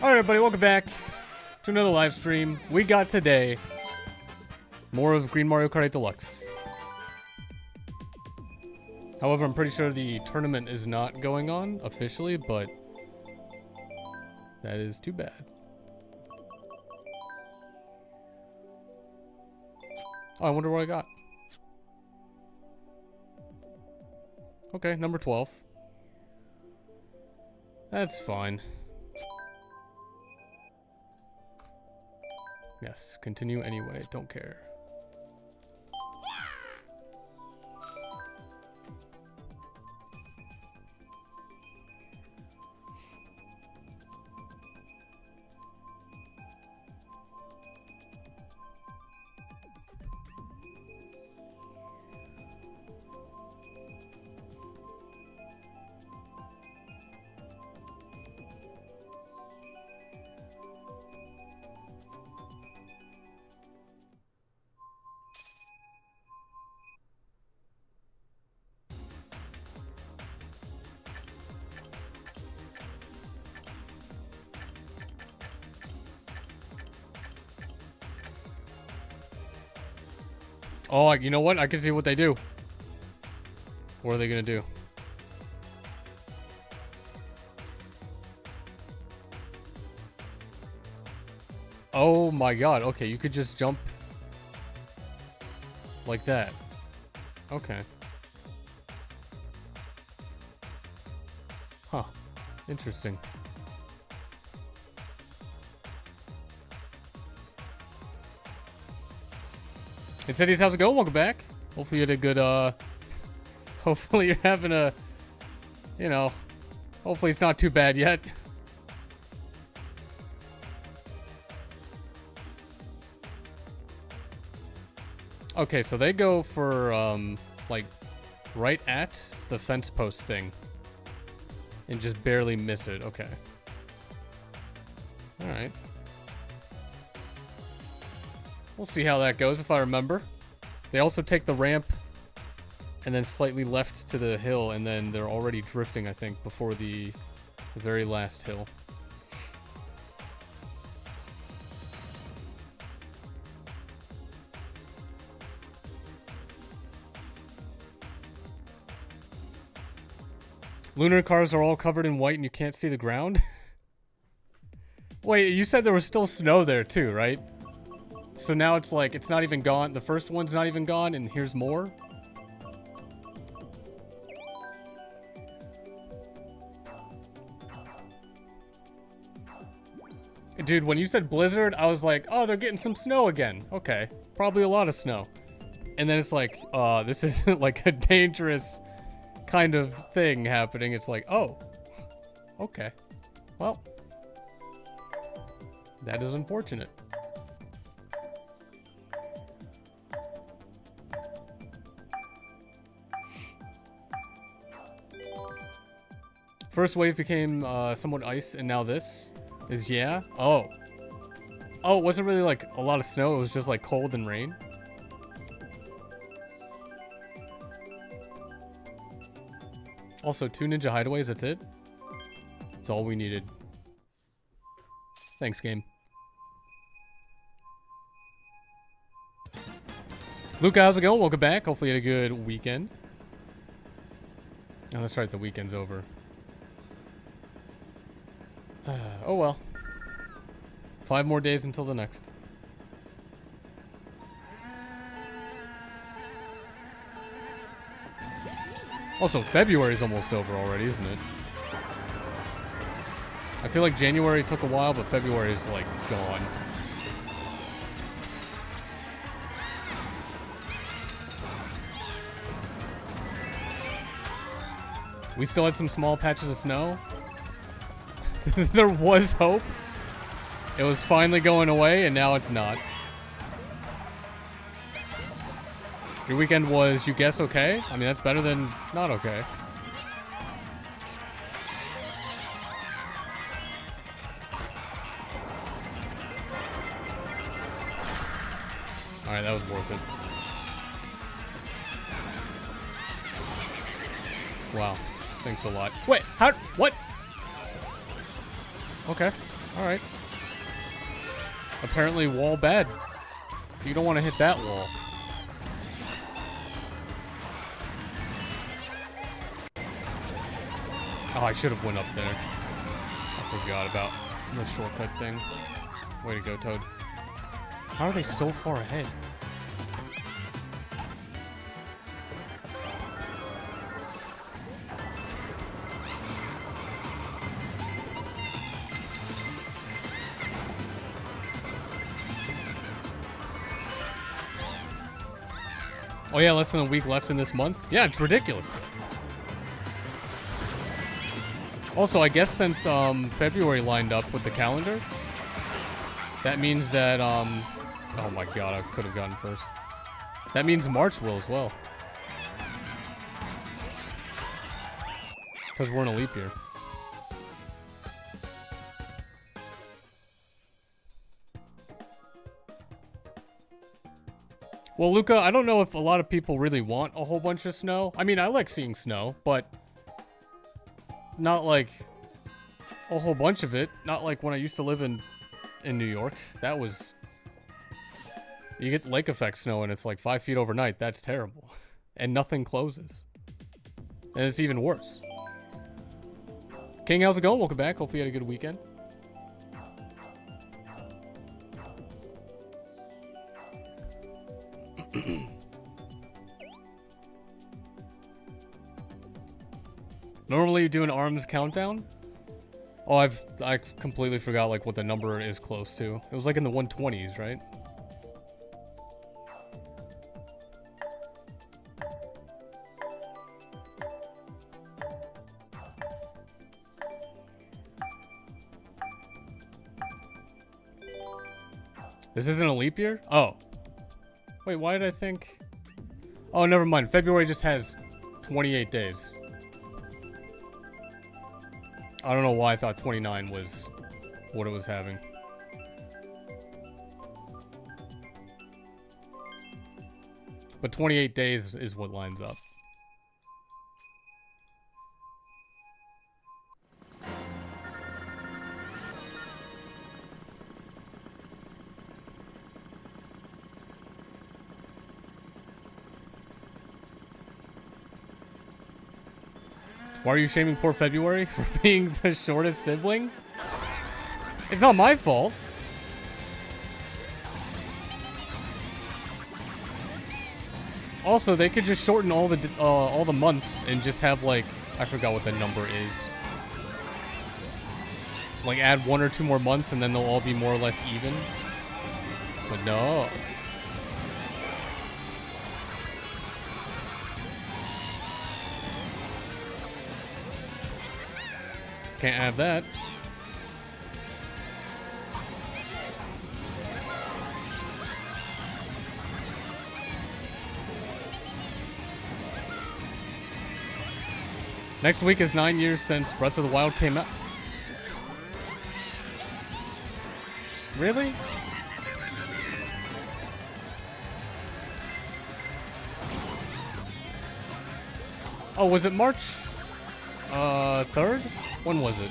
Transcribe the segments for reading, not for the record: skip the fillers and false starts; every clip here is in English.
Alright everybody, welcome back to another live stream. We got today more of Green Mario Kart 8 Deluxe. However, I'm pretty sure the tournament is not going on officially, but that is too bad. Oh, I wonder what I got. Okay, number 12. That's fine. Yes, continue anyway, don't care. Oh, you know what? I can see what they do. What are they gonna do? Oh my god, okay, you could just jump like that. Okay. Huh. Interesting. Hey Cities, how's it going? Welcome back. Hopefully you had a good, hopefully you're having a, you know, hopefully it's not too bad yet. Okay, so they go for, like, right at the fence post thing. And just barely miss it. Okay. Alright. We'll see how that goes if I remember. They also take the ramp and then slightly left to the hill, and then they're already drifting, I think, before the very last hill. Lunar cars are all covered in white and you can't see the ground? Wait, you said there was still snow there too, right? So now it's like, it's not even gone. The first one's not even gone, and here's more? Dude, when you said blizzard, I was like, oh, they're getting some snow again. Okay, probably a lot of snow. And then it's like, this isn't like a dangerous kind of thing happening. It's like, oh, okay. Well, that is unfortunate. First wave became somewhat ice, and now this is, yeah? Oh. Oh, it wasn't really like a lot of snow, it was just like cold and rain. Also, 2 ninja hideaways, that's it? That's all we needed. Thanks, game. Luca, how's it going? Welcome back. Hopefully you had a good weekend. Oh, that's right, the weekend's over. Oh well. 5 more days until the next. Also, February's almost over already, isn't it? I feel like January took a while, but February's like gone. We still had some small patches of snow. There was hope. It was finally going away, and now it's not. Your weekend was, you guess, okay? I mean, that's better than not okay. Alright, that was worth it. Wow. Thanks a lot. Wait, how? What? Okay. Alright. Apparently wall bad. You don't want to hit that wall. Oh, I should have went up there. I forgot about the shortcut thing. Way to go, Toad. How are they so far ahead? Oh yeah, less than a week left in this month? Yeah, it's ridiculous. Also, I guess since February lined up with the calendar, that means that, oh my god, I could have gotten first. That means March will as well. Because we're in a leap year. Well, Luca, I don't know if a lot of people really want a whole bunch of snow. I mean, I like seeing snow, but not like a whole bunch of it. Not like when I used to live in New York. That was... You get lake effect snow and it's like 5 feet overnight. That's terrible. And nothing closes. And it's even worse. King, how's it going? Welcome back. Hopefully you had a good weekend. Normally you do an arms countdown? Oh, I completely forgot like what the number is close to. It was like in the 120s, right? This isn't a leap year? Oh. Wait, why did I think... Oh, never mind. February just has 28 days. I don't know why I thought 29 was what it was having. But 28 days is what lines up. Why are you shaming poor February for being the shortest sibling? It's not my fault. Also, they could just shorten all the months and just have like, I forgot what the number is. Like add 1 or 2 more months and then they'll all be more or less even. But no. Can't have that. Next week is 9 years since Breath of the Wild came out. Really? Oh, was it March 3rd? When was it?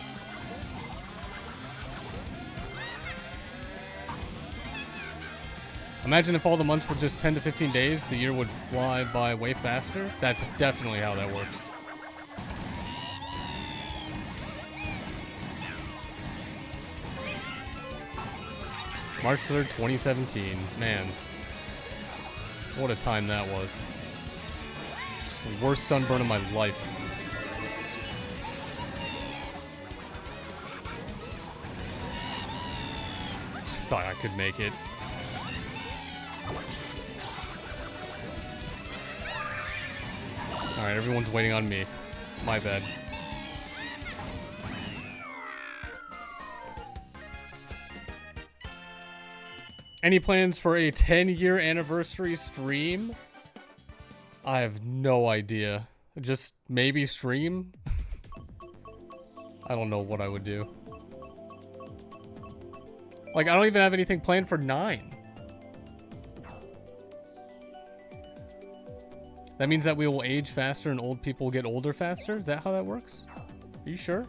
Imagine if all the months were just 10 to 15 days, the year would fly by way faster. That's definitely how that works. March 3rd, 2017. Man. What a time that was. The worst sunburn of my life. Thought I could make it. Alright, everyone's waiting on me. My bad. Any plans for a 10-year anniversary stream? I have no idea. Just maybe stream? I don't know what I would do. Like, I don't even have anything planned for 9. That means that we will age faster and old people get older faster? Is that how that works? Are you sure?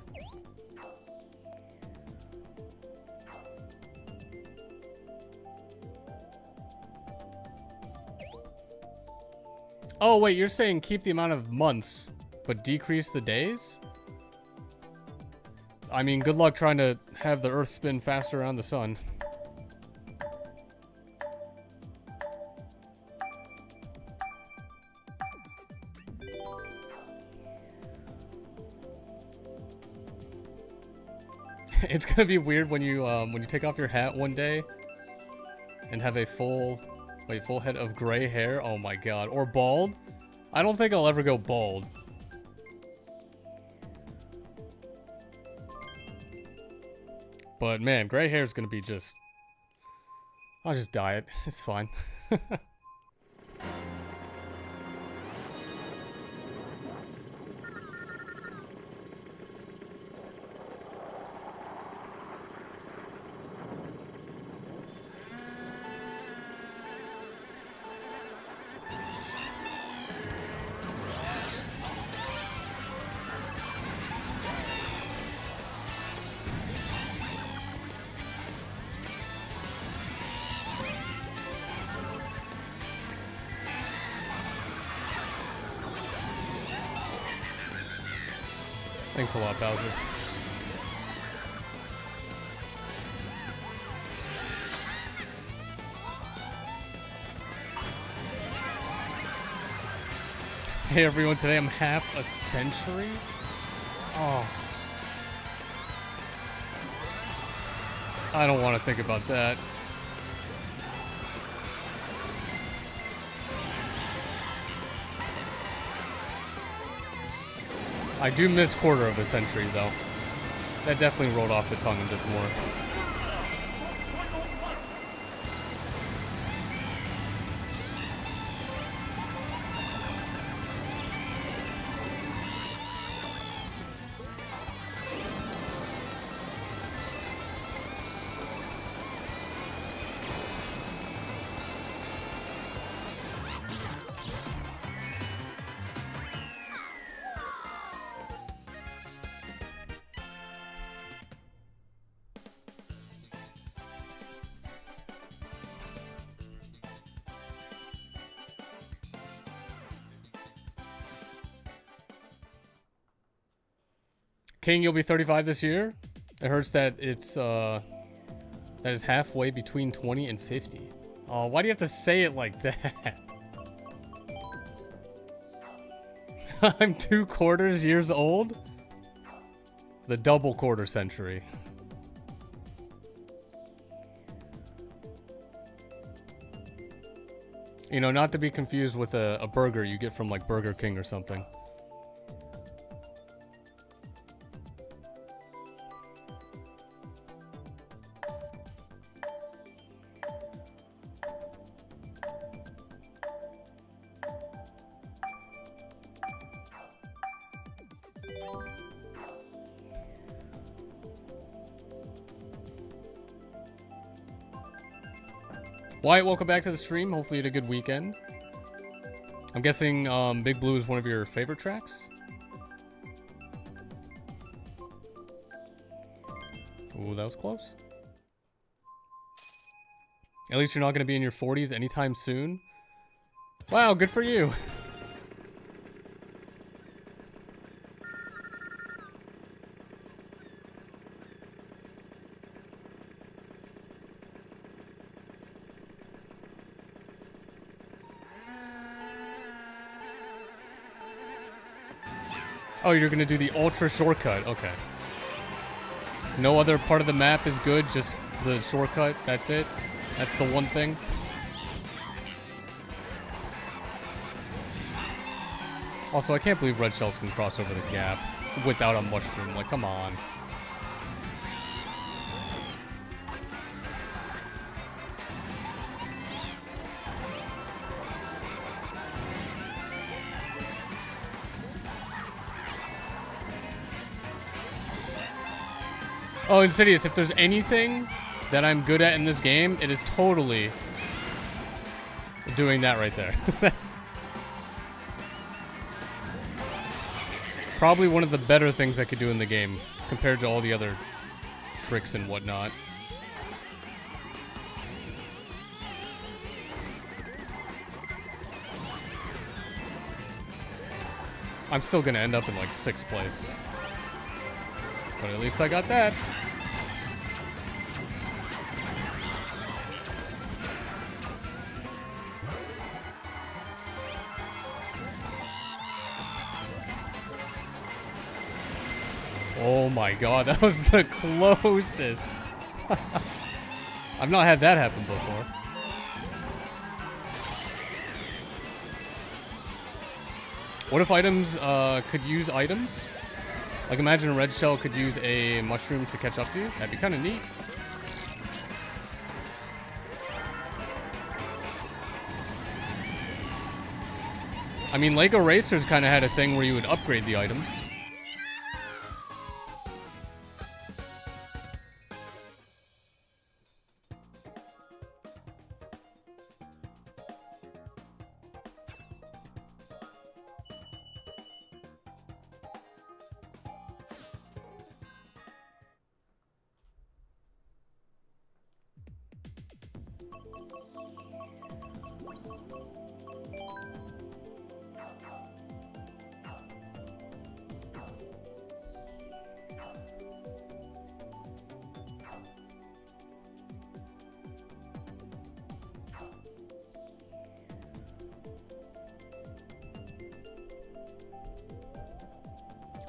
Oh, wait, you're saying keep the amount of months, but decrease the days? I mean, good luck trying to have the Earth spin faster around the sun. It's gonna be weird when you take off your hat one day and have a full head of gray hair. Oh my god. Or bald. I don't think I'll ever go bald. But man, gray hair is gonna be just... I'll just dye it. It's fine. Thanks a lot, Bowser. Hey everyone, today I'm half a century? Oh. I don't want to think about that. I do miss quarter of a century, though. That definitely rolled off the tongue a bit more. King, you'll be 35 this year? It hurts that it's, that is halfway between 20 and 50. Oh, why do you have to say it like that? I'm 2/4 years old? The double quarter century. You know, not to be confused with a burger you get from, like, Burger King or something. Wyatt, welcome back to the stream. Hopefully you had a good weekend. I'm guessing Big Blue is one of your favorite tracks? Ooh, that was close. At least you're not going to be in your 40s anytime soon. Wow, good for you. Oh, you're gonna do the ultra shortcut. Okay. No other part of the map is good, just the shortcut. That's it. That's the one thing. Also, I can't believe red shells can cross over the gap without a mushroom. Like, come on. Oh, Insidious, if there's anything that I'm good at in this game, it is totally doing that right there. Probably one of the better things I could do in the game compared to all the other tricks and whatnot. I'm still gonna end up in like 6th place. But at least I got that. Oh my god, that was the closest. I've not had that happen before. What if items could use items? Like imagine a red shell could use a mushroom to catch up to you. That'd be kind of neat. I mean, Lego Racers kind of had a thing where you would upgrade the items.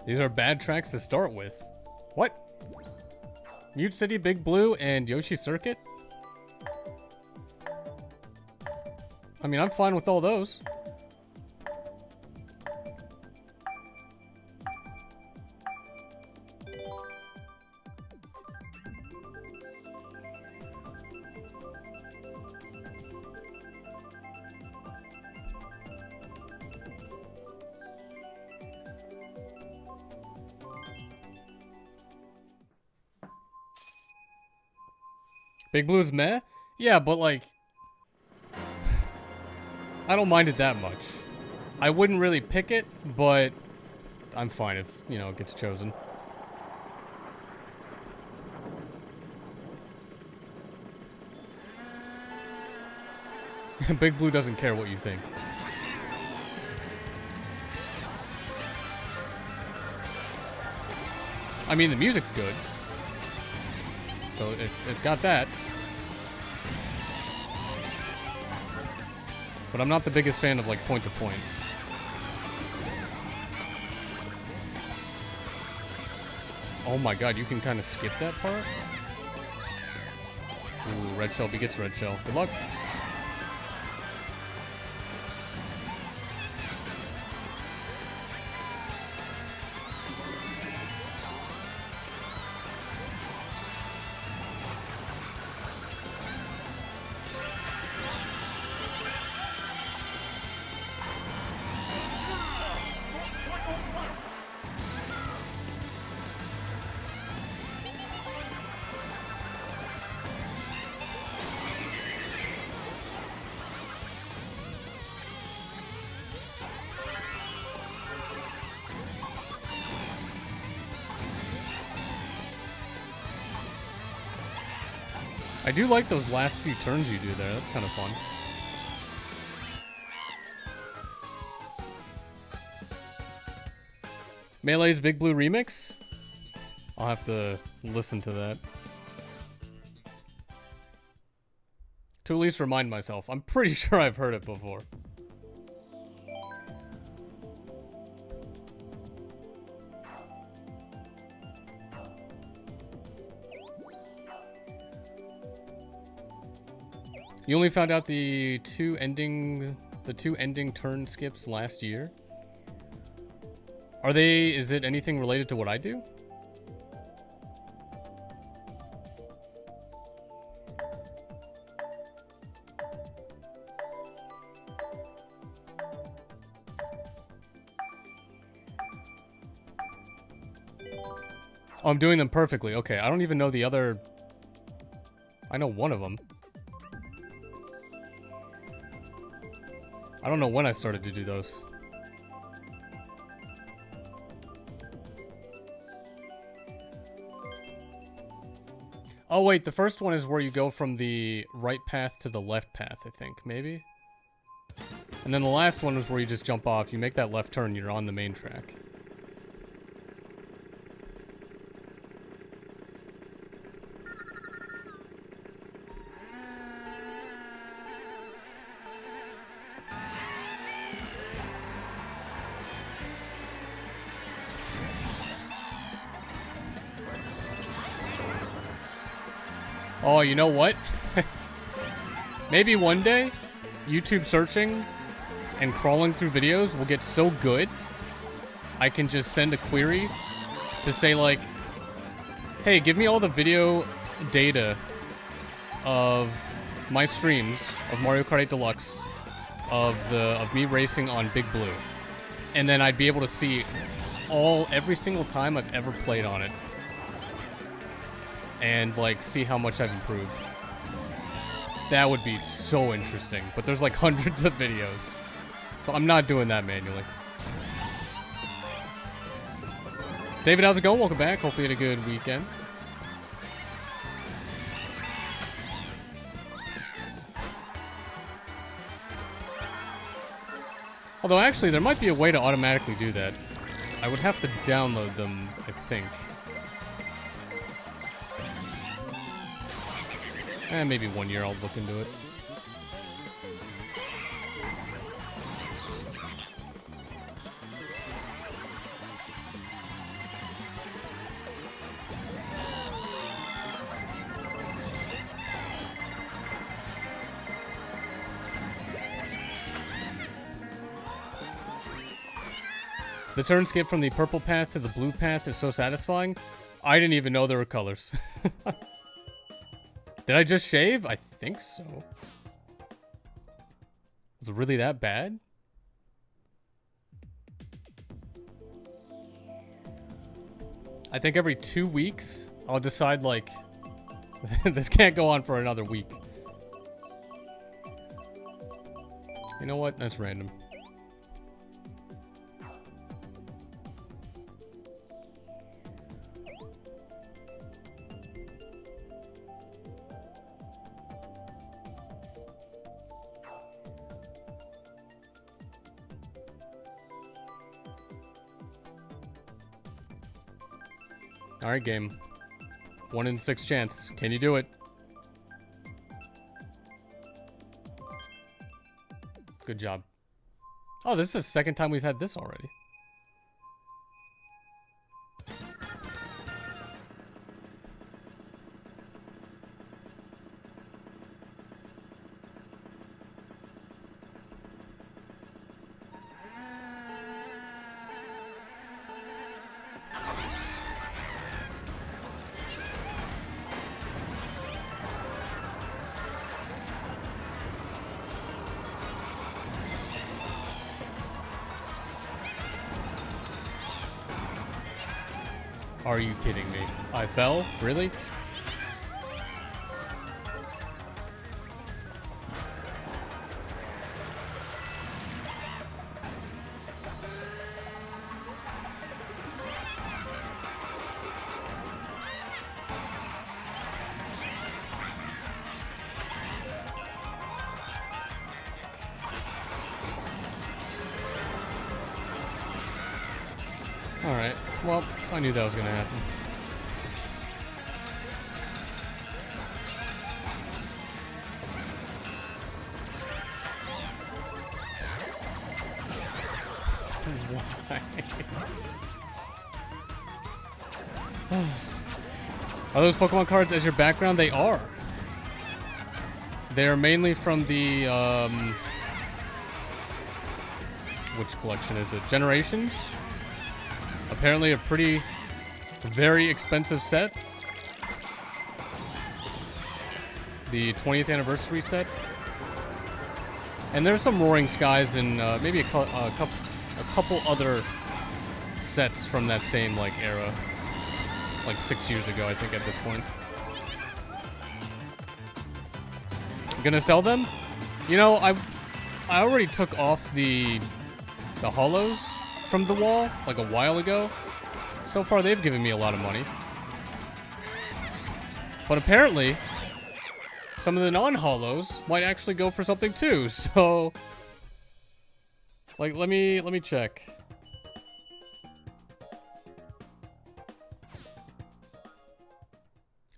These are bad tracks to start with. What? Mute City, Big Blue, and Yoshi Circuit? I mean, I'm fine with all those. Big Blue's meh? Yeah, but like... I don't mind it that much. I wouldn't really pick it, but... I'm fine if, you know, it gets chosen. Big Blue doesn't care what you think. I mean, the music's good. So it's got that. But I'm not the biggest fan of like point to point. Oh my god, you can kind of skip that part? Ooh, red shell begets red shell. Good luck. I do like those last few turns you do there. That's kind of fun. Melee's Big Blue remix? I'll have to listen to that. To at least remind myself. I'm pretty sure I've heard it before. You only found out the two ending turn skips last year? Are they, is it anything related to what I do? Oh, I'm doing them perfectly. Okay, I don't even know the other... I know one of them. I don't know when I started to do those. Oh wait, the first one is where you go from the right path to the left path, I think, maybe? And then the last one was where you just jump off. You make that left turn, you're on the main track. Oh, you know what? Maybe one day, YouTube searching and crawling through videos will get so good, I can just send a query to say like, hey, give me all the video data of my streams of Mario Kart 8 Deluxe of me racing on Big Blue. And then I'd be able to see every single time I've ever played on it. And like see how much I've improved. That would be so interesting, but there's like hundreds of videos. So I'm not doing that manually. David, how's it going? Welcome back. Hopefully you had a good weekend. Although actually there might be a way to automatically do that. I would have to download them, I think. Maybe 1 year I'll look into it. The turn skip from the purple path to the blue path is so satisfying. I didn't even know there were colors. Did I just shave? I think so. Was it really that bad? I think every 2 weeks, I'll decide, like, this can't go on for another week. You know what? That's random. Alright, game. 1 in 6 chance. Can you do it? Good job. Oh, this is the second time we've had this already. Are you kidding me? I fell? Really? Alright, well, I knew that was gonna happen. Why? Are those Pokemon cards as your background? They are. They are mainly from the, which collection is it? Generations? Apparently a very expensive set. The 20th anniversary set. And there's some Roaring Skies and maybe a couple other sets from that same like era. Like 6 years ago, I think, at this point. I'm gonna sell them? You know, I already took off the hollows from the wall like a while ago. So far they've given me a lot of money. But apparently some of the non-hollows might actually go for something too, so Like, let me check.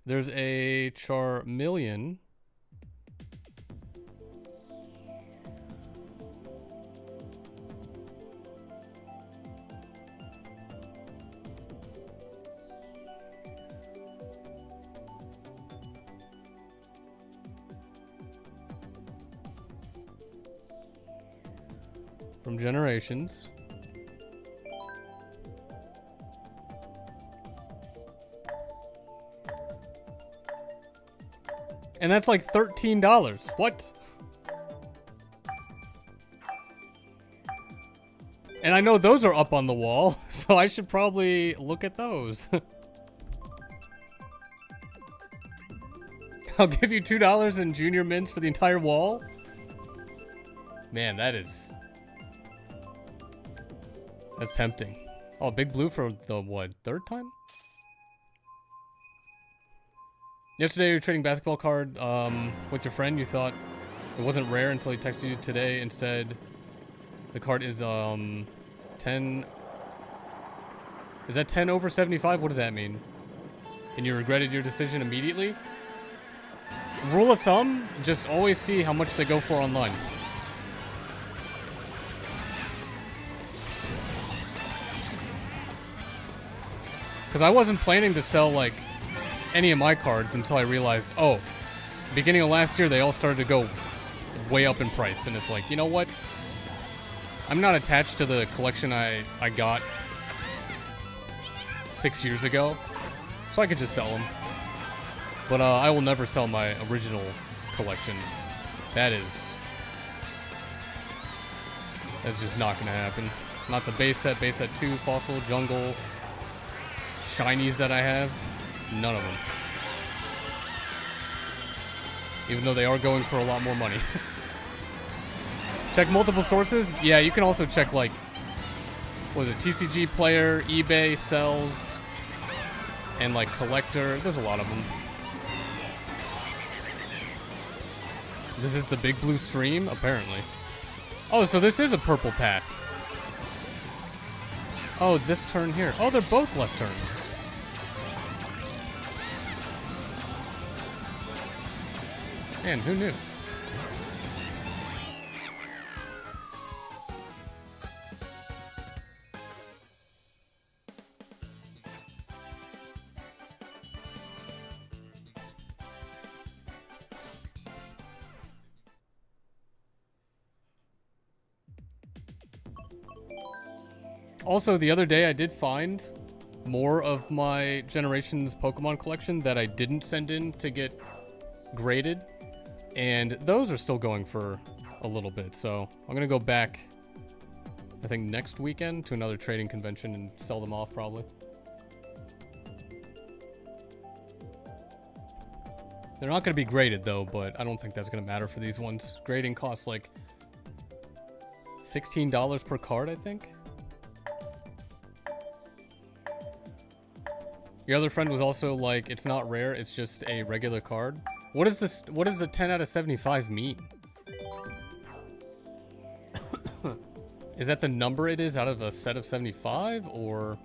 There's a Charmeleon. From Generations. And that's like $13. What? And I know those are up on the wall, so I should probably look at those. I'll give you $2 in junior mints for the entire wall? Man, that's tempting. Oh, Big Blue for the, what, third time? Yesterday you were trading basketball card with your friend. You thought it wasn't rare until he texted you today and said the card is 10. Is that 10 over 75? What does that mean? And you regretted your decision immediately? Rule of thumb, just always see how much they go for online. Because I wasn't planning to sell, like, any of my cards until I realized, oh, beginning of last year, they all started to go way up in price. And it's like, you know what? I'm not attached to the collection I got 6 years ago, so I could just sell them. But I will never sell my original collection. That's just not going to happen. Not the base set 2, Fossil, Jungle, Shinies that I have. None of them. Even though they are going for a lot more money. Check multiple sources? Yeah, you can also check, like, what was it, TCG Player, eBay, Sells, and, like, Collector. There's a lot of them. This is the Big Blue stream? Apparently. Oh, so this is a purple path. Oh, this turn here. Oh, they're both left turns. Man, who knew? Also, the other day I did find more of my Generations Pokemon collection that I didn't send in to get graded. And those are still going for a little bit, so I'm gonna go back, I think, next weekend to another trading convention and sell them off, probably. They're not gonna be graded, though, but I don't think that's gonna matter for these ones. Grading costs, like, $16 per card, I think? Your other friend was also like, it's not rare, it's just a regular card. What is this? What does the 10 out of 75 mean? Is that the number it is out of a set of 75, or?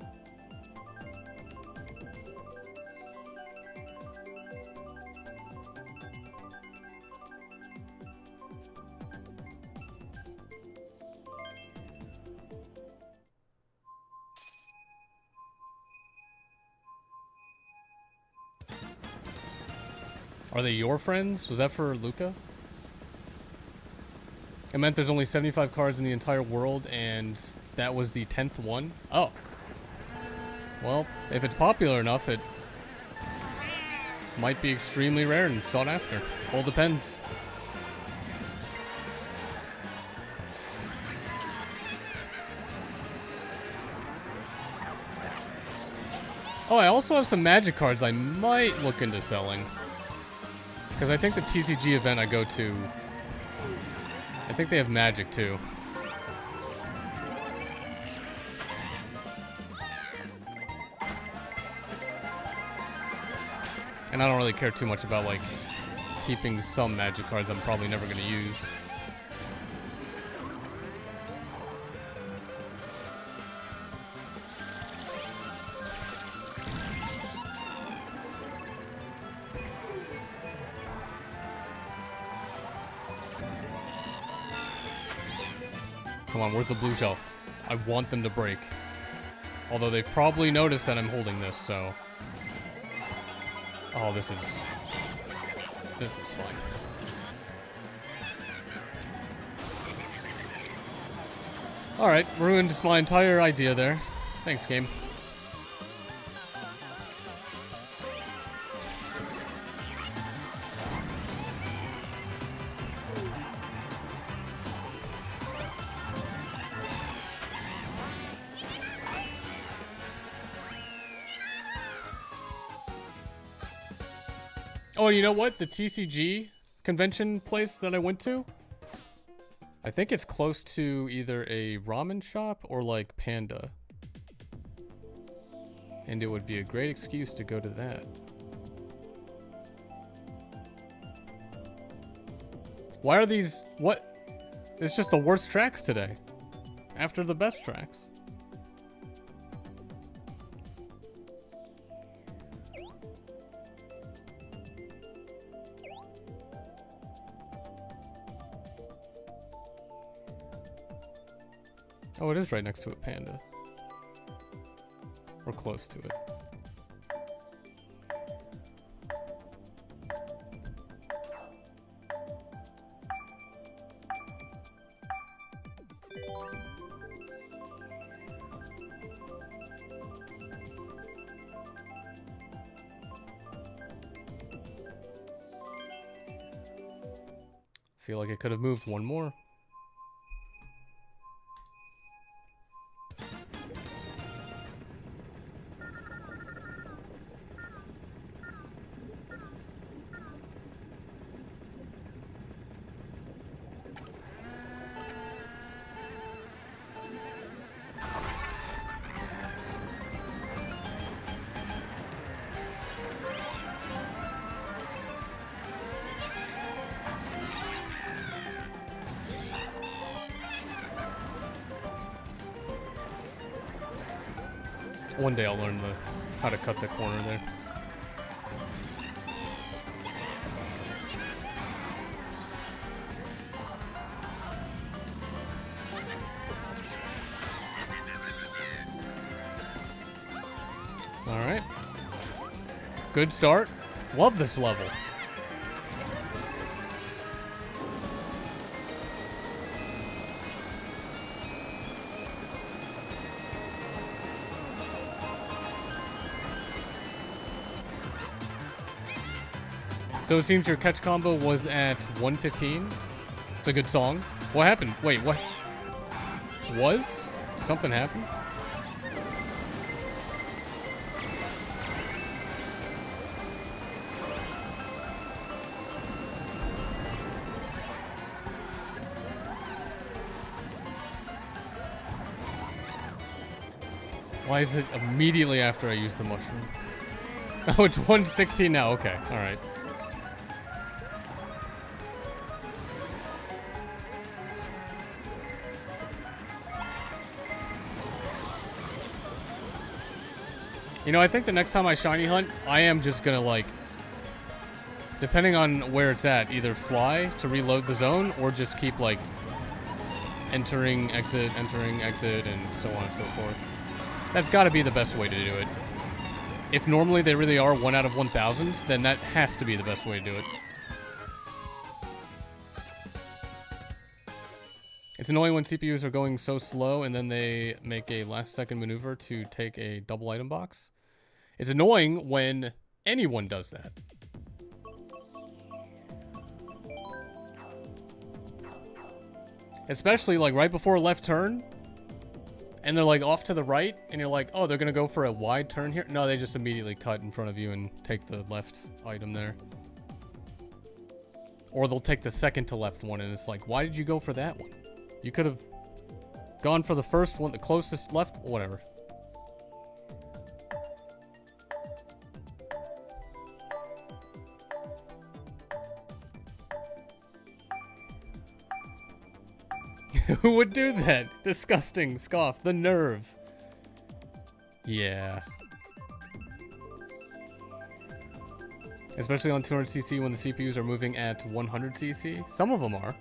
Are they your friends? Was that for Luca? It meant there's only 75 cards in the entire world, and that was the 10th one? Oh. Well, if it's popular enough, it might be extremely rare and sought after. Well, depends. Oh, I also have some Magic cards I might look into selling. Because I think the TCG event I go to, I think they have Magic too. And I don't really care too much about, like, keeping some Magic cards I'm probably never going to use. Come on, where's the blue shelf? I want them to break. Although they've probably noticed that I'm holding this, so... Oh, this is fine. Alright, ruined my entire idea there. Thanks, game. Oh, you know what? The TCG convention place that I went to? I think it's close to either a ramen shop or like Panda. And it would be a great excuse to go to that. Why are these... What? It's just the worst tracks today. After the best tracks. Oh, it is right next to a Panda. Or close to it. Feel like I could have moved one more. One day I'll learn how to cut the corner there. All right. Good start. Love this level. So it seems your catch combo was at 115. It's a good song. What happened? Wait, what? Was? Did something happen? Why is it immediately after I use the mushroom? Oh, it's 116 now. Okay, all right. You know, I think the next time I shiny hunt, I am just gonna, like, depending on where it's at, either fly to reload the zone or just keep, like, entering, exit, and so on and so forth. That's gotta be the best way to do it. If normally they really are 1 out of 1,000, then that has to be the best way to do it. It's annoying when CPUs are going so slow and then they make a last-second maneuver to take a double item box. It's annoying when anyone does that. Especially, like, right before a left turn, and they're, like, off to the right, and you're like, oh, they're gonna go for a wide turn here? No, they just immediately cut in front of you and take the left item there. Or they'll take the second to left one, and it's like, why did you go for that one? You could have gone for the first one, the closest left, whatever. Who would do that? Disgusting. Scoff. The nerve. Yeah. Especially on 200cc when the CPUs are moving at 100cc. Some of them are.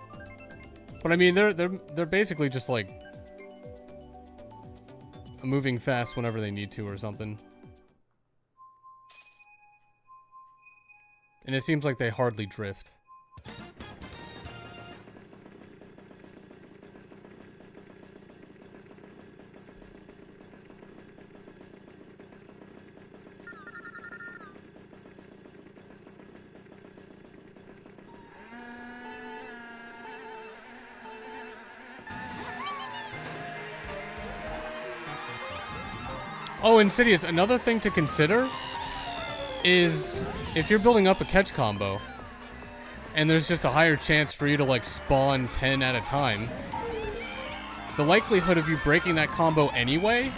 But I mean, they're basically just like moving fast whenever they need to or something. And it seems like they hardly drift. Oh, Insidious, another thing to consider is if you're building up a catch combo and there's just a higher chance for you to like spawn 10 at a time, the likelihood of you breaking that combo anyway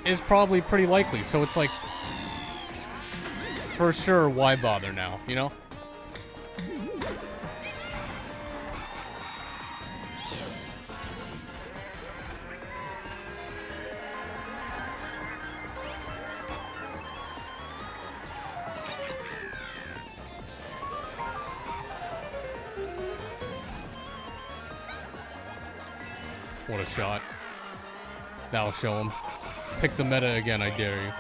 is probably pretty likely. So it's like, for sure, why bother now, you know? What a shot. That'll show him. Pick the meta again, I dare you.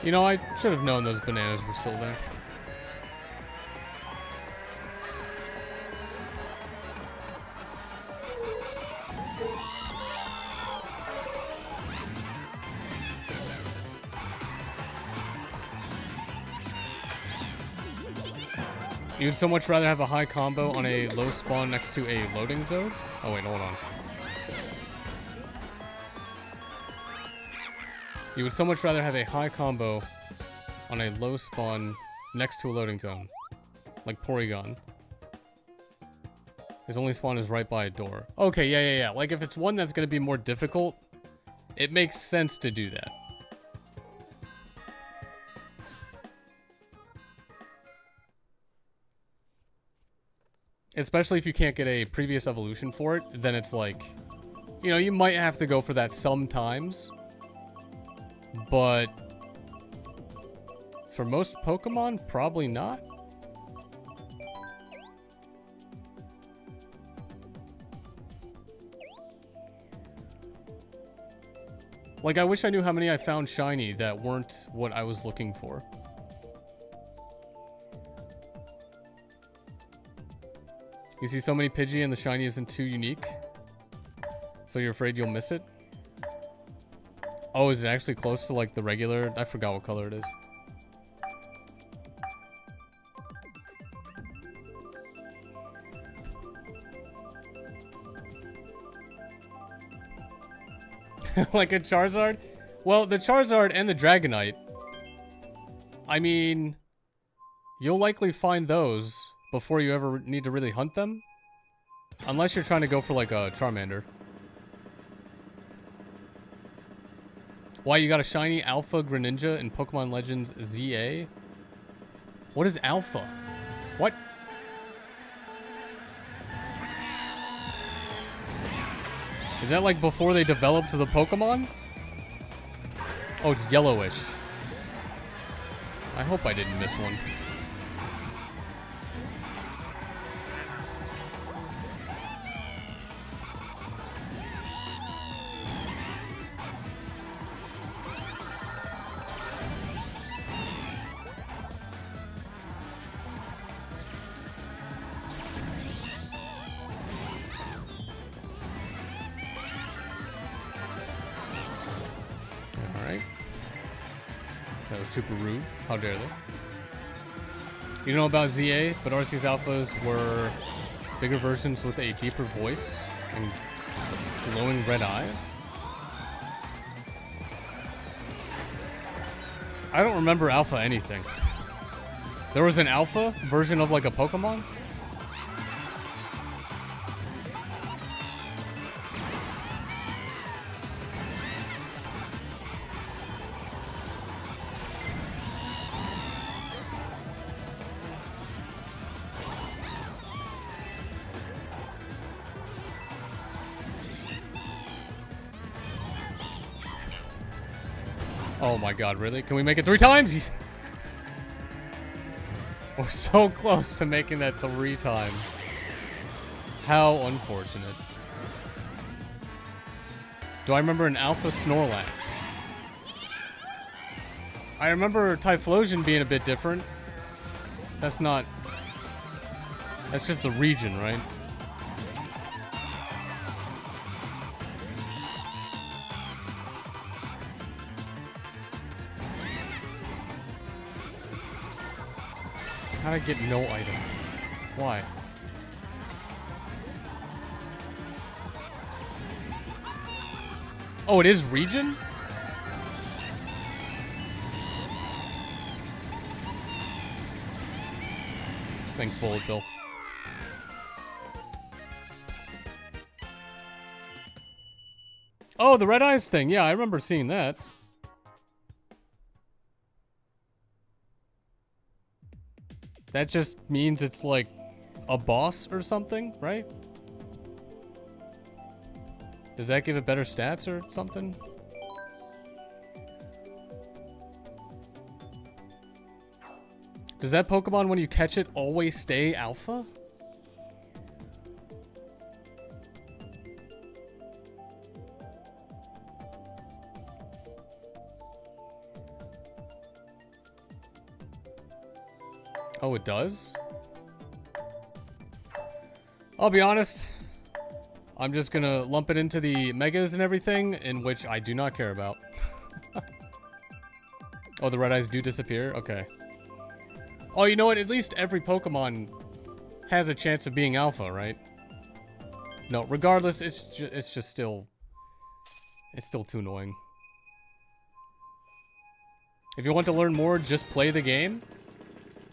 You know, I should have known those bananas were still there. You'd so much rather have a high combo on a low spawn next to a loading zone? Oh wait, hold on. You would so much rather have a high combo on a low spawn next to a loading zone. Like Porygon. His only spawn is right by a door. Okay, yeah. Like if it's one that's going to be more difficult, it makes sense to do that. Especially if you can't get a previous evolution for it, then it's like, you know, you might have to go for that sometimes. But for most Pokemon, probably not. Like, I wish I knew how many I found shiny that weren't what I was looking for. You see so many Pidgey and the shiny isn't too unique? So you're afraid you'll miss it? Oh, is it actually close to, like, the regular? I forgot what color it is. Like a Charizard? Well, the Charizard and the Dragonite, I mean, you'll likely find those before you ever need to really hunt them. Unless you're trying to go for, like, a Charmander. Why, you got a shiny Alpha Greninja in Pokemon Legends ZA? What is Alpha? What? Is that like before they developed the Pokemon? Oh, it's yellowish. I hope I didn't miss one. Super rude. How dare they? You know about ZA, but RC's alphas were bigger versions with a deeper voice and glowing red eyes. I don't remember alpha anything. There was an alpha version of like a Pokemon? Oh my god, really? Can we make it 3 times? We're so close to making that 3 times. How unfortunate. Do I remember an Alpha Snorlax? I remember Typhlosion being a bit different. That's not... That's just the region, right? How'd I get no item? Why? Oh, it is region? Thanks, Bullet Bill. Oh, the Red Eyes thing. Yeah, I remember seeing that. That just means it's like a boss or something, right? Does that give it better stats or something? Does that Pokemon, when you catch it, always stay alpha? Oh, it does? I'll be honest. I'm just gonna lump it into the megas and everything, in which I do not care about. Oh, the red eyes do disappear? Okay. Oh, you know what? At least every Pokemon has a chance of being alpha, right? No, regardless, it's just still... It's still too annoying. If you want to learn more, just play the game.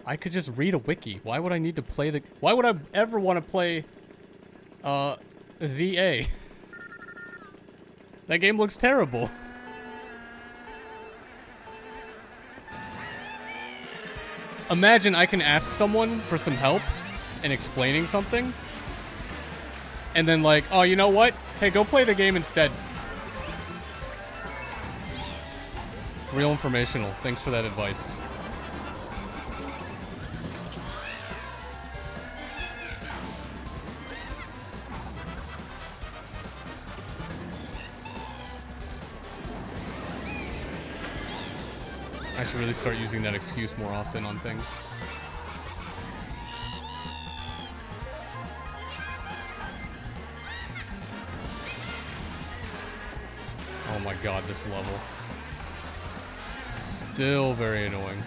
I could just read a wiki. Why would I need to play the... Why would I ever want to play... ZA? That game looks terrible. Imagine I can ask someone for some help in explaining something. And then like, oh, you know what? Hey, go play the game instead. Real informational. Thanks for that advice. I should really start using that excuse more often on things. Oh my god, this level. Still very annoying.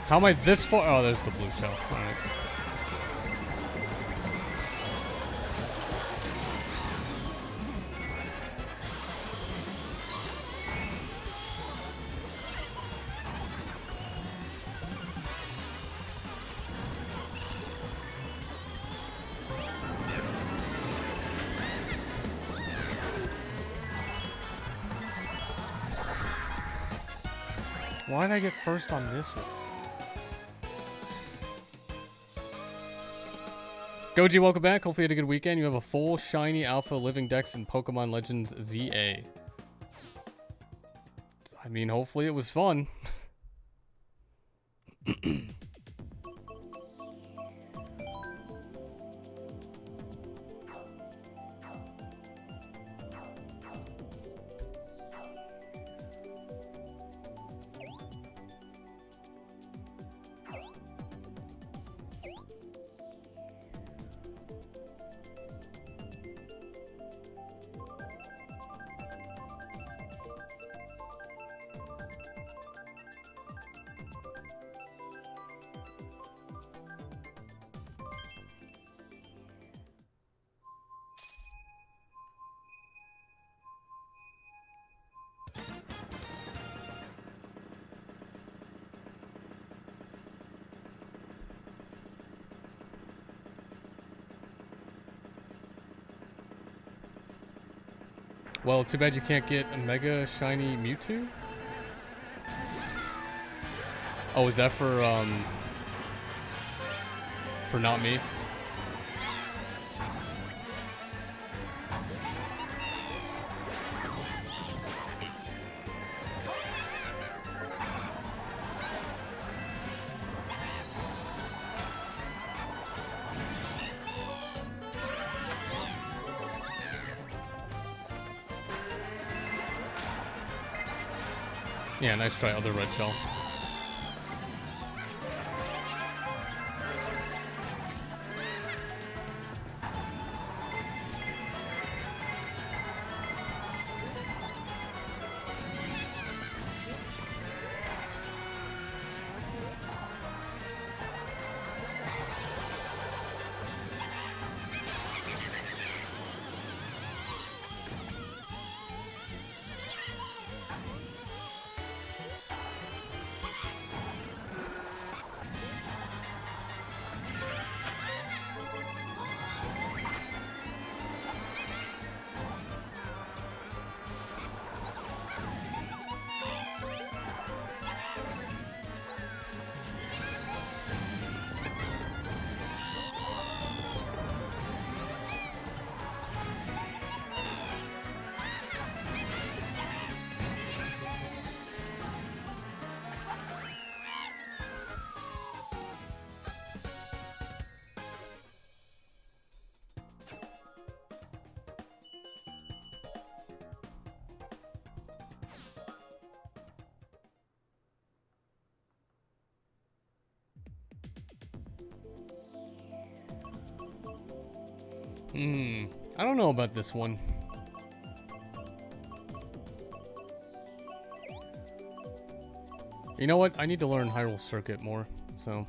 How am I this far? Oh, there's the blue shell. All right. Why did I get first on this one? Goji, welcome back. Hopefully you had a good weekend. You have a full shiny alpha living dex in Pokemon Legends ZA. I mean, hopefully it was fun. Well, too bad you can't get a mega shiny Mewtwo. Oh, is that for not me? Yeah, nice try, other red shell. I don't know about this one. You know what? I need to learn Hyrule Circuit more, so...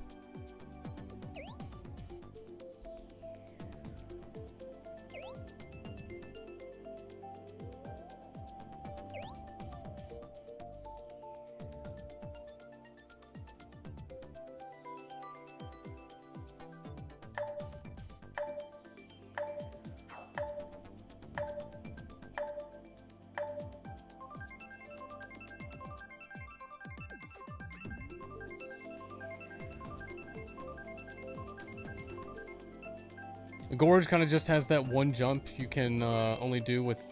Gorge kind of just has that one jump you can only do with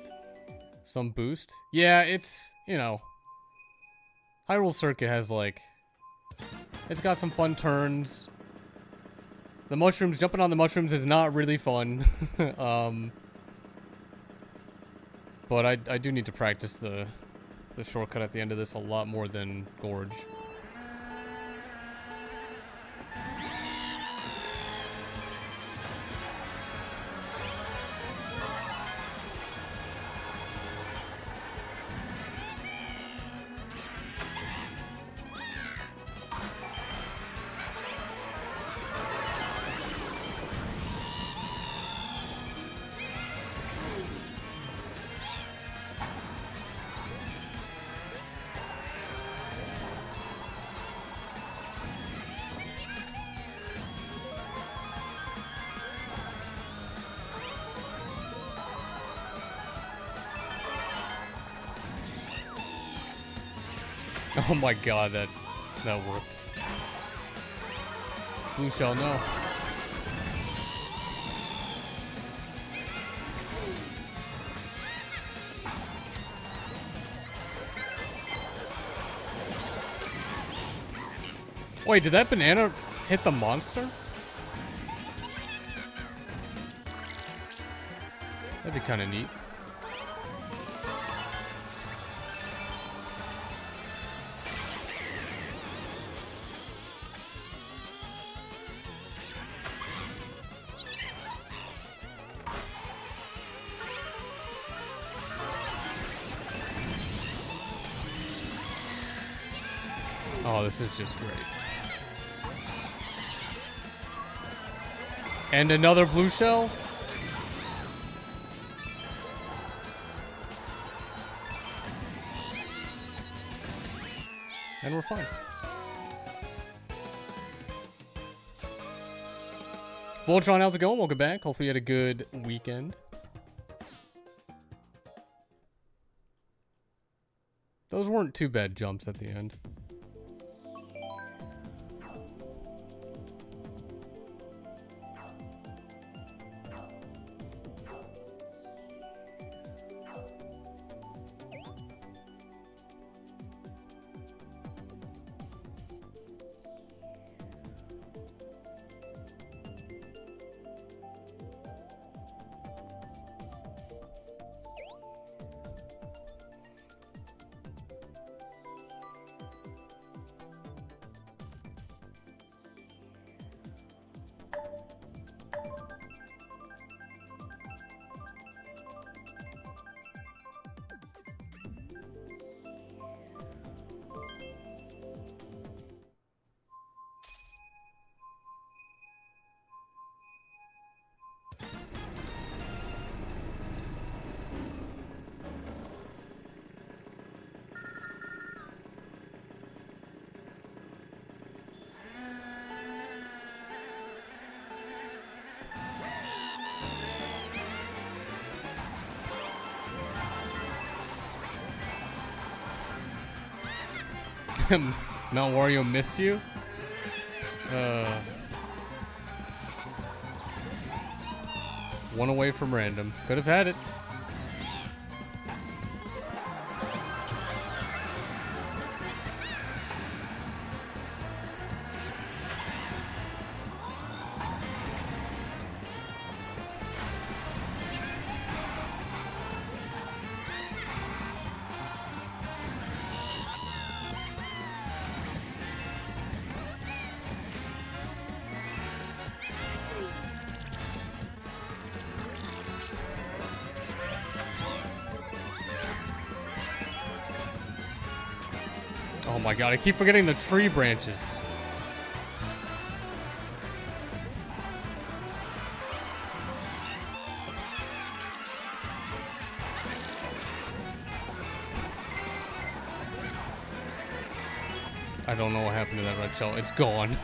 some boost. Yeah, it's, you know, Hyrule Circuit has, like, it's got some fun turns. The mushrooms, jumping on the mushrooms is not really fun. But I do need to practice the shortcut at the end of this a lot more than Gorge. Oh my god, that worked. Blue shell, no. Wait, did that banana hit the monster? That'd be kind of neat. Oh, this is just great. And another blue shell? And we're fine. Voltron, how's it going? Welcome back. Hopefully you had a good weekend. Those weren't too bad jumps at the end. Mount Wario missed you? One away from random. Could have had it. Oh my god, I keep forgetting the tree branches. I don't know what happened to that red shell. It's gone.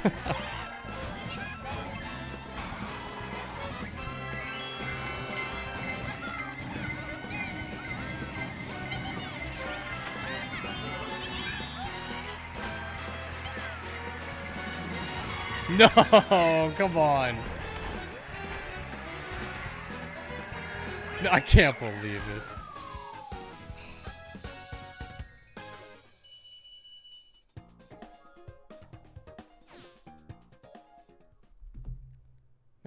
No, come on. No, I can't believe it.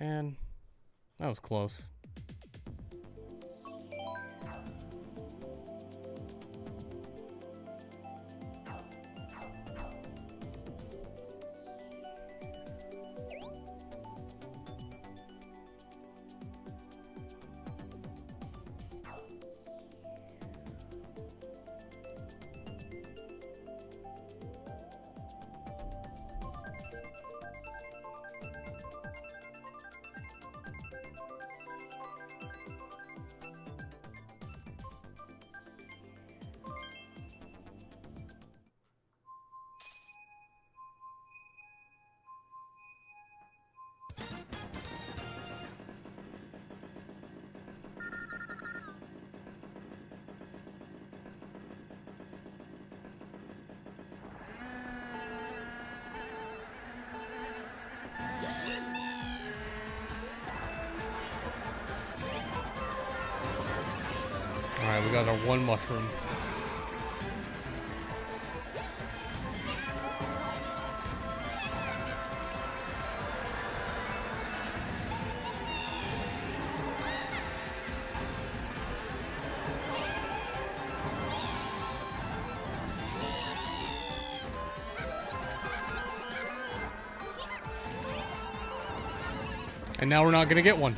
Man, that was close. Alright, we got our one mushroom. And now we're not gonna get one.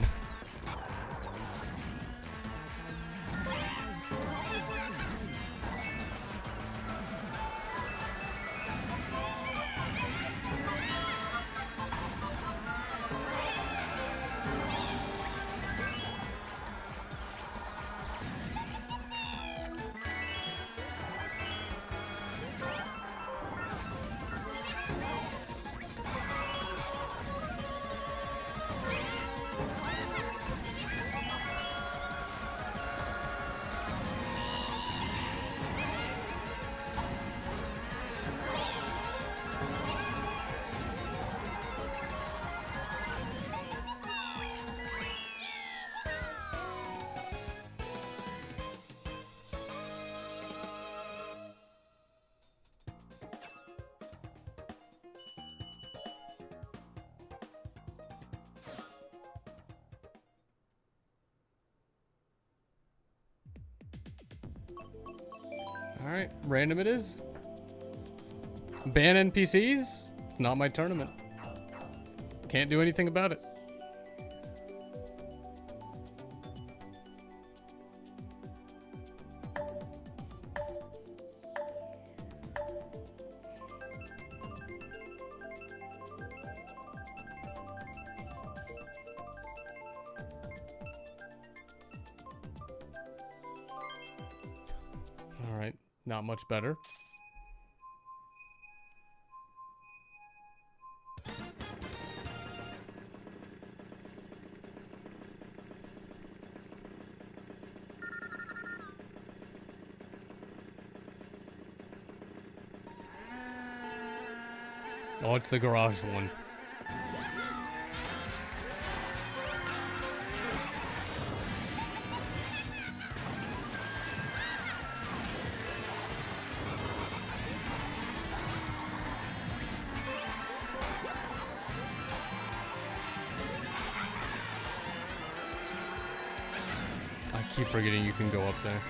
Alright, random it is. Ban NPCs? It's not my tournament. Can't do anything about it. Alright, not much better. Oh, it's the garage one. I keep forgetting you can go up there.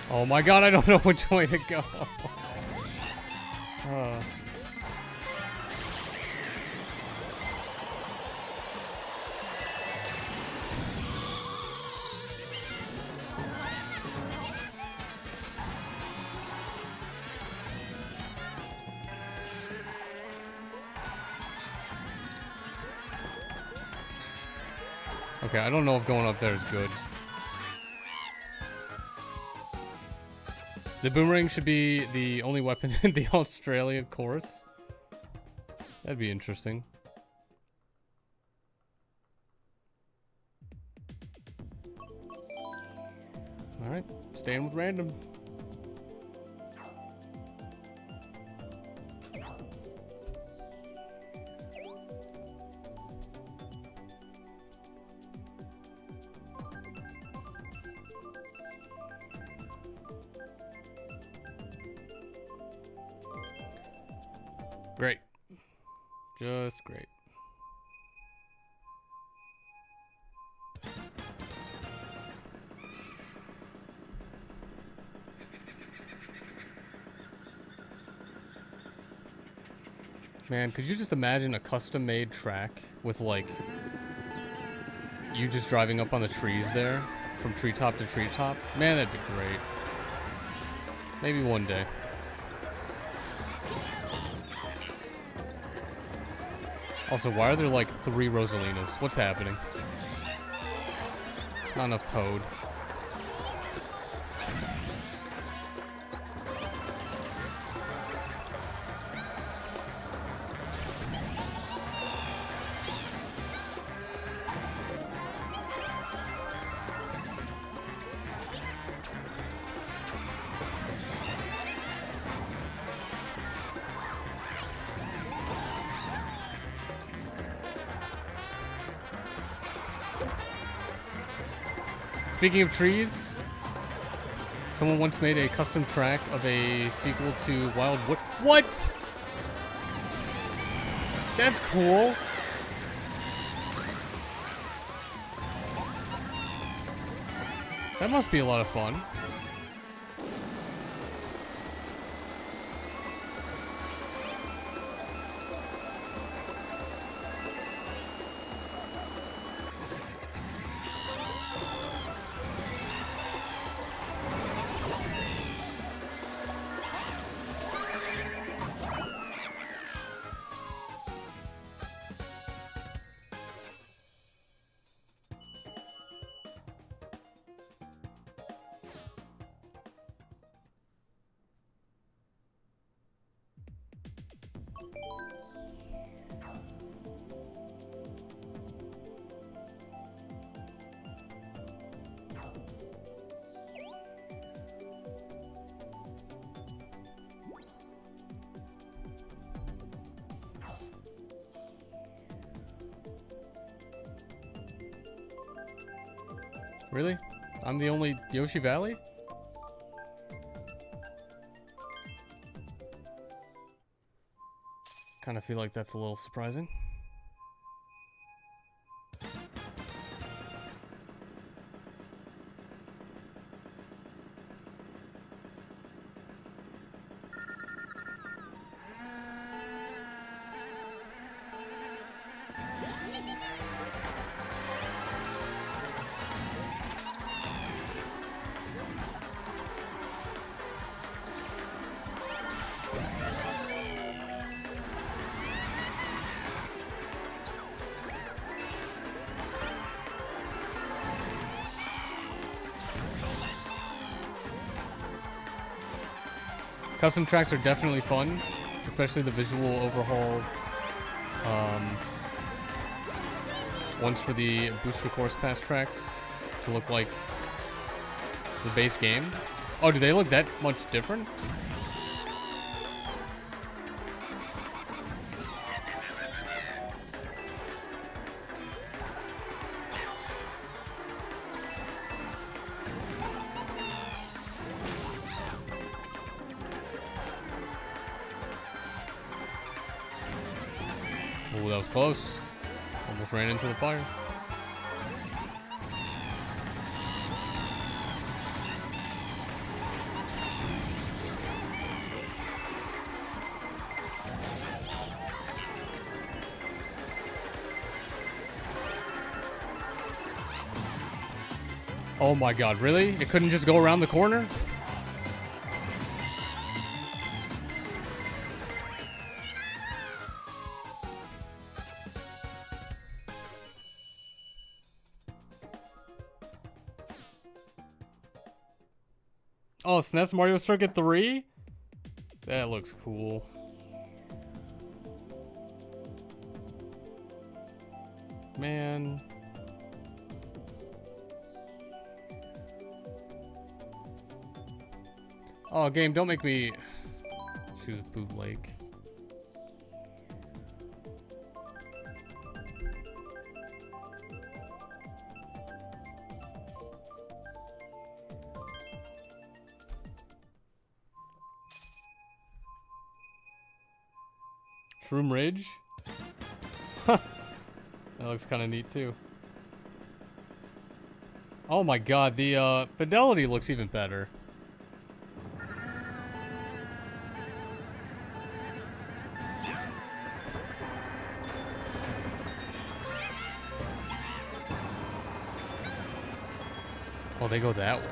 Oh my god, I don't know which way to go. Okay, I don't know if going up there is good. The boomerang should be the only weapon in the Australian chorus. That'd be interesting. Alright, staying with random. Great. Just great. Man, could you just imagine a custom-made track with, like, you just driving up on the trees there from treetop to treetop? Man, that'd be great. Maybe one day. Also, why are there like 3 Rosalinas? What's happening? Not enough Toad. Speaking of trees, someone once made a custom track of a sequel to Wild Wood. What? That's cool. That must be a lot of fun. Really? I'm the only Yoshi Valley? Kind of feel like that's a little surprising. Custom tracks are definitely fun, especially the visual overhaul ones for the Booster Course Pass tracks to look like the base game. Oh, do they look that much different? Oh, that was close. Almost ran into the fire. Oh my god, really? It couldn't just go around the corner? Oh, SNES Mario Circuit 3? That looks cool. Man. Oh, game, don't make me choose bootleg. Shroom Ridge? Huh. That looks kind of neat too. Oh my god, the fidelity looks even better. Oh, they go that way.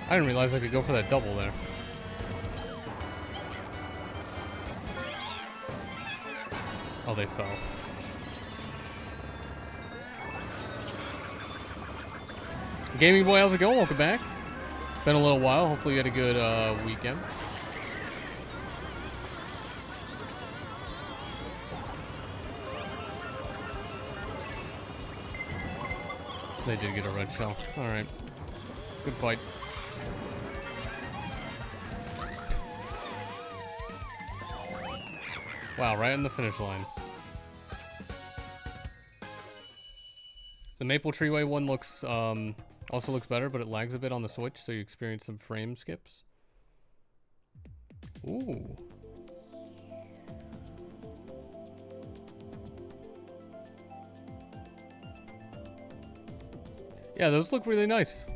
I didn't realize I could go for that double there. Oh, they fell. Gaming Boy, how's it going? Welcome back. Been a little while. Hopefully you had a good weekend. They did get a red shell. Alright. Good fight. Wow, right on the finish line. The Maple Treeway one looks, also looks better, but it lags a bit on the Switch, so you experience some frame skips. Ooh. Yeah, those look really nice.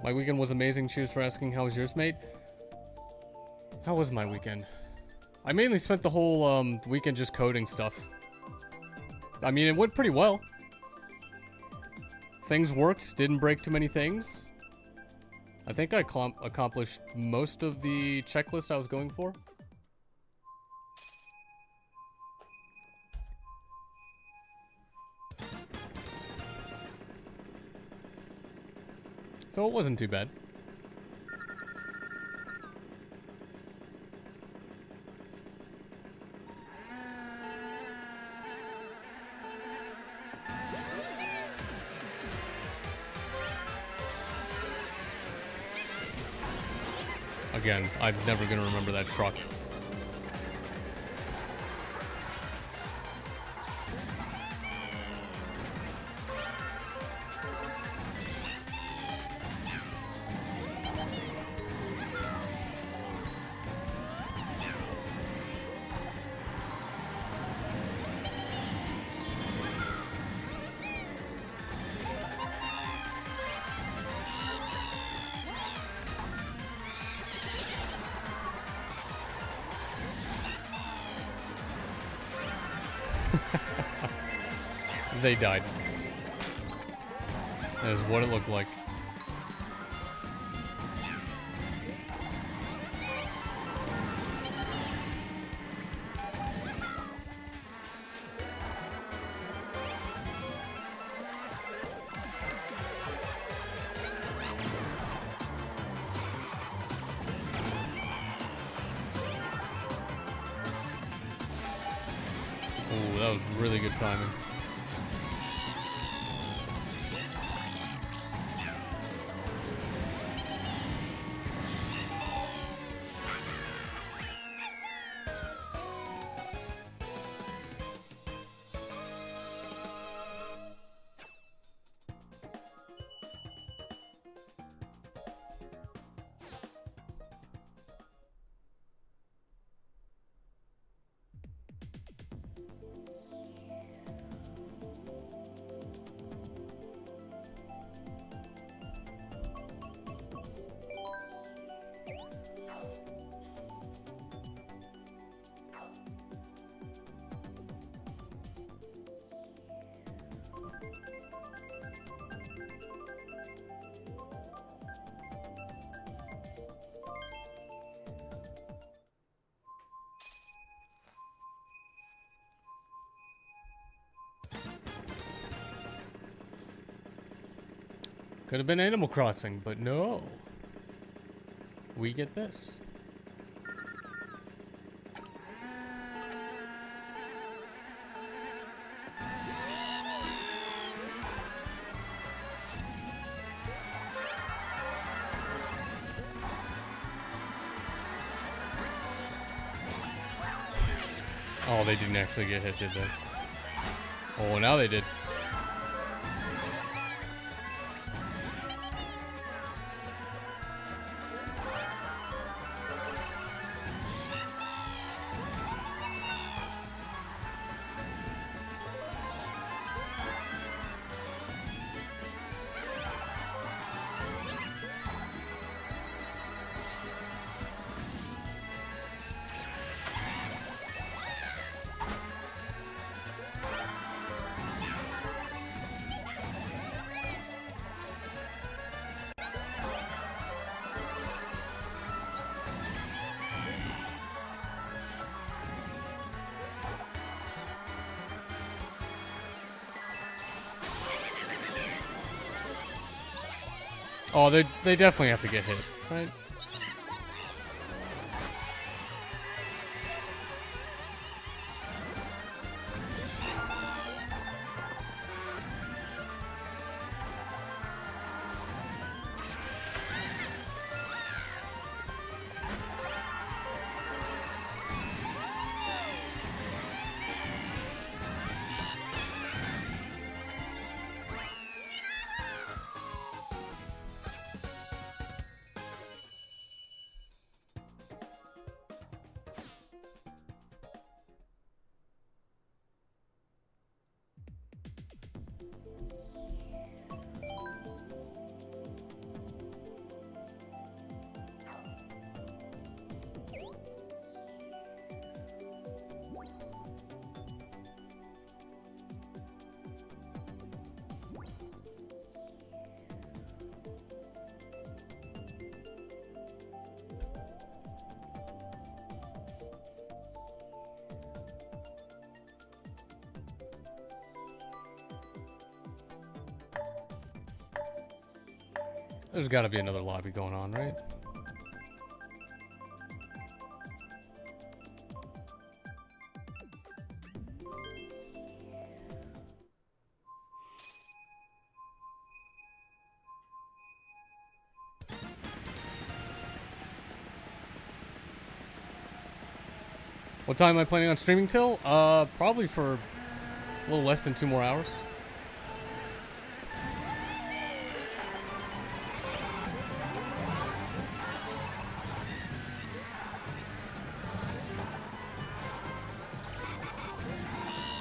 My weekend was amazing. Cheers for asking. How was yours, mate? How was my weekend? I mainly spent the whole weekend just coding stuff. I mean, it went pretty well. Things worked, didn't break too many things. I think I accomplished most of the checklist I was going for. So it wasn't too bad. Again, I'm never gonna remember that truck. They died. That is what it looked like. Oh, that was really good timing. Could have been Animal Crossing, but no. We get this. Oh, they didn't actually get hit, did they? Oh, now they did. Oh, they definitely have to get hit, right? There's got to be another lobby going on, right? What time am I planning on streaming till? Probably for a little less than 2 more hours.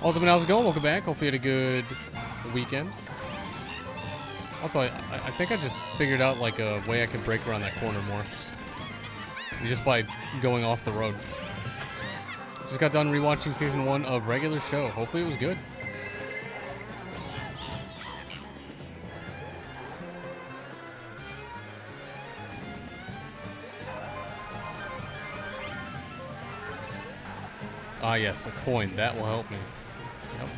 Ultimate, how's it going? Welcome back. Hopefully you had a good weekend. Also, I think I just figured out like a way I could break around that corner more. Just by going off the road. Just got done rewatching season 1 of Regular Show. Hopefully it was good. Ah yes, a coin. That will help me. Yep.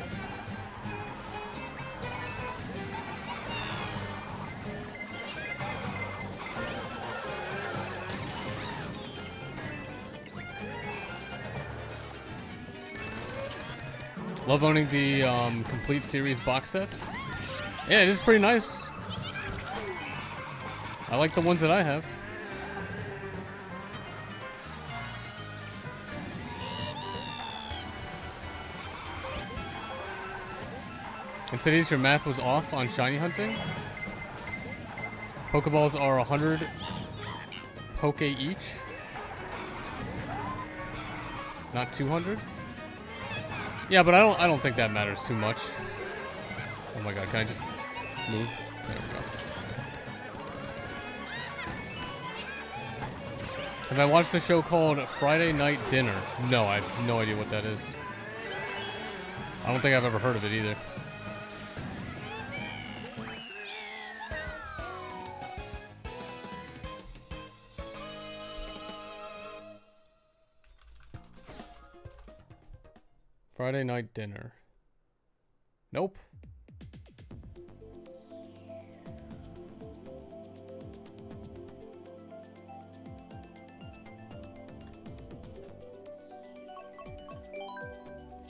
Love owning the complete series box sets. Yeah, it is pretty nice. I like the ones that I have. In cities, your math was off on shiny hunting. Pokeballs are 100 poke each, not 200. Yeah, but I don't think that matters too much. Oh my god, can I just move? There we go. Have I watched a show called Friday Night Dinner? No, I have no idea what that is. I don't think I've ever heard of it either. Friday Night Dinner. Nope.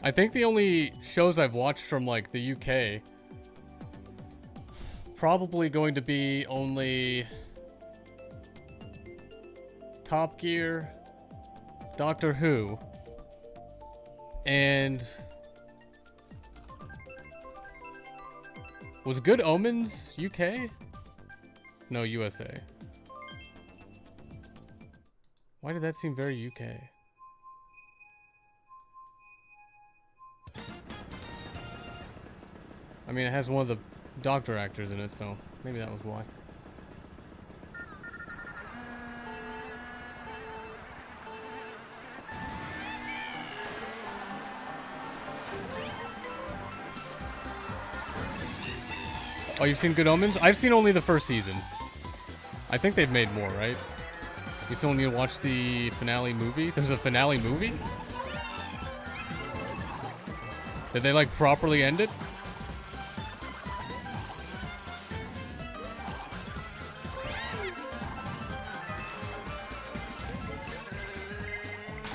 I think the only shows I've watched from like the UK probably going to be only Top Gear, Doctor Who, and was Good Omens UK? No, USA. Why did that seem very UK? I mean, it has one of the Doctor actors in it, so maybe that was why. Oh, you've seen Good Omens? I've seen only the first season. I think they've made more, right? You still need to watch the finale movie? There's a finale movie? Did they, like, properly end it?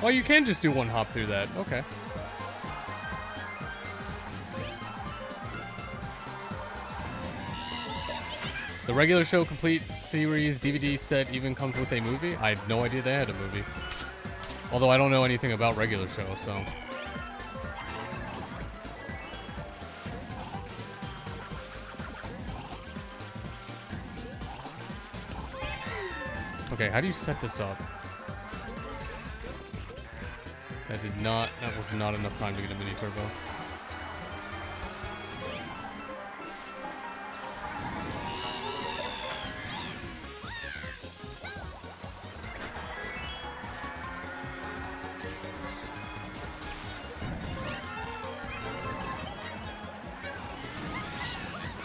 Oh, you can just do one hop through that. Okay. The Regular Show complete series DVD set even comes with a movie? I had no idea they had a movie. Although I don't know anything about Regular Show, so... Okay, how do you set this up? That was not enough time to get a mini turbo.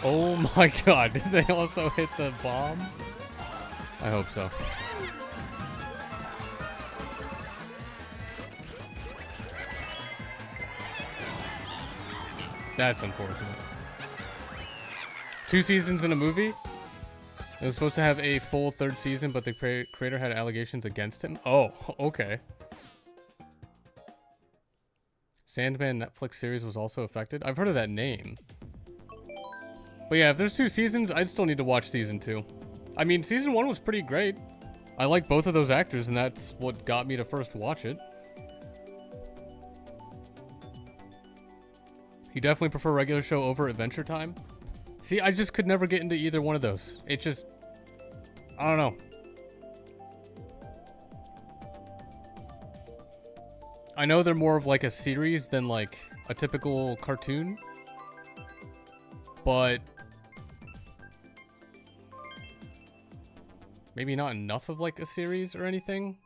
Oh my god, did they also hit the bomb? I hope so. That's unfortunate. 2 seasons in a movie? It was supposed to have a full 3rd season, but the creator had allegations against him. Oh, okay. Sandman Netflix series was also affected. I've heard of that name. But yeah, if there's 2 seasons, I'd still need to watch season 2. I mean, season 1 was pretty great. I like both of those actors, and that's what got me to first watch it. You definitely prefer regular show over Adventure Time? See, I just could never get into either one of those. It just... I don't know. I know they're more of like a series than like a typical cartoon. But... maybe not enough of like a series or anything.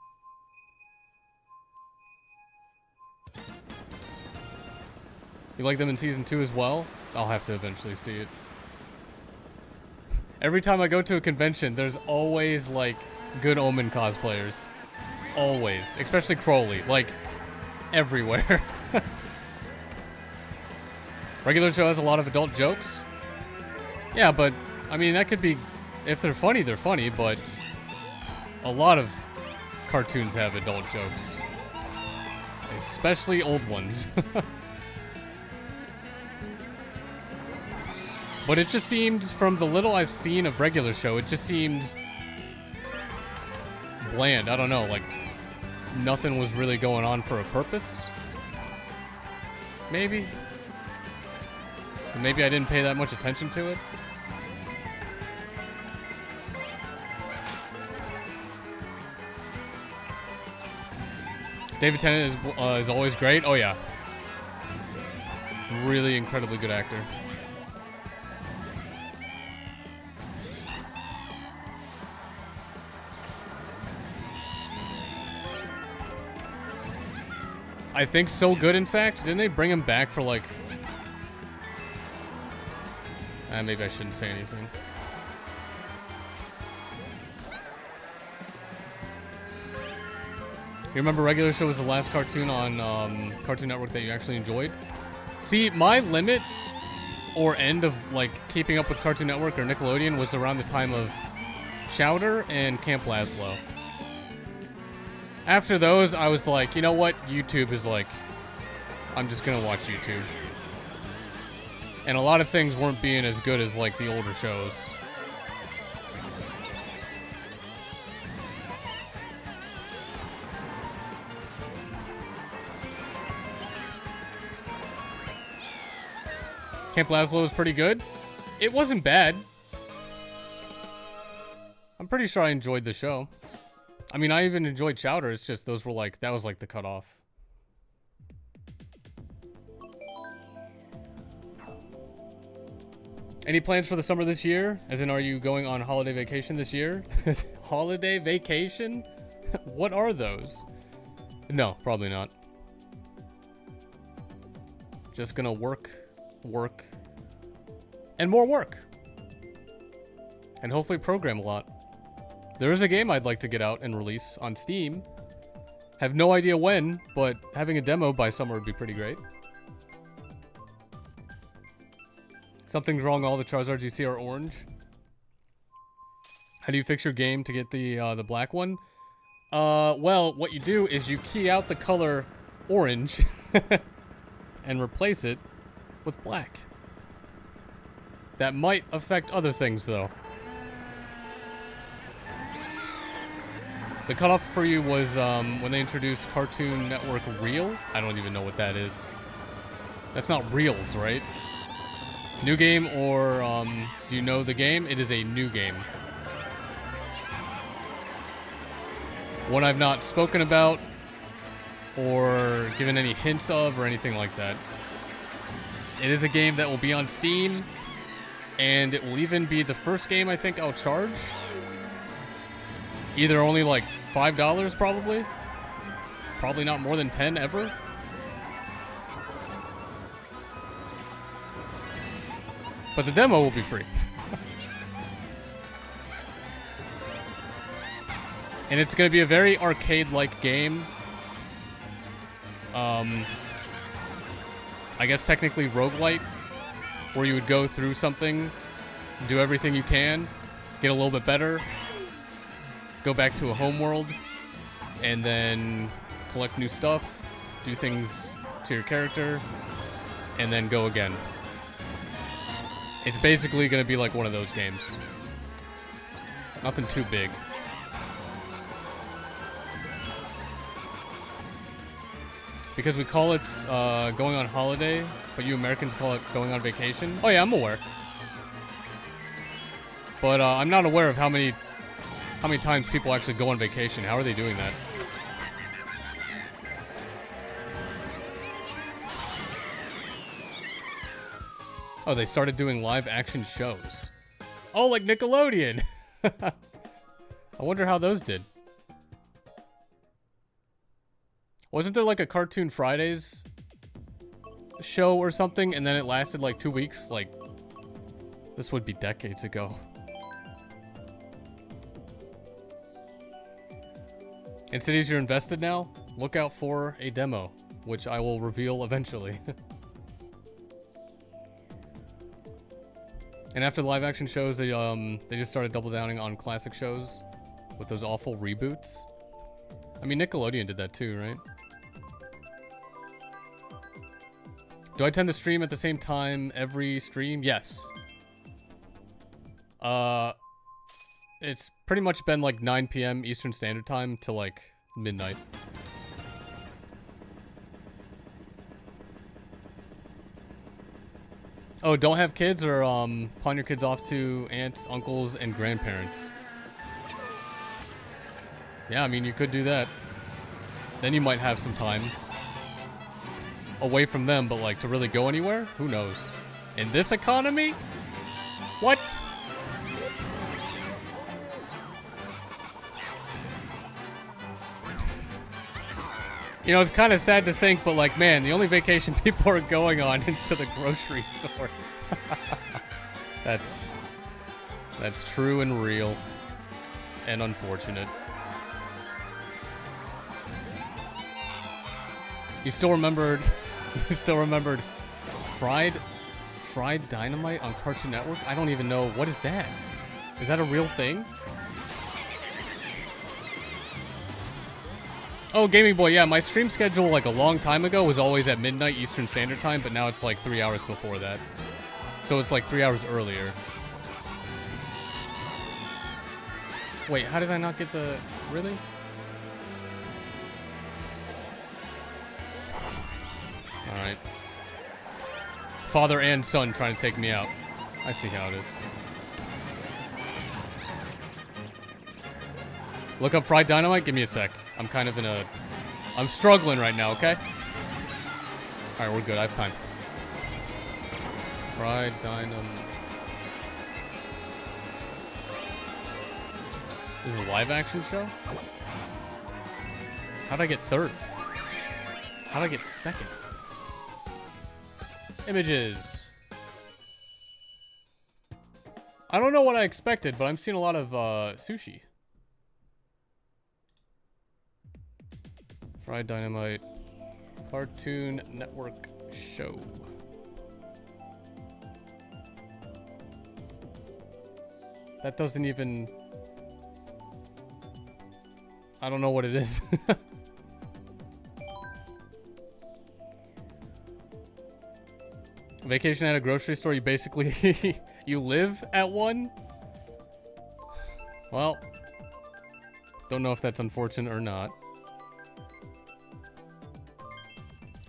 You like them in season 2 as well? I'll have to eventually see it. Every time I go to a convention, there's always like Good Omen cosplayers. Always. Especially Crowley. Like, everywhere. Regular show has a lot of adult jokes. Yeah, but, I mean, that could be... if they're funny, but... a lot of cartoons have adult jokes. Especially old ones. But it just seemed, from the little I've seen of regular show, it just seemed... bland. I don't know, like... nothing was really going on for a purpose? Maybe? Maybe I didn't pay that much attention to it? David Tennant is always great. Oh yeah. Really incredibly good actor. I think so good, in fact. Didn't they bring him back for like... maybe I shouldn't say anything. You remember regular show was the last cartoon on Cartoon Network that you actually enjoyed? See, my limit or end of like keeping up with Cartoon Network or Nickelodeon was around the time of Chowder and Camp Lazlo. After those, I was like, you know what? YouTube is like, I'm just gonna watch YouTube. And a lot of things weren't being as good as like the older shows. Camp Lazlo was pretty good. It wasn't bad. I'm pretty sure I enjoyed the show. I mean, I even enjoyed Chowder. It's just those were like, that was like the cutoff. Any plans for the summer this year? As in, are you going on holiday vacation this year? Holiday vacation? What are those? No, probably not. Just gonna work, and more work. And hopefully program a lot. There is a game I'd like to get out and release on Steam. Have no idea when, but having a demo by summer would be pretty great. Something's wrong, all the Charizards you see are orange. How do you fix your game to get the black one? Well, what you do is you key out the color orange and replace it with black. That might affect other things, though. The cutoff for you was when they introduced Cartoon Network Reel. I don't even know what that is. That's not Reels, right? New game or do you know the game? It is a new game. One I've not spoken about or given any hints of or anything like that. It is a game that will be on Steam, and it will even be the first game I think I'll charge. Either only like $5 probably. Probably not more than 10 ever. But the demo will be free. And it's going to be a very arcade-like game. I guess technically roguelite, where you would go through something, do everything you can, get a little bit better, go back to a home world, and then collect new stuff, do things to your character, and then go again. It's basically going to be like one of those games. Nothing too big. Because we call it going on holiday, but you Americans call it going on vacation. Oh yeah, I'm aware. But I'm not aware of how many times people actually go on vacation. How are they doing that? Oh, they started doing live action shows. Oh, like Nickelodeon. I wonder how those did. Wasn't there like a Cartoon Fridays show or something, and then it lasted like 2 weeks? Like, this would be decades ago. In cities you're invested now, look out for a demo, which I will reveal eventually. And after the live action shows, they just started double downing on classic shows with those awful reboots. I mean, Nickelodeon did that too, right? Do I tend to stream at the same time every stream? Yes. It's pretty much been like 9 p.m. Eastern Standard Time to like midnight. Oh, don't have kids, or pawn your kids off to aunts, uncles, and grandparents. Yeah, I mean, you could do that. Then you might have some time away from them, but like to really go anywhere? Who knows? In this economy? What? You know, it's kind of sad to think, but like, man, the only vacation people are going on is to the grocery store. That's true and real and unfortunate. You still remembered fried dynamite on Cartoon Network? I don't even know. What is that? Is that a real thing? Oh, Gaming Boy, yeah, my stream schedule like a long time ago was always at midnight Eastern Standard Time, but now it's like 3 hours before that. So it's like 3 hours earlier. Wait, how did I not get the... Really? Alright. Father and son trying to take me out. I see how it is. Look up fried dynamite? Give me a sec. I'm kind of in a... I'm struggling right now, okay? Alright, we're good. I have time. Fried dynamite. This is a live action show? How'd I get third? How'd I get second? Images. I don't know what I expected, but I'm seeing a lot of sushi. Fried Dynamite Cartoon Network show. That doesn't even... I don't know what it is. Vacation at a grocery store, you basically... you live at one? Well, don't know if that's unfortunate or not.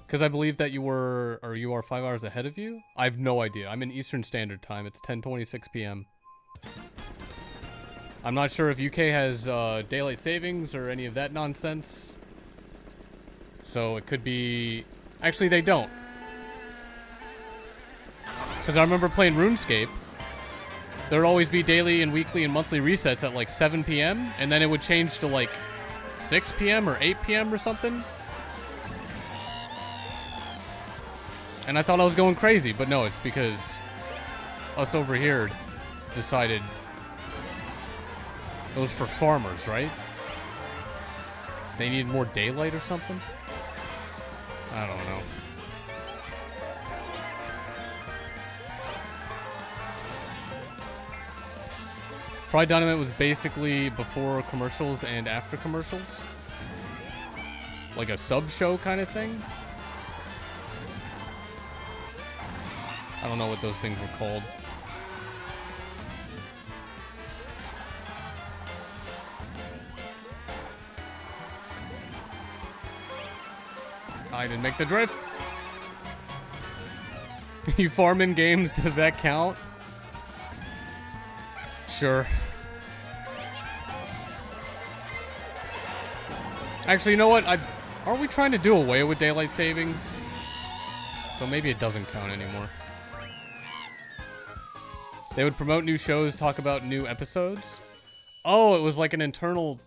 Because I believe that you were, or you are 5 hours ahead of you? I have no idea. I'm in Eastern Standard Time. It's 10:26 p.m. I'm not sure if UK has daylight savings or any of that nonsense. So it could be... Actually, they don't. Because I remember playing RuneScape. There would always be daily and weekly and monthly resets at like 7 p.m. And then it would change to like 6 p.m. or 8 p.m. or something. And I thought I was going crazy, but no, it's because us over here decided it was for farmers, right? They needed more daylight or something? I don't know. Fried Dynamite was basically before commercials and after commercials. Like a sub-show kind of thing. I don't know what those things were called. I didn't make the drift. You farm in games, does that count? Sure. Actually, you know what? Aren't we trying to do away with daylight savings? So maybe it doesn't count anymore. They would promote new shows, talk about new episodes. Oh, it was like an internal...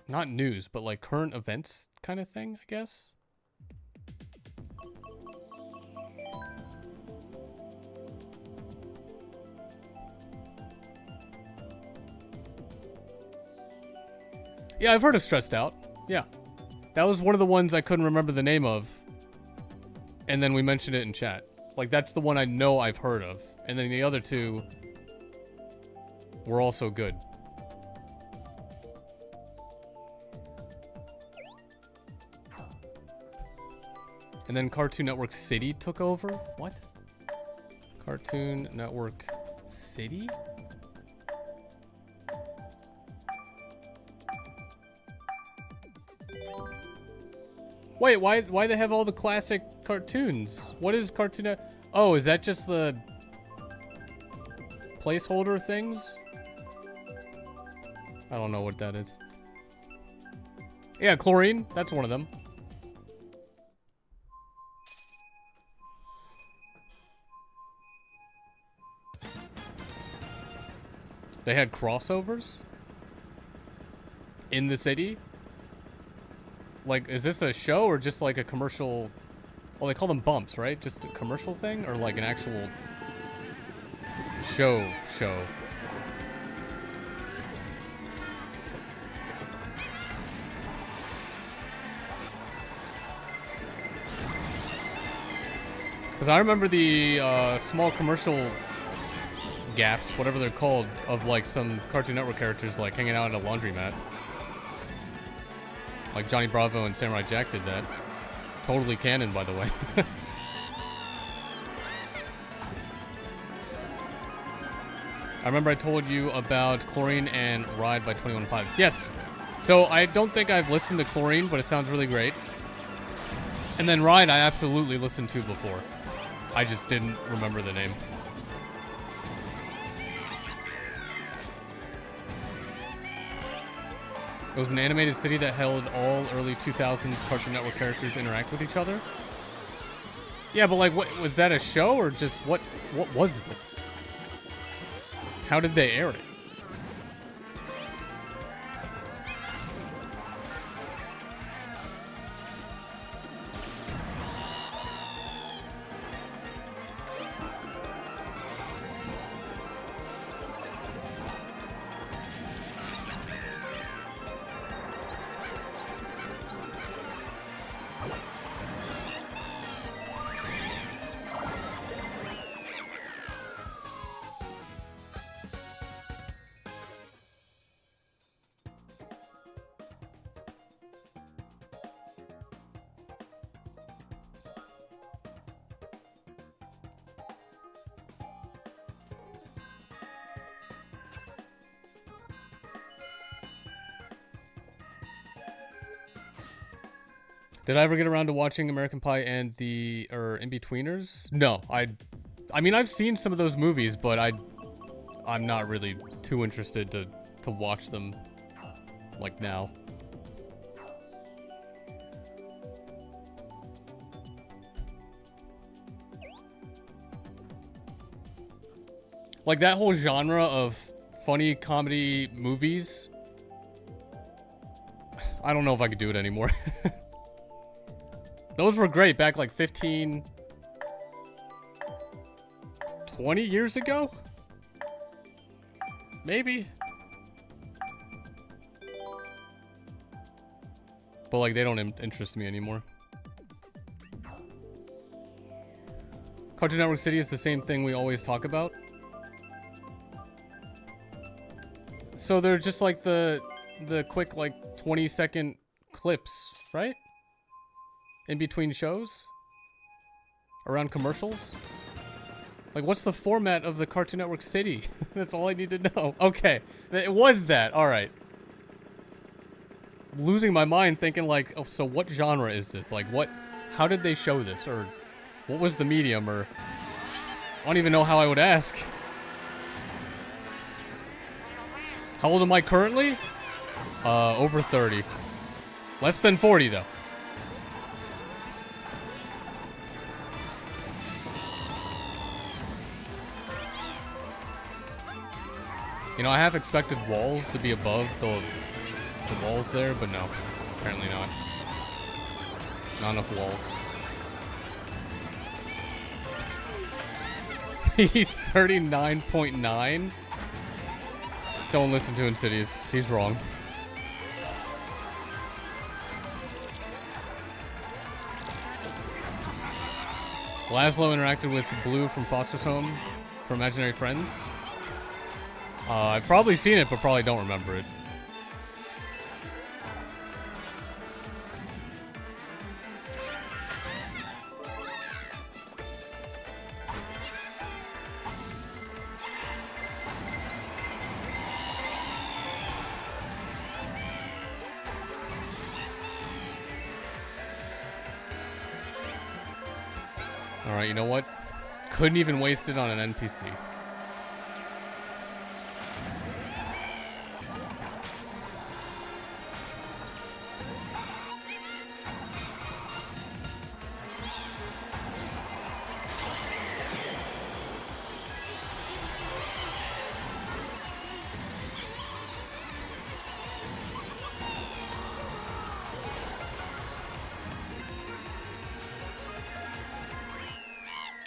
Not news, but like current events kind of thing, I guess. Yeah, I've heard of Stressed Out. Yeah. That was one of the ones I couldn't remember the name of. And then we mentioned it in chat. Like, that's the one I know I've heard of. And then the other two were also good. And then Cartoon Network City took over? What? Cartoon Network City? Wait, why they have all the classic cartoons? What is Cartoon Network? Oh, is that just the placeholder things? I don't know what that is. Yeah, Chlorine. That's one of them. They had crossovers? In the city? Like, is this a show or just like a commercial? Well, they call them bumps, right? Just a commercial thing? Or like an actual show? Because I remember the small commercial gaps, whatever they're called, of like some Cartoon Network characters like hanging out at a laundromat. Like Johnny Bravo and Samurai Jack did that. Totally canon, by the way. I remember I told you about Chlorine and Ride by 21 Pilots. Yes. So I don't think I've listened to Chlorine, but it sounds really great. And then Ride I absolutely listened to before. I just didn't remember the name. It was an animated city that held all early 2000s Cartoon Network characters interact with each other. Yeah, but like, what was that, a show or just what was this? How did they air it? Did I ever get around to watching American Pie and the In-Betweeners? No, I mean I've seen some of those movies, but I'm not really too interested to watch them like now. Like that whole genre of funny comedy movies, I don't know if I could do it anymore. Those were great back like 15, 20 years ago? Maybe. But like they don't interest me anymore. Cartoon Network City is the same thing we always talk about. So they're just like the quick like 20-second clips, right? In between shows? Around commercials? Like, what's the format of the Cartoon Network City? That's all I need to know. Okay, it was that. All right. Losing my mind thinking like, oh, so what genre is this? Like, what? How did they show this? Or what was the medium? Or I don't even know how I would ask. How old am I currently? Over 30. Less than 40 though. You know, I have expected walls to be above the walls there, but no. Apparently not. Not enough walls. He's 39.9? Don't listen to Insidious. He's wrong. Laszlo interacted with Blue from Foster's Home for Imaginary Friends. I've probably seen it, but probably don't remember it. Alright, you know what? Couldn't even waste it on an NPC.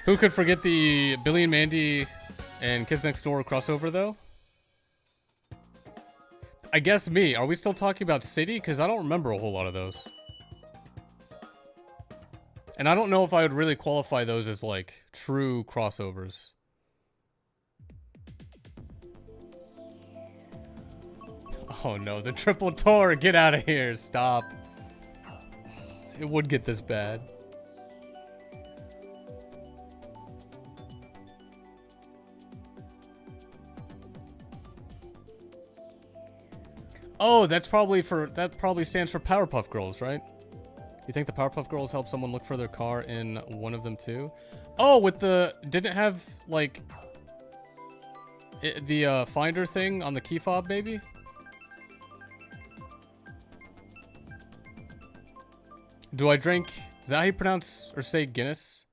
Who could forget the Billy and Mandy and Kids Next Door crossover, though? I guess me. Are we still talking about City? Because I don't remember a whole lot of those. And I don't know if I would really qualify those as, like, true crossovers. Oh no, the triple tour! Get out of here! Stop. It would get this bad. Oh, that probably stands for Powerpuff Girls, right? You think the Powerpuff Girls help someone look for their car in one of them too? Oh, with the... Didn't it have, like... the finder thing on the key fob, maybe? Do I drink... Is that how you pronounce or say Guinness?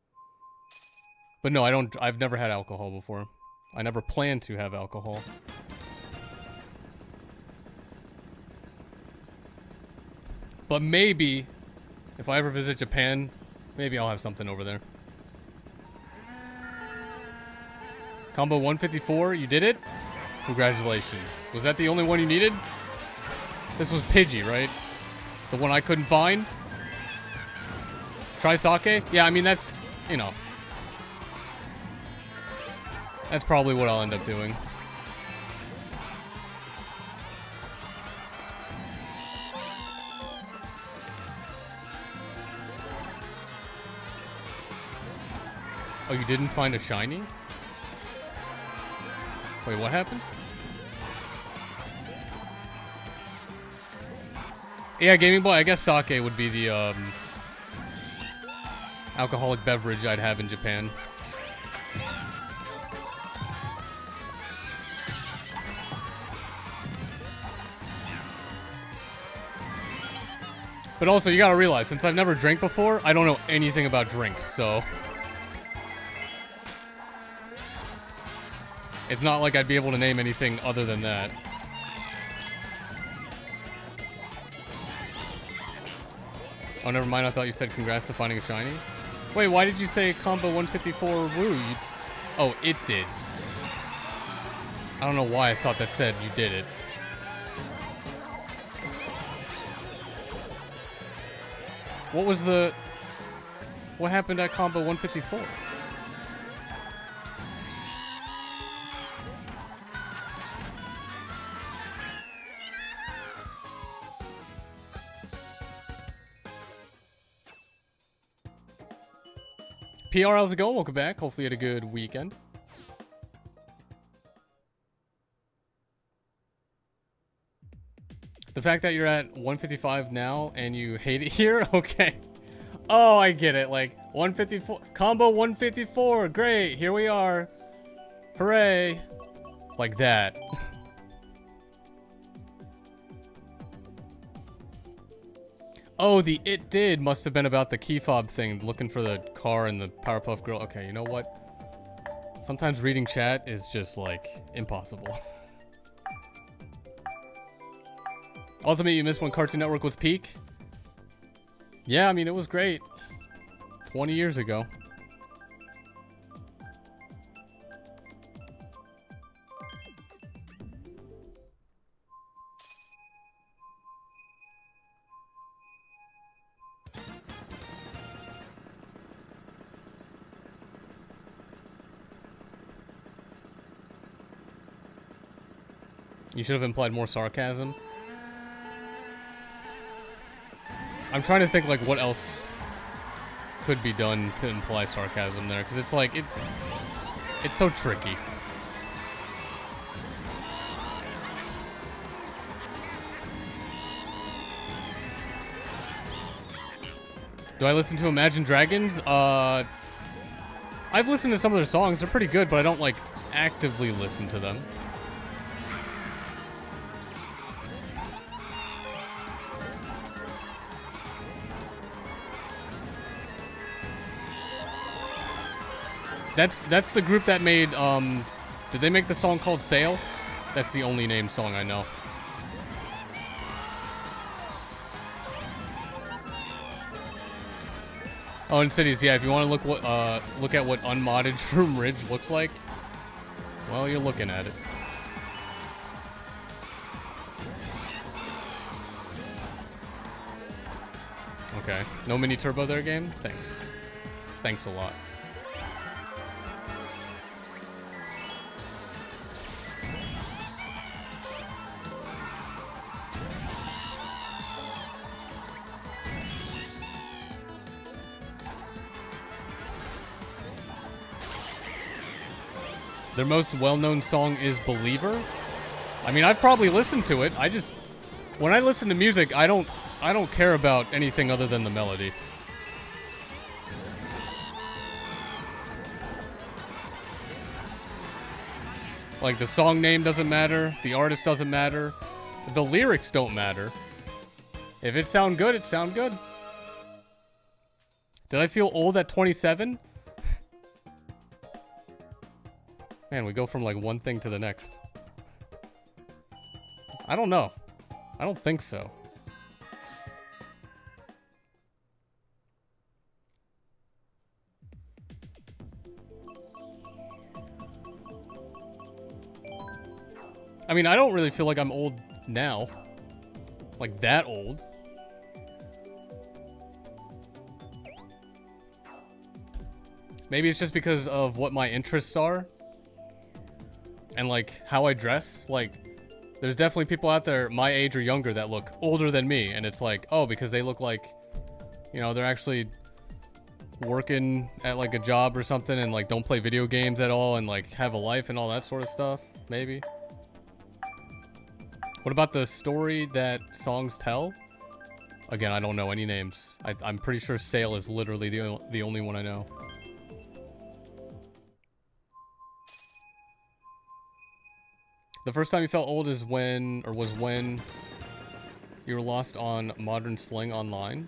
But no, I don't... I've never had alcohol before. I never plan to have alcohol. But maybe, if I ever visit Japan, maybe I'll have something over there. Combo 154, you did it? Congratulations. Was that the only one you needed? This was Pidgey, right? The one I couldn't find? Try sake? Yeah, I mean, that's, you know. That's probably what I'll end up doing. Oh, you didn't find a shiny? Wait, what happened? Yeah, Gaming Boy, I guess sake would be the, alcoholic beverage I'd have in Japan. But also, you gotta realize, since I've never drank before, I don't know anything about drinks, so... It's not like I'd be able to name anything other than that. Oh, never mind. I thought you said congrats to finding a shiny. Wait, why did you say combo 154 woo? Oh, it did. I don't know why I thought that said you did it. What was the... What happened at combo 154? PR, how's it going? Welcome back. Hopefully you had a good weekend. The fact that you're at 155 now and you hate it here? Okay. Oh, I get it. Like, 154. Combo 154. Great. Here we are. Hooray. Like that. Oh, the it did must have been about the key fob thing, looking for the car and the Powerpuff Girl. Okay, you know what? Sometimes reading chat is just, like, impossible. Ultimate, you missed when Cartoon Network was peak? Yeah, I mean, it was great. 20 years ago. You should have implied more sarcasm. I'm trying to think, like, what else could be done to imply sarcasm there, because it's like, it's so tricky. Do I listen to Imagine Dragons? I've listened to some of their songs. They're pretty good, but I don't, like, actively listen to them. That's the group that made, did they make the song called Sail? That's the only name song I know. Oh, in Cities, yeah, if you want to look at what unmodded Shroom Ridge looks like, well, you're looking at it. Okay, no mini turbo there, game? Thanks. Thanks a lot. Their most well-known song is Believer. I mean, I've probably listened to it. When I listen to music, I don't care about anything other than the melody. Like, the song name doesn't matter, the artist doesn't matter, the lyrics don't matter. If it sound good, it sound good. Did I feel old at 27? Man, we go from, like, one thing to the next. I don't know. I don't think so. I mean, I don't really feel like I'm old now. Like, that old. Maybe it's just because of what my interests are. And, like, how I dress. Like, there's definitely people out there my age or younger that look older than me. And it's like, oh, because they look like, you know, they're actually working at, like, a job or something and, like, don't play video games at all and, like, have a life and all that sort of stuff. Maybe. What about the story that songs tell? Again, I don't know any names. I'm pretty sure Sail is literally the only one I know. The first time you felt old is was when you were lost on Modern Sling Online.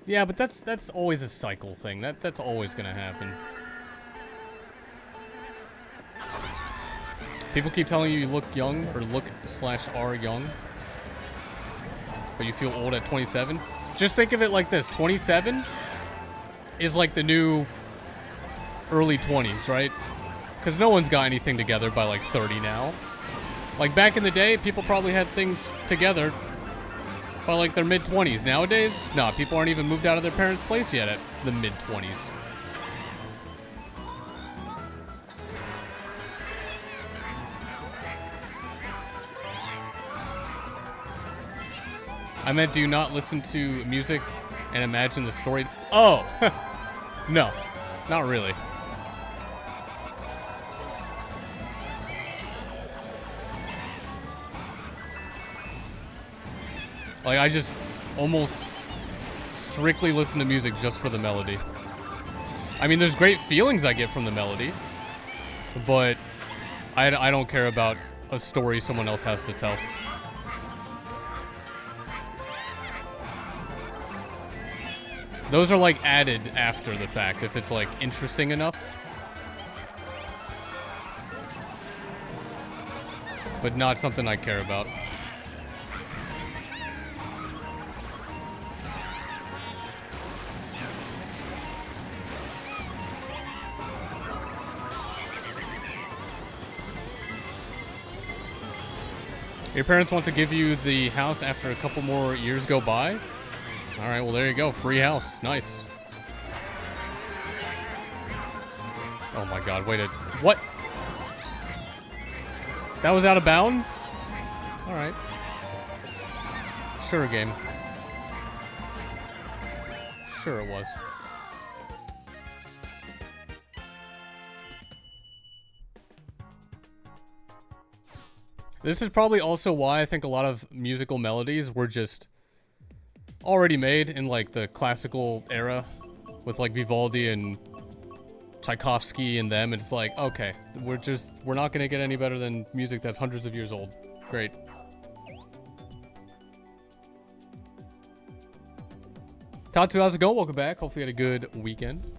Yeah, but that's always a cycle thing. That's always gonna happen. People keep telling you look young or look/are young, but you feel old at 27. Just think of it like this: 27 is like the new early 20s, right? Because no one's got anything together by like 30 now. Like back in the day, people probably had things together by like their mid-20s. Nowadays, nah, people aren't even moved out of their parents' place yet at the mid-20s. I meant, do you not listen to music and imagine the story. Oh, no, not really. Like, I just almost strictly listen to music just for the melody. I mean, there's great feelings I get from the melody, but I don't care about a story someone else has to tell. Those are like added after the fact if it's like interesting enough. But not something I care about. Your parents want to give you the house after a couple more years go by? Alright, well there you go. Free house. Nice. Oh my god, wait a... What? That was out of bounds? Alright. Sure, game. Sure it was. This is probably also why I think a lot of musical melodies were just already made in like the classical era with like Vivaldi and Tchaikovsky and them. And it's like, okay, we're not gonna get any better than music that's hundreds of years old. Great. Tatsu, how's it going? Welcome back. Hopefully you had a good weekend.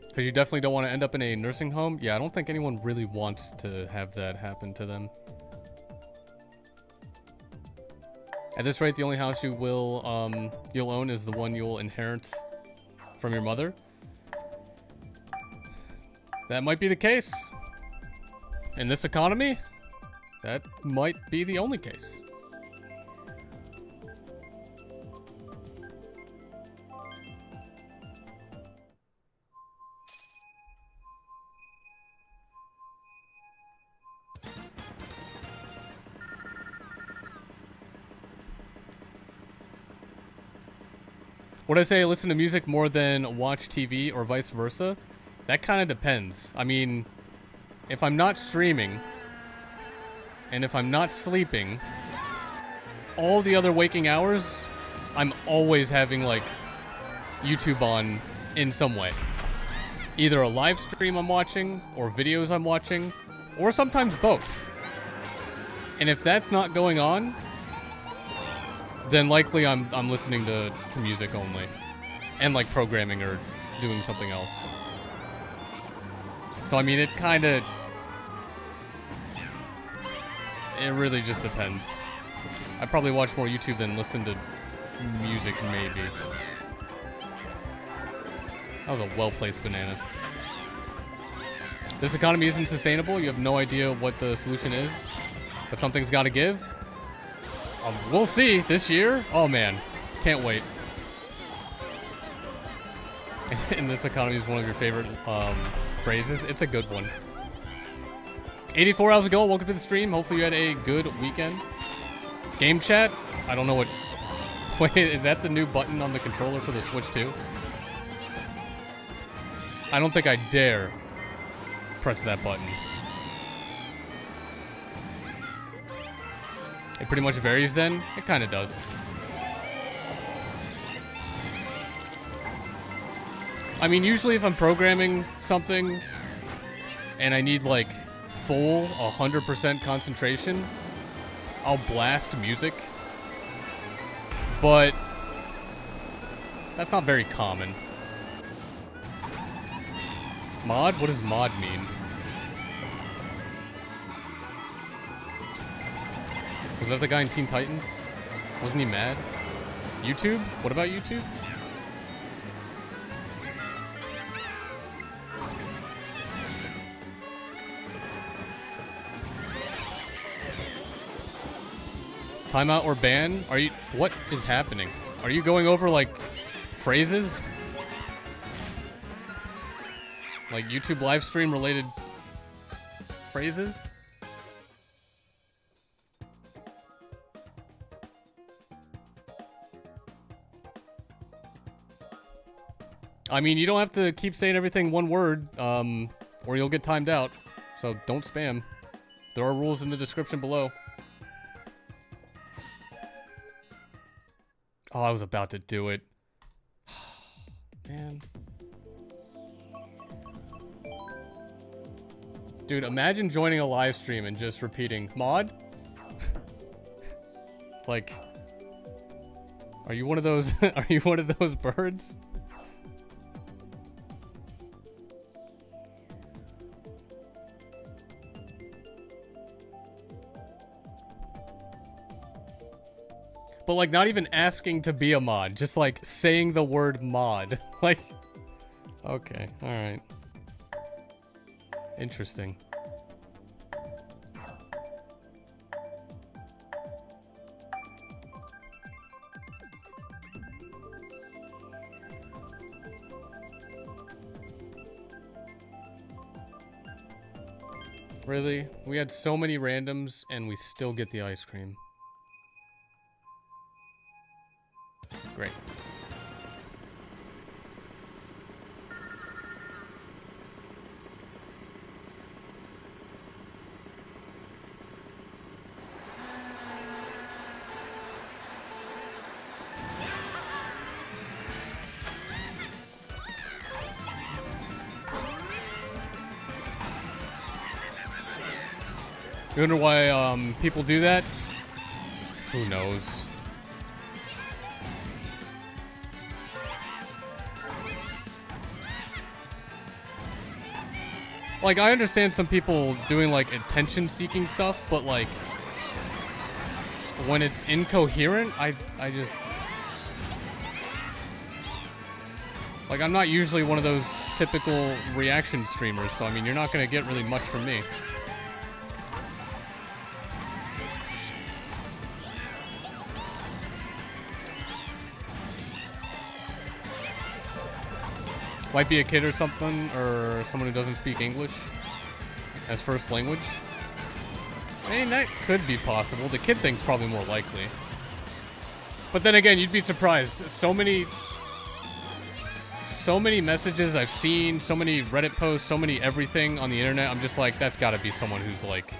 Because you definitely don't want to end up in a nursing home. Yeah, I don't think anyone really wants to have that happen to them. At this rate, the only house you'll own is the one you'll inherit from your mother. That might be the case. In this economy, that might be the only case. Would I say listen to music more than watch TV or vice versa? That kind of depends. I mean, if I'm not streaming and if I'm not sleeping, all the other waking hours, I'm always having like YouTube on in some way. Either a live stream I'm watching or videos I'm watching, or sometimes both. And if that's not going on, then likely I'm listening to music only. And like programming or doing something else. So I mean it really just depends. I probably watch more YouTube than listen to music maybe. That was a well-placed banana. This economy isn't sustainable. You have no idea what the solution is. But something's got to give. We'll see this year. Oh man, can't wait. And this economy is one of your favorite phrases. It's a good one. 84 hours ago. Welcome to the stream. Hopefully you had a good weekend. Game chat. I don't know what. Wait, is that the new button on the controller for the Switch 2? I don't think I dare press that button. It pretty much varies then? It kind of does. I mean, usually if I'm programming something and I need like full 100% concentration, I'll blast music. But that's not very common. Mod? What does mod mean? Was that the guy in Teen Titans? Wasn't he mad? YouTube? What about YouTube? Timeout or ban? Are you... What is happening? Are you going over, like, phrases? Like YouTube live stream related phrases? I mean, you don't have to keep saying everything one word, or you'll get timed out. So don't spam. There are rules in the description below. Oh, I was about to do it. Man. Dude, imagine joining a live stream and just repeating, mod? It's like, are you one of those, are you one of those birds? But like not even asking to be a mod, just like saying the word mod. Like, okay, all right. Interesting. Really? We had so many randoms and we still get the ice cream. Great. You wonder why people do that? Who knows? Like, I understand some people doing, like, attention-seeking stuff, but, like, when it's incoherent, I just... Like, I'm not usually one of those typical reaction streamers, so, I mean, you're not gonna get really much from me. Might be a kid or something, or someone who doesn't speak English as first language. I mean, that could be possible. The kid thing's probably more likely. But then again, you'd be surprised. So many messages I've seen, so many Reddit posts, so many everything on the internet. I'm just like, that's gotta be someone who's like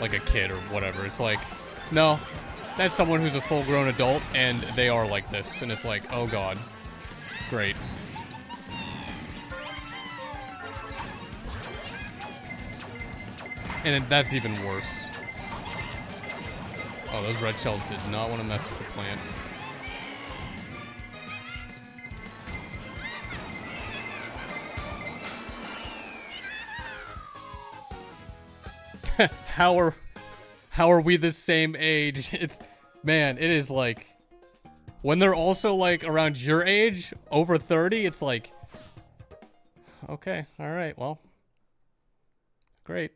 a kid or whatever. It's like, no, that's someone who's a full-grown adult, and they are like this. And it's like, oh god. Great. And that's even worse. Oh, those red shells did not want to mess with the plant. How are we the same age? It's, man, it is like, when they're also like around your age, over 30, it's like, okay, all right, well, great.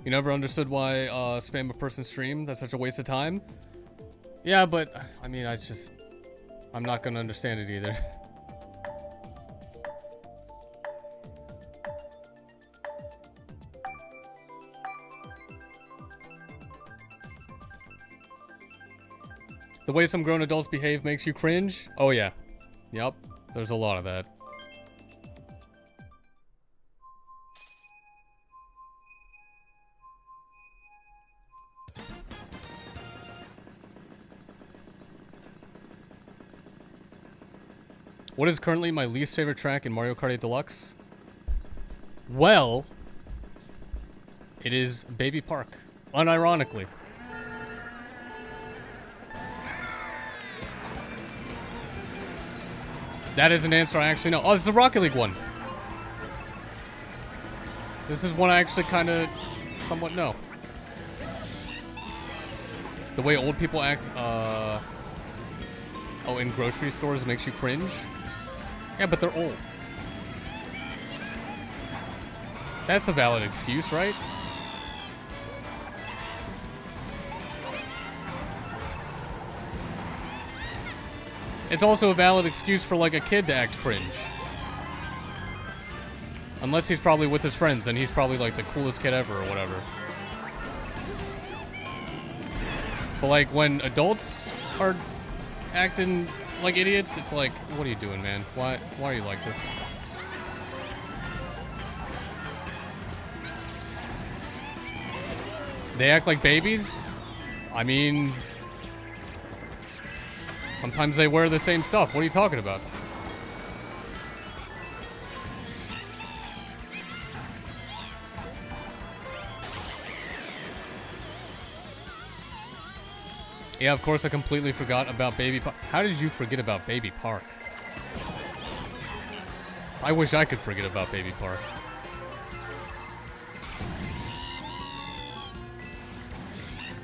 You never understood why spam a person's stream? That's such a waste of time? Yeah, but, I mean, I'm not gonna understand it either. The way some grown adults behave makes you cringe? Oh yeah. Yep. There's a lot of that. What is currently my least favorite track in Mario Kart 8 Deluxe? Well, it is Baby Park, unironically. That is an answer I actually know. Oh, it's the Rocket League one. This is one I actually kind of somewhat know. The way old people act, oh, in grocery stores makes you cringe? Yeah, but they're old. That's a valid excuse, right? It's also a valid excuse for, like, a kid to act cringe. Unless he's probably with his friends, and he's probably, like, the coolest kid ever or whatever. But, like, when adults are acting like idiots, it's like, what are you doing, man? Why are you like this? They act like babies? I mean, sometimes they wear the same stuff. What are you talking about? Yeah, of course I completely forgot about Baby Park. How did you forget about Baby Park? I wish I could forget about Baby Park.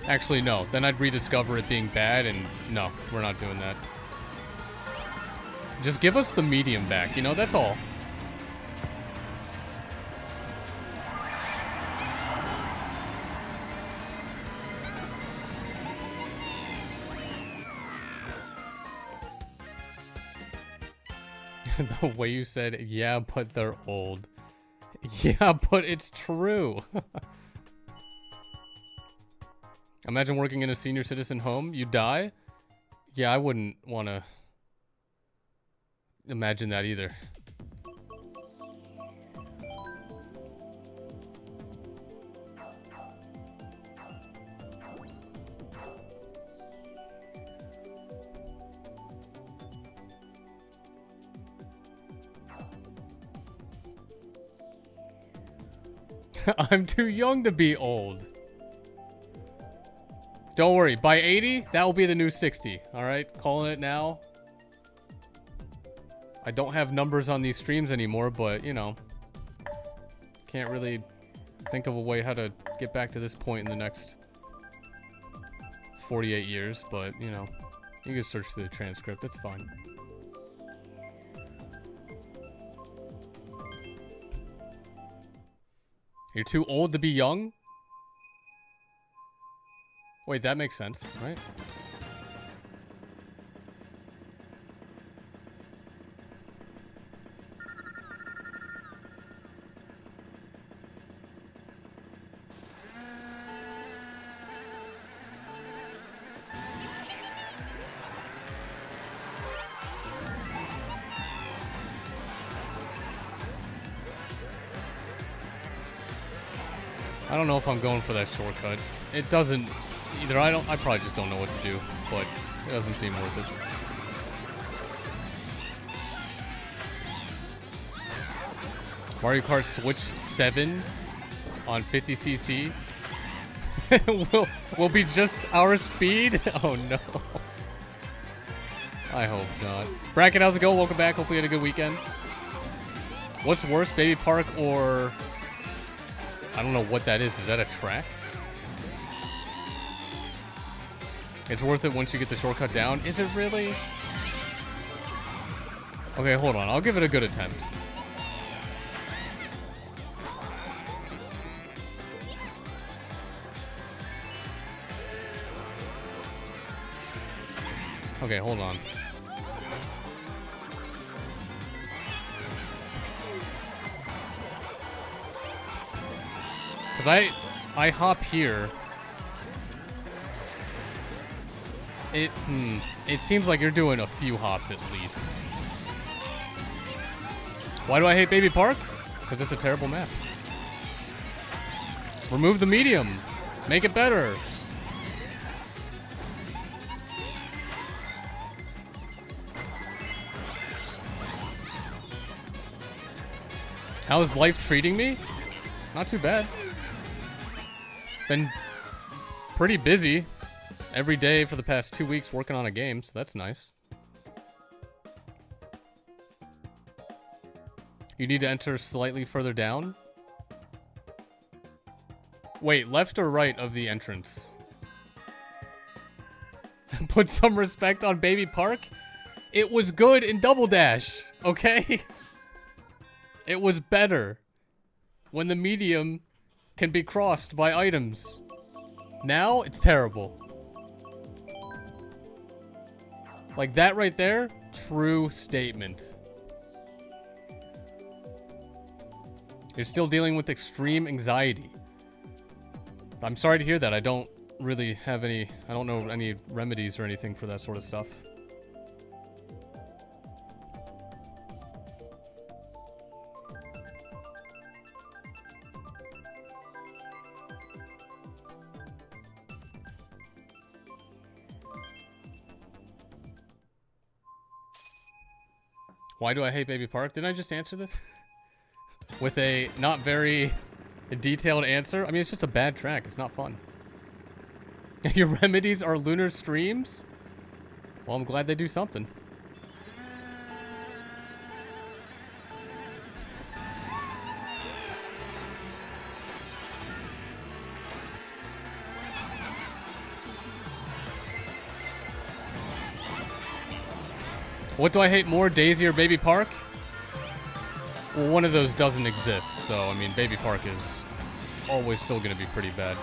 Actually, no. Then I'd rediscover it being bad, and no, we're not doing that. Just give us the medium back, you know? That's all. The way you said, yeah, but they're old. Yeah, but it's true. Imagine working in a senior citizen home. You die? Yeah, I wouldn't want to imagine that either. I'm too young to be old. Don't worry, by 80, that will be the new 60. Alright, calling it now. I don't have numbers on these streams anymore, but, you know. Can't really think of a way how to get back to this point in the next 48 years, but, you know. You can search through the transcript, it's fine. You're too old to be young? Wait, that makes sense, right? I don't know if I'm going for that shortcut. It doesn't... Either I probably just don't know what to do, but it doesn't seem worth it. Mario Kart Switch 7 on 50cc will be just our speed? Oh no. I hope not. Bracket, how's it going? Welcome back. Hopefully you had a good weekend. What's worse, Baby Park or... I don't know what that is. Is that a track? It's worth it once you get the shortcut down. Is it really? Okay, hold on. I'll give it a good attempt. Okay, hold on. Because I hop here. It seems like you're doing a few hops at least. Why do I hate Baby Park? Because it's a terrible map. Remove the medium. Make it better. How is life treating me? Not too bad. Been pretty busy every day for the past 2 weeks working on a game, so that's nice. You need to enter slightly further down. Wait, left or right of the entrance? Put some respect on Baby Park. It was good in Double Dash, okay? It was better when the medium can be crossed by items. Now, it's terrible. Like that right there, true statement. You're still dealing with extreme anxiety. I'm sorry to hear that. I don't really have any, I don't know any remedies or anything for that sort of stuff. Why do I hate Baby Park? Didn't I just answer this? With a not very detailed answer? I mean, it's just a bad track. It's not fun. Your remedies are Lunar streams? Well, I'm glad they do something. What do I hate more, Daisy or Baby Park? Well, one of those doesn't exist, so, I mean, Baby Park is always still going to be pretty bad.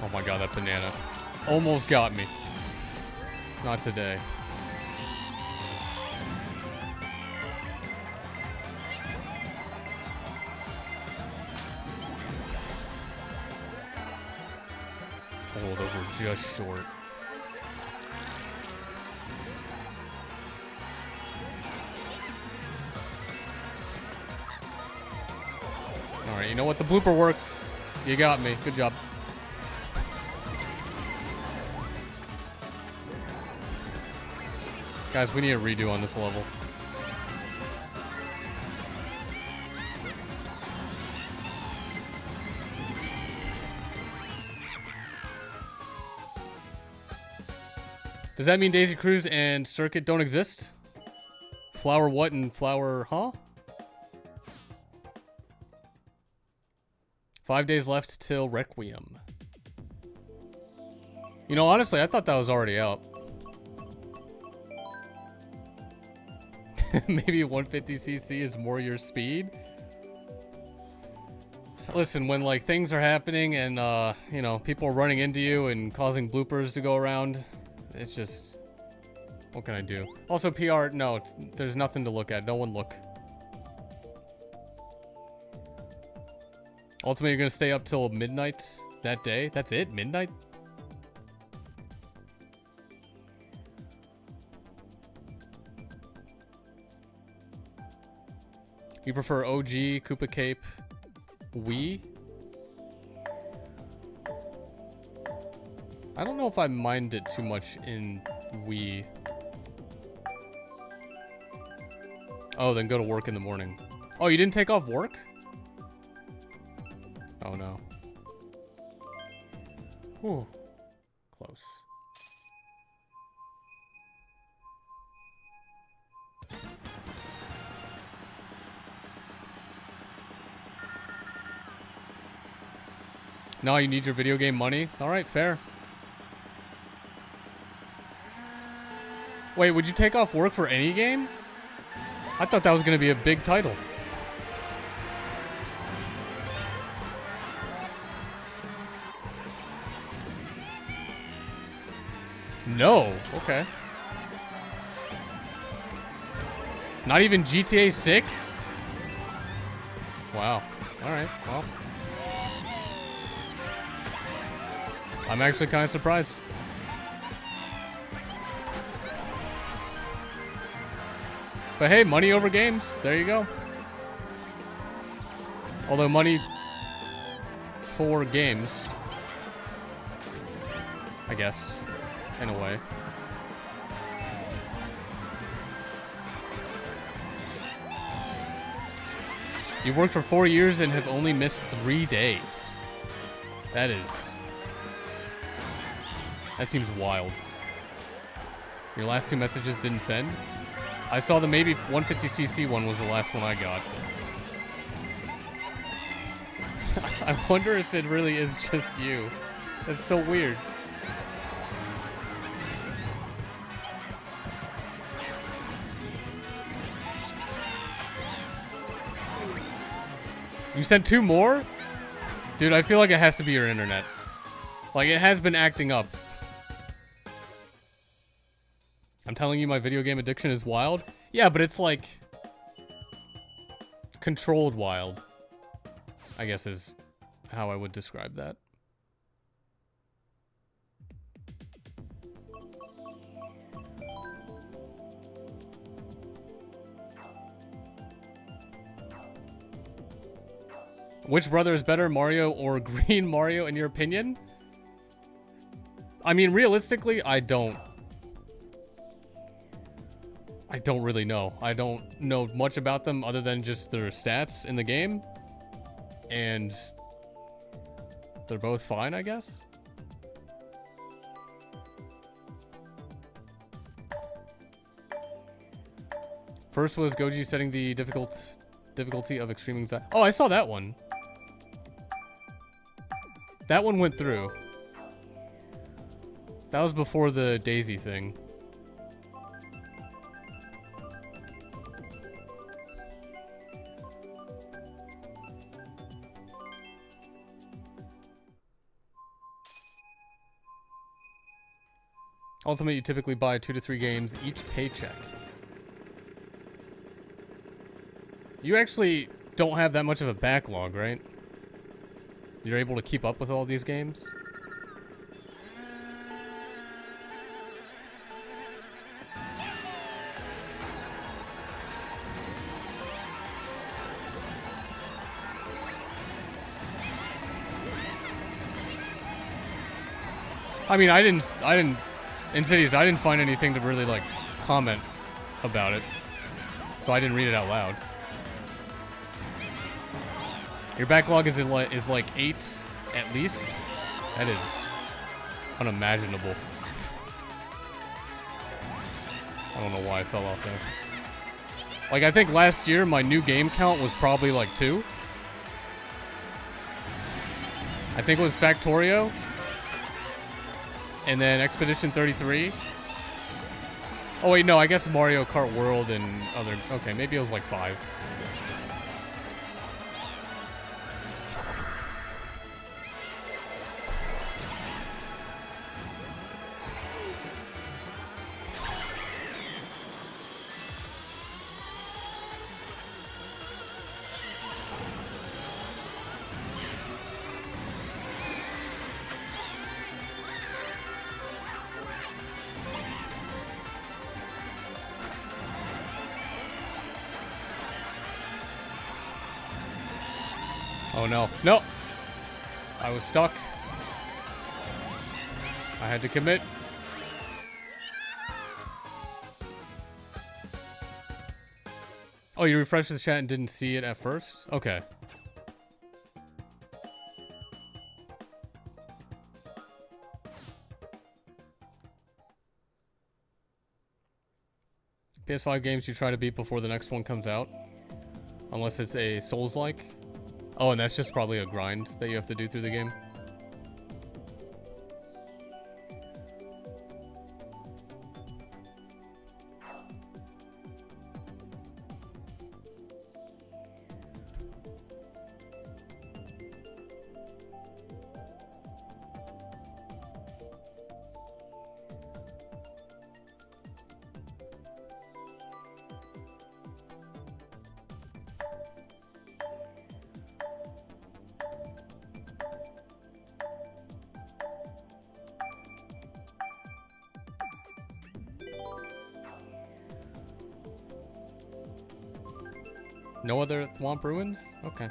Oh my god, that banana almost got me. Not today. Oh, those are just short. Alright, you know what? The blooper works. You got me. Good job. Guys, we need a redo on this level. Does that mean Daisy Cruise and Circuit don't exist? Flower what and Flower, huh? 5 days left till Requiem. You know, honestly, I thought that was already out. Maybe 150cc is more your speed. Listen, when like things are happening and you know, people are running into you and causing bloopers to go around, it's just, what can I do? Also, PR, no, there's nothing to look at. No one look. Ultimately, you're gonna stay up till midnight that day. That's it? Midnight? You prefer OG, Koopa Cape, Wii? I don't know if I mind it too much in Wii. Oh, then go to work in the morning. Oh, you didn't take off work? Oh no. Whew. Close. No, you need your video game money? Alright, fair. Wait, would you take off work for any game? I thought that was going to be a big title. No. Okay. Not even GTA 6? Wow. Alright, well. I'm actually kind of surprised. But hey, money over games. There you go. Although money for games, I guess, in a way. You've worked for 4 years and have only missed 3 days. That seems wild. Your last 2 messages didn't send? I saw the maybe 150cc one was the last one I got. I wonder if it really is just you. That's so weird. You sent 2 more? Dude, I feel like it has to be your internet. Like, it has been acting up. I'm telling you my video game addiction is wild? Yeah, but it's like... controlled wild. I guess is how I would describe that. Which brother is better, Mario or Green Mario, in your opinion? I mean, realistically, I don't really know. I don't know much about them other than just their stats in the game. And they're both fine, I guess. First was Goji setting the difficulty of extreme anxiety. Oh, I saw that one. That one went through. That was before the Daisy thing. Ultimate, you typically buy 2 to 3 games each paycheck. You actually don't have that much of a backlog, right? You're able to keep up with all these games? I mean, I didn't in Cities, I didn't find anything to really like comment about it. So I didn't read it out loud. Your backlog is like 8 at least. That is unimaginable. I don't know why I fell off there. Like, I think last year my new game count was probably like 2. I think it was Factorio. And then Expedition 33. Oh wait, no, I guess Mario Kart World and other... Okay, maybe it was like 5. Oh no. No! I was stuck. I had to commit. Oh, you refreshed the chat and didn't see it at first? Okay. PS5 games you try to beat before the next one comes out. Unless it's a Souls-like. Oh, and that's just probably a grind that you have to do through the game. No other Thwomp Ruins? Okay.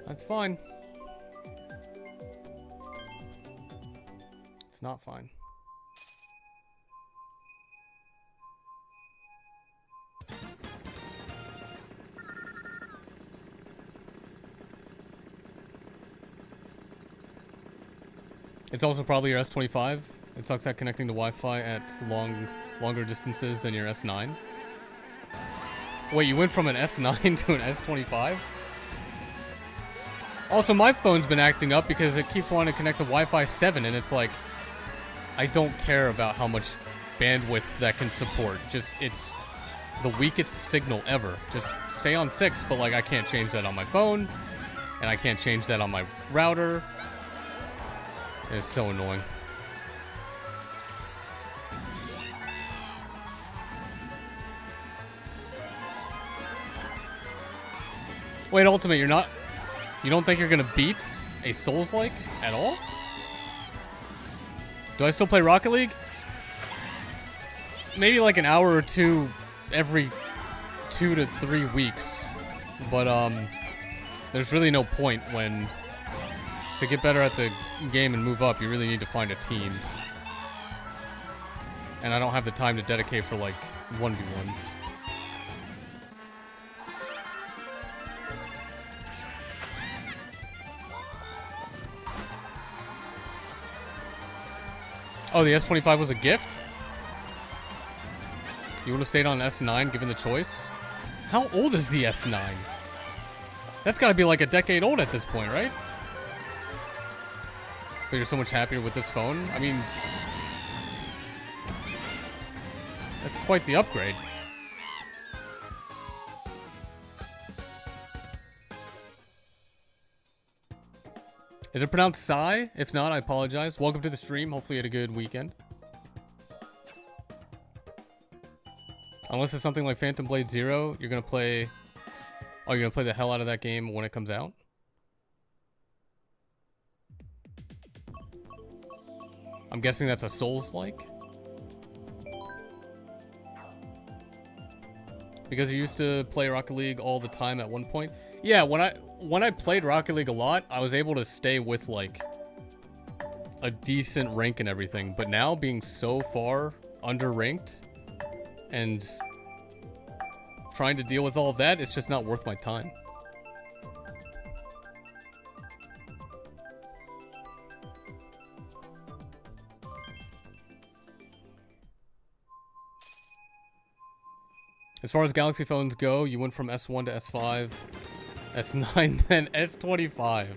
That's fine. It's not fine. It's also probably your S25. It sucks at connecting to Wi-Fi at longer distances than your S9. Wait, you went from an S9 to an S25? Also, my phone's been acting up because it keeps wanting to connect to Wi-Fi 7, and it's like, I don't care about how much bandwidth that can support. Just, it's the weakest signal ever. Just stay on 6, but like I can't change that on my phone, and I can't change that on my router. It's so annoying. Wait, Ultimate, you don't think you're gonna beat a Souls-like at all? Do I still play Rocket League? Maybe like an hour or two every 2 to 3 weeks. But, there's really no point when, to get better at the game and move up, you really need to find a team. And I don't have the time to dedicate for, like, 1v1s. Oh, the S25 was a gift? You would have stayed on S9 given the choice? How old is the S9? That's gotta be like a decade old at this point, right? But you're so much happier with this phone? I mean, that's quite the upgrade. Is it pronounced Psy? If not, I apologize. Welcome to the stream. Hopefully you had a good weekend. Unless it's something like Phantom Blade Zero, you're gonna play... Oh, you're gonna play the hell out of that game when it comes out? I'm guessing that's a Souls-like? Because you used to play Rocket League all the time at one point? Yeah, when I played Rocket League a lot, I was able to stay with, like, a decent rank and everything. But now, being so far underranked and trying to deal with all of that, it's just not worth my time. As far as Galaxy phones go, you went from S1 to S5, S9, then S25.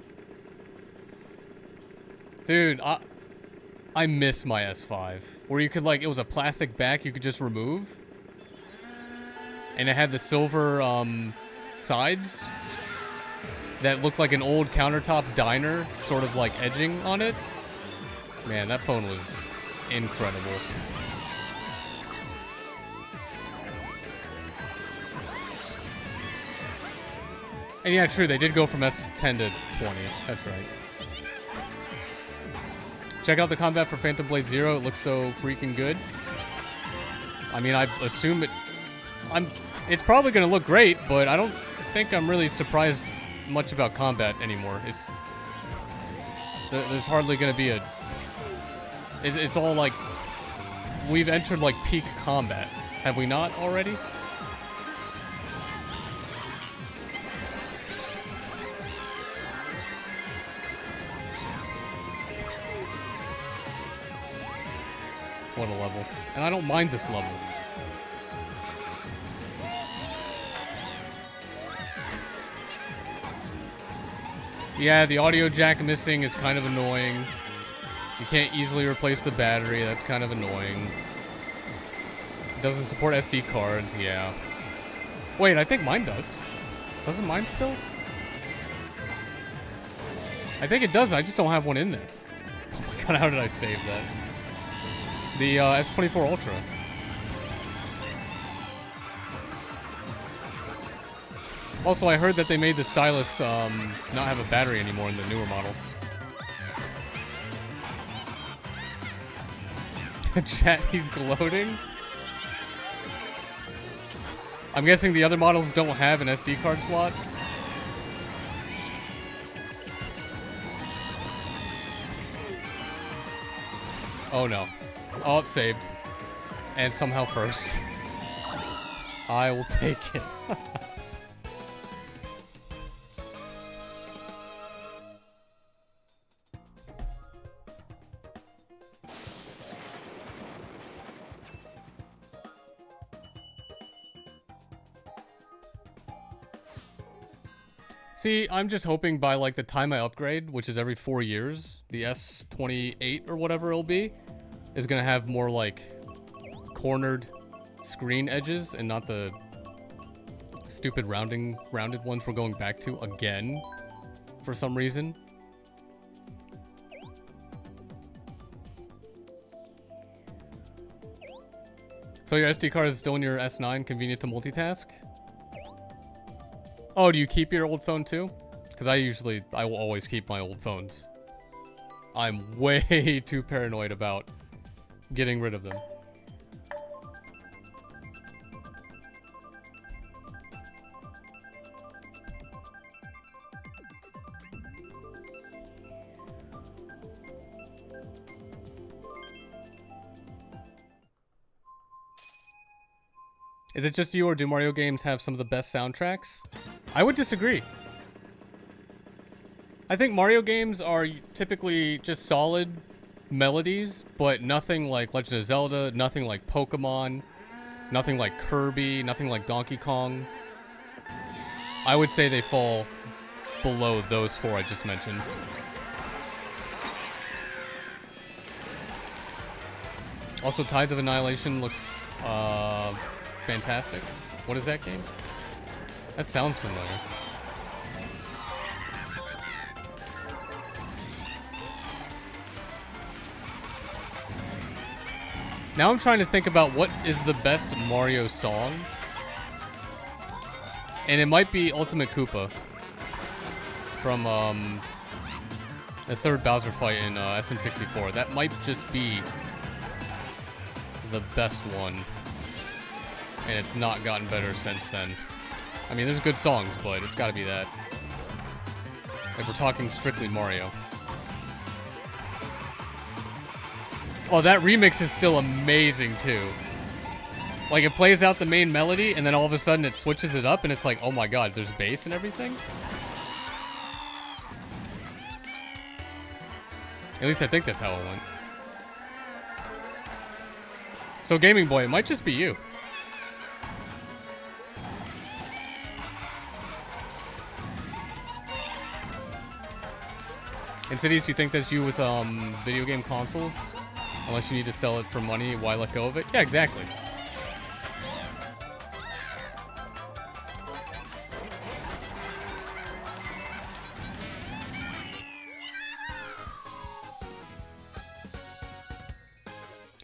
Dude, I miss my S5. Where you could, like, it was a plastic back you could just remove. And it had the silver, sides that looked like an old countertop diner, sort of like edging on it. Man, that phone was incredible. And yeah, true, they did go from S10 to 20. That's right. Check out the combat for Phantom Blade Zero. It looks so freaking good. I mean, I assume it's probably going to look great, but I don't think I'm really surprised much about combat anymore. There's hardly going to be it's all like, we've entered like peak combat. Have we not already? What a level. And I don't mind this level. Yeah, the audio jack missing is kind of annoying. You can't easily replace the battery. That's kind of annoying. It doesn't support SD cards. Yeah. Wait, I think mine does. Doesn't mine still? I think it does. I just don't have one in there. Oh my god, how did I save that? The S24 Ultra. Also, I heard that they made the stylus not have a battery anymore in the newer models. Chat, he's gloating? I'm guessing the other models don't have an SD card slot. Oh no. Oh, it's saved. And somehow first. I will take it. See, I'm just hoping by like the time I upgrade, which is every 4 years, the S28 or whatever it'll be, is gonna have more like cornered screen edges and not the stupid rounded ones we're going back to again for some reason. So your SD card is still in your S9, convenient to multitask? Oh, do you keep your old phone too? Because I will always keep my old phones. I'm way too paranoid about getting rid of them. Is it just you, or do Mario games have some of the best soundtracks? I would disagree. I think Mario games are typically just solid melodies, but nothing like Legend of Zelda, nothing like Pokemon, nothing like Kirby, nothing like Donkey Kong. I would say they fall below those four I just mentioned. Also, Tides of Annihilation looks fantastic. What is that game? That sounds familiar. Now I'm trying to think about what is the best Mario song. And it might be Ultimate Koopa from the third Bowser fight in SN64. That might just be the best one. And it's not gotten better since then. I mean, there's good songs, but it's gotta be that. If we're talking strictly Mario. Oh, that remix is still amazing, too. Like, it plays out the main melody, and then all of a sudden it switches it up, and it's like, oh my god, there's bass and everything? At least I think that's how it went. So, Gaming Boy, it might just be you. In cities, you think that's you with video game consoles? Unless you need to sell it for money, why let go of it? Yeah, exactly.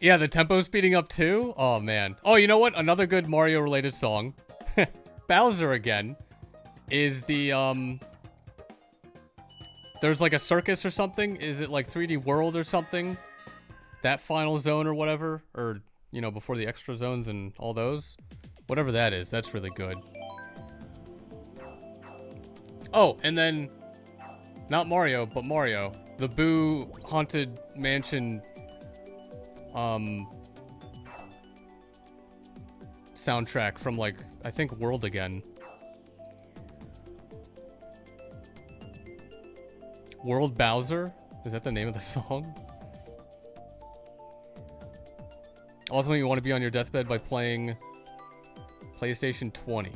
Yeah, the tempo's speeding up too? Oh, man. Oh, you know what? Another good Mario-related song. Bowser again. Is the, there's like a circus or something? Is it like 3D World or something? That final zone or whatever? Or, you know, before the extra zones and all those? Whatever that is, that's really good. Oh, and then, not Mario, but Mario. The Boo Haunted Mansion, soundtrack from, like, I think World Again. World Bowser? Is that the name of the song? Ultimately, you want to be on your deathbed by playing PlayStation 20.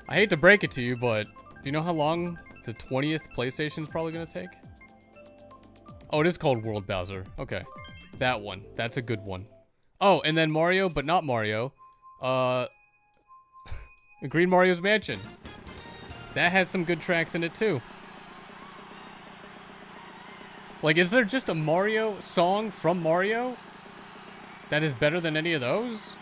I hate to break it to you, but do you know how long the 20th PlayStation is probably going to take? Oh, it is called World Bowser. Okay. That one. That's a good one. Oh, and then Mario, but not Mario. Green Mario's Mansion. That has some good tracks in it, too. Like, is there just a Mario song from Mario that is better than any of those?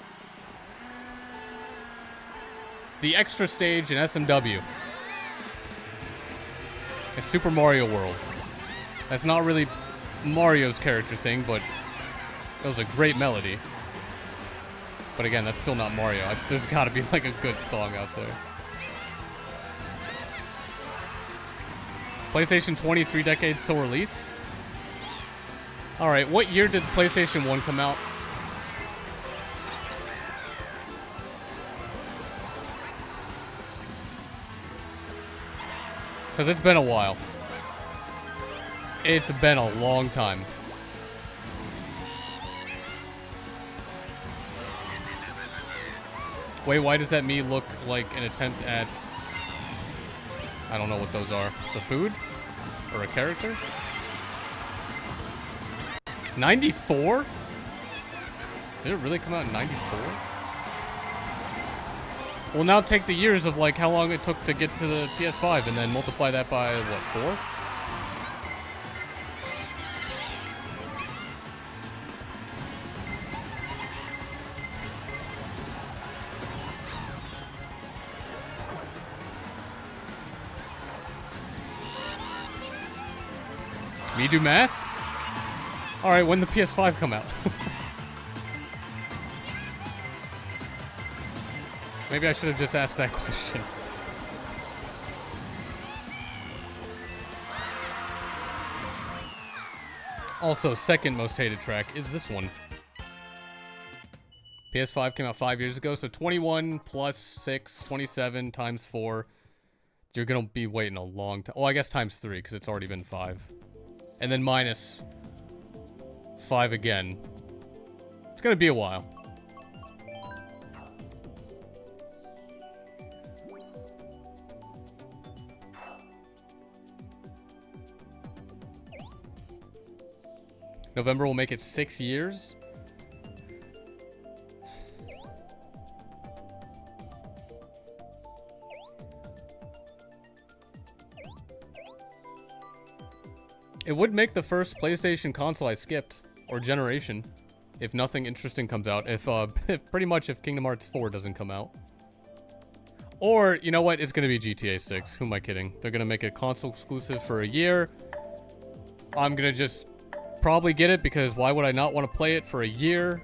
The extra stage in SMW. It's Super Mario World. That's not really Mario's character thing, but it was a great melody. But again, that's still not Mario. There's gotta be, like, a good song out there. PlayStation 20, 3 decades till release? Alright, what year did PlayStation 1 come out? Because it's been a while. It's been a long time. Wait, why does that me look like an attempt at... I don't know what those are. The food? Or a character? 94? Did it really come out in 94? Well, now take the years of like how long it took to get to the PS5 and then multiply that by what, 4? Me do math? Alright, when the PS5 come out? Maybe I should have just asked that question. Also, second most hated track is this one. PS5 came out 5 years ago, so 21 plus 6, 27 times 4. You're gonna be waiting a long time. Oh, I guess times 3, because it's already been 5. And then minus 5 again. It's gonna be a while. November will make it 6 years. It would make the first PlayStation console I skipped, or generation, if nothing interesting comes out. If pretty much if Kingdom Hearts 4 doesn't come out. Or, you know what? It's gonna be GTA 6. Who am I kidding? They're gonna make it console exclusive for a year. I'm gonna just probably get it because why would I not want to play it for a year?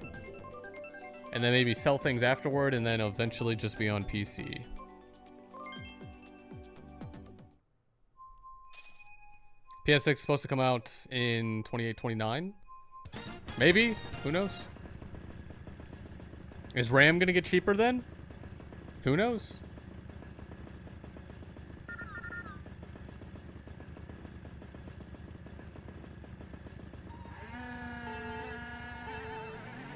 And then maybe sell things afterward and then eventually just be on PC. PS6 is supposed to come out in 28, 29? Maybe? Who knows? Is RAM gonna get cheaper then? Who knows?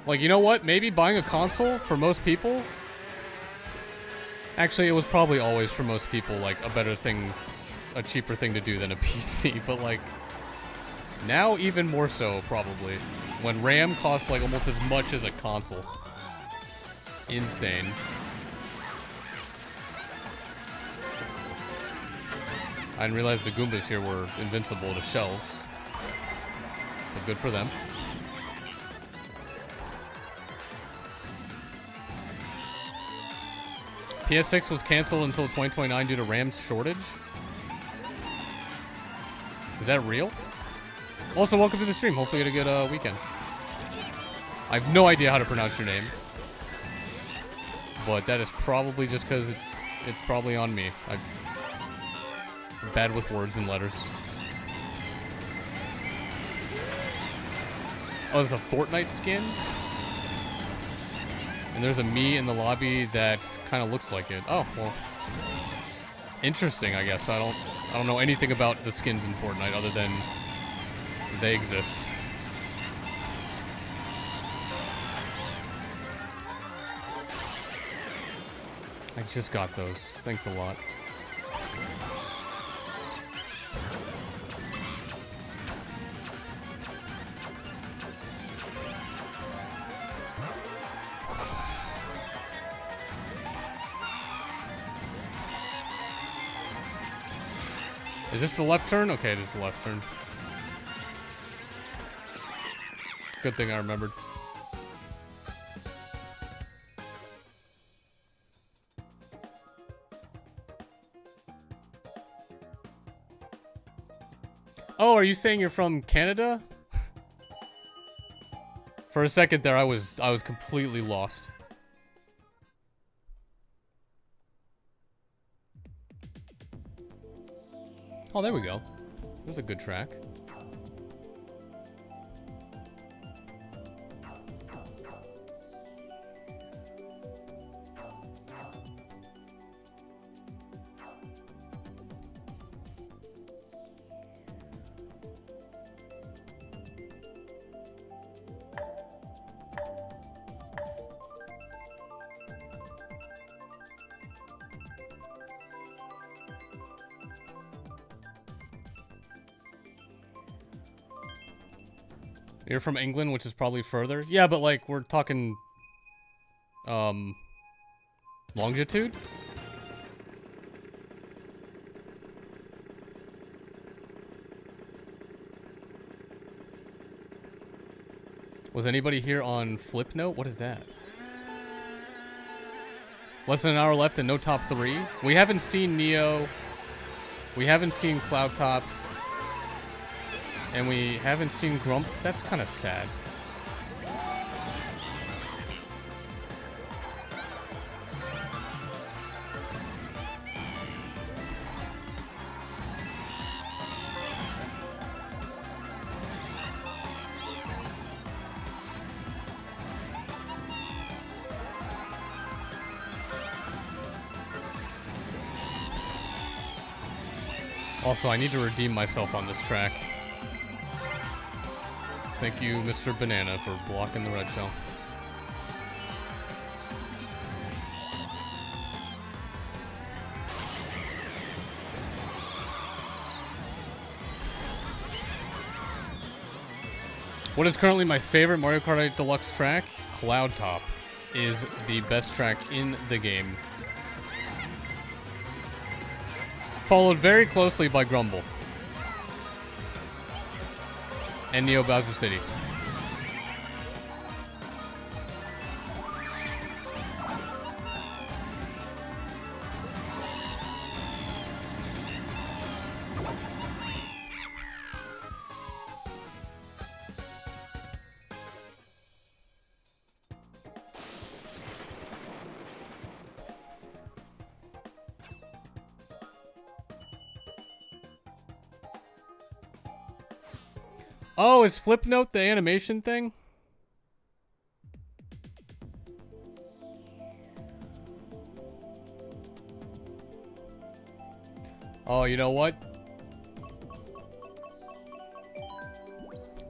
Like, you know what? Maybe buying a console for most people... Actually, it was probably always for most people, like, a better thing, a cheaper thing to do than a PC. But, like, now even more so, probably. When RAM costs, like, almost as much as a console. Insane. I didn't realize the Goombas here were invincible to shells. But good for them. PS6 was canceled until 2029 due to RAM's shortage. Is that real? Also, welcome to the stream. Hopefully you had a good weekend. I have no idea how to pronounce your name. But that is probably just because it's probably on me. I'm bad with words and letters. Oh, there's a Fortnite skin? And there's a me in the lobby that kind of looks like it. Oh, well. Interesting, I guess. I don't know anything about the skins in Fortnite other than they exist. I just got those. Thanks a lot. Is this the left turn? Okay, it is the left turn. Good thing I remembered. Oh, are you saying you're from Canada? For a second there, I was completely lost. Oh, there we go. That was a good track. You're from England, which is probably further. Yeah, but like we're talking longitude? Was anybody here on Flipnote? What is that? Less than an hour left and no top 3. We haven't seen Neo. We haven't seen Cloud Top. And we haven't seen Grump. That's kind of sad. Also, I need to redeem myself on this track. Thank you, Mr. Banana, for blocking the red shell. What is currently my favorite Mario Kart 8 Deluxe track? Cloud Top is the best track in the game. Followed very closely by Grumble. And Neo Bowser City. Oh, is Flipnote the animation thing? Oh, you know what?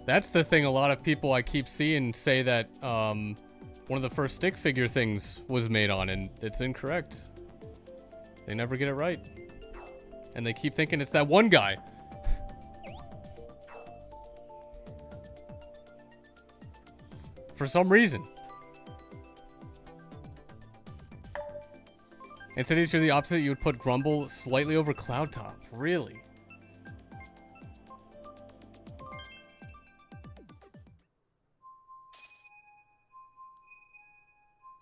That's the thing a lot of people I keep seeing say that one of the first stick figure things was made on, and it's incorrect. They never get it right. And they keep thinking it's that one guy. For some reason. Instead of the opposite, you would put Grumble slightly over Cloud Top. Really?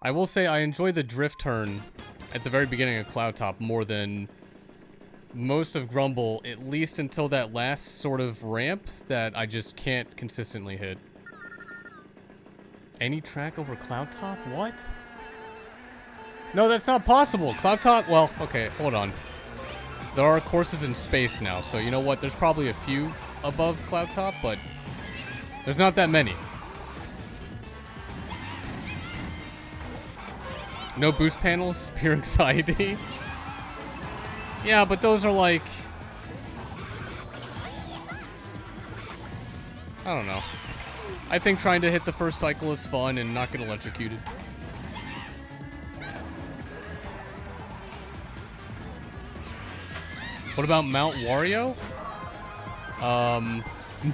I will say I enjoy the drift turn at the very beginning of Cloud Top more than most of Grumble, at least until that last sort of ramp that I just can't consistently hit. Any track over Cloud Top? What? No, that's not possible. Cloud Top, well, okay, hold on. There are courses in space now, so you know what? There's probably a few above Cloud Top, but there's not that many. No boost panels, pure anxiety. Yeah, but those are like... I don't know. I think trying to hit the first cycle is fun and not get electrocuted. What about Mount Wario?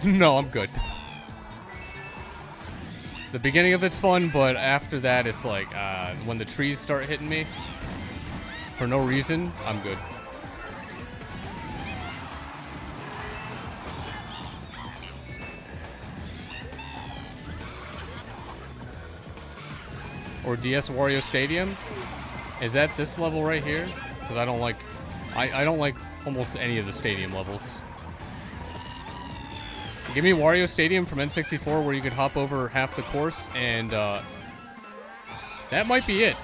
No, I'm good. The beginning of it's fun, but after that it's like, when the trees start hitting me for no reason, I'm good. Or DS Wario Stadium? Is that this level right here? Because I don't like... I don't like almost any of the stadium levels. Give me Wario Stadium from N64 where you could hop over half the course and that might be it.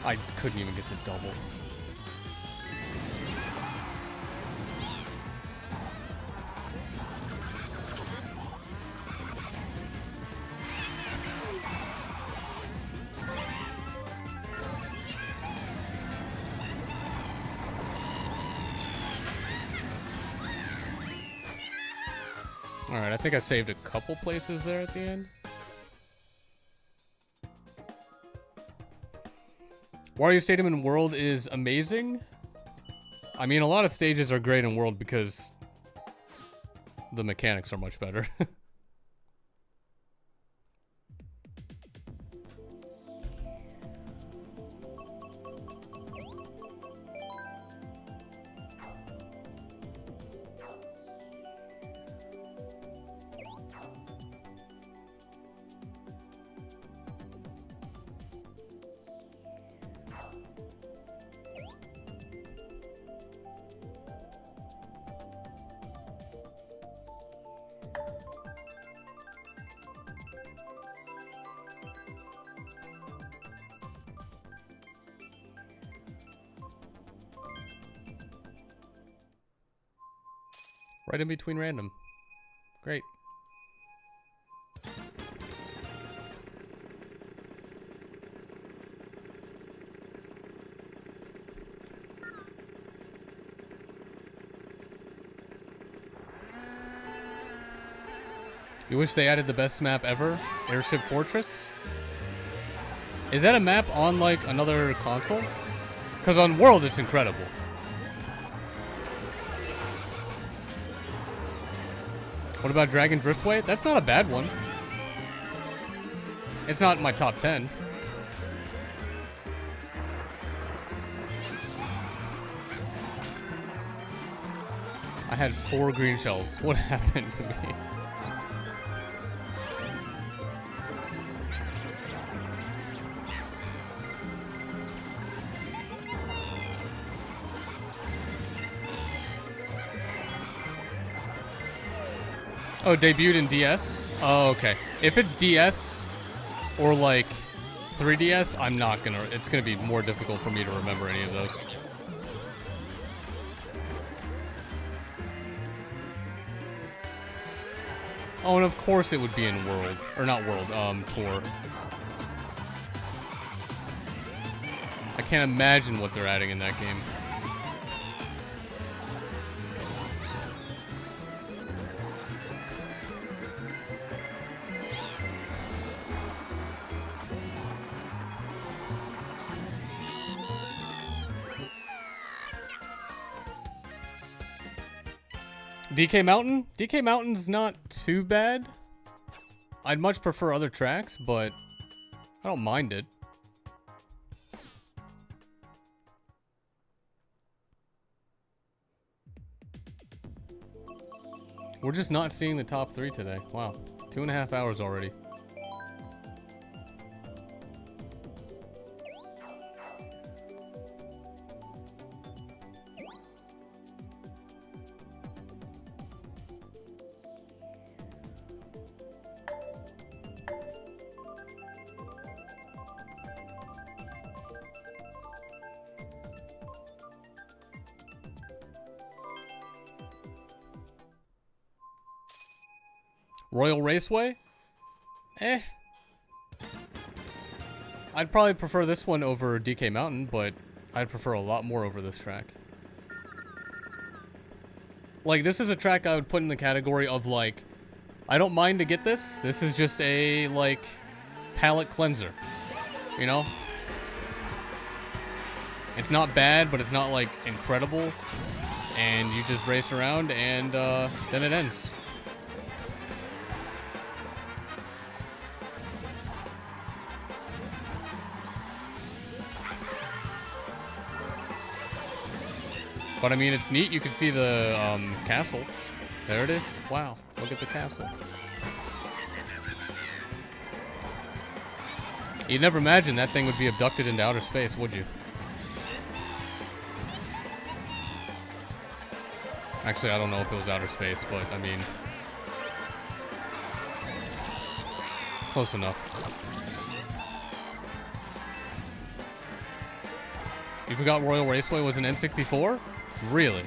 I couldn't even get the double. Alright, I think I saved a couple places there at the end. Wario Stadium in World is amazing. I mean, a lot of stages are great in World because the mechanics are much better. Right in between random. Great. You wish they added the best map ever? Airship Fortress? Is that a map on, like, another console? Because on World, it's incredible. What about Dragon Driftway? That's not a bad one. It's not in my top 10. I had 4 green shells. What happened to me? Oh, debuted in DS? Oh, okay. If it's DS or like 3DS, I'm not gonna. It's gonna be more difficult for me to remember any of those. Oh, and of course it would be in World. Or not World, Tour. I can't imagine what they're adding in that game. DK Mountain? DK Mountain's not too bad. I'd much prefer other tracks, but I don't mind it. We're just not seeing the top 3 today. Wow. 2.5 hours already. Royal Raceway? Eh. I'd probably prefer this one over DK Mountain, but I'd prefer a lot more over this track. Like, this is a track I would put in the category of, like, I don't mind to get this. This is just a, like, palate cleanser. You know? It's not bad, but it's not, like, incredible. And you just race around, and then it ends. But I mean, it's neat. You can see the castle. There it is. Wow, look at the castle. You'd never imagine that thing would be abducted into outer space, would you? Actually, I don't know if it was outer space, but I mean, close enough. You forgot Royal Raceway was an N64? Really?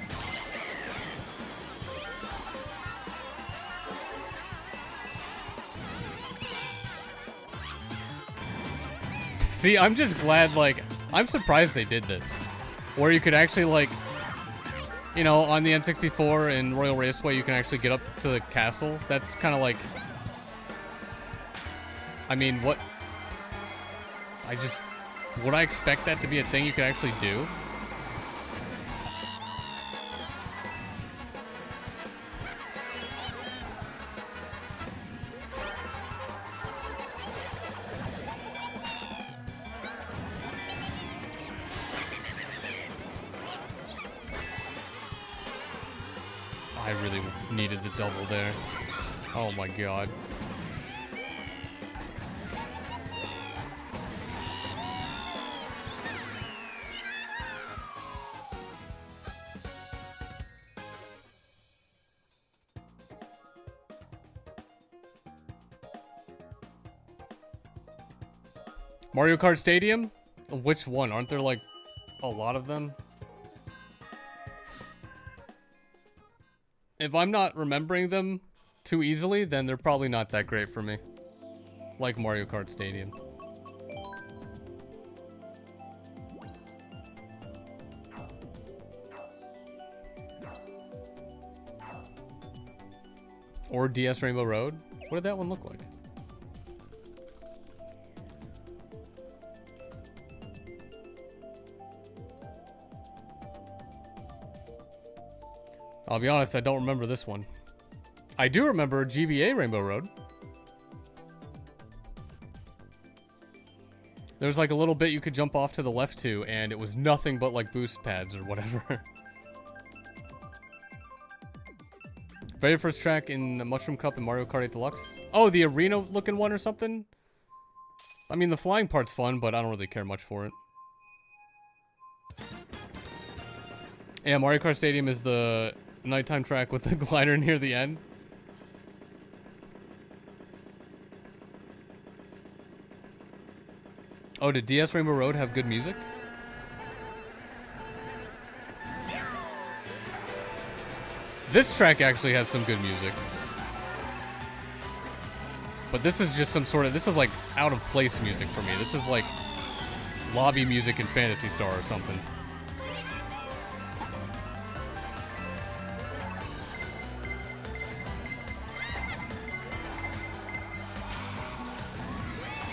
See, I'm just glad, like, I'm surprised they did this. Where you could actually, like, you know, on the N64 and Royal Raceway, you can actually get up to the castle. That's kind of like, I mean, what? Would I expect that to be a thing you could actually do? I really needed the double there. Oh my god. Mario Kart Stadium? Which one? Aren't there like a lot of them? If I'm not remembering them too easily, then they're probably not that great for me. Like Mario Kart Stadium. Or DS Rainbow Road? What did that one look like? I'll be honest, I don't remember this one. I do remember GBA Rainbow Road. There was like a little bit you could jump off to the left to, and it was nothing but like boost pads or whatever. Very first track in the Mushroom Cup in Mario Kart 8 Deluxe. Oh, the arena looking one or something? I mean, the flying part's fun, but I don't really care much for it. Yeah, Mario Kart Stadium is the nighttime track with the glider near the end. Oh, did DS Rainbow Road have good music? This track actually has some good music. But this is just some sort of, this is like out of place music for me. This is like lobby music in Phantasy Star or something.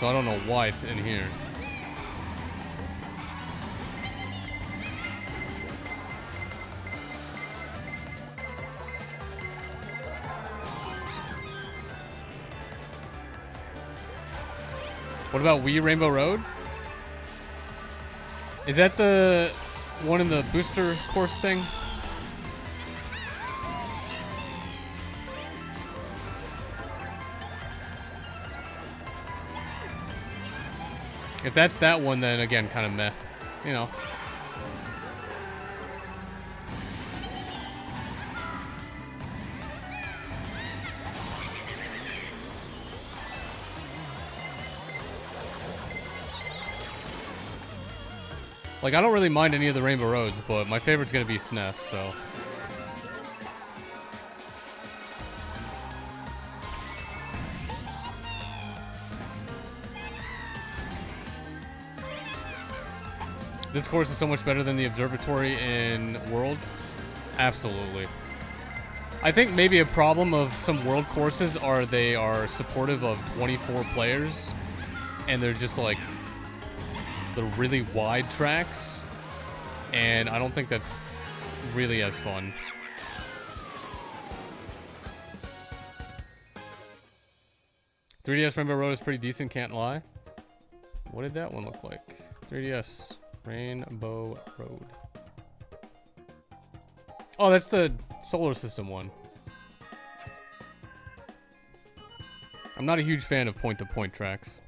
So I don't know why it's in here. What about Wii Rainbow Road? Is that the one in the booster course thing? If that's that one, then again, kind of meh. You know. Like, I don't really mind any of the Rainbow Roads, but my favorite's gonna be SNES, so. This course is so much better than the observatory in World. Absolutely. I think maybe a problem of some World courses are they are supportive of 24 players, and they're just like the really wide tracks, and I don't think that's really as fun. "3DS Rainbow Road is pretty decent, can't lie." What did that one look like? 3DS Rainbow Road. Oh, that's the Solar System one. I'm not a huge fan of point-to-point tracks.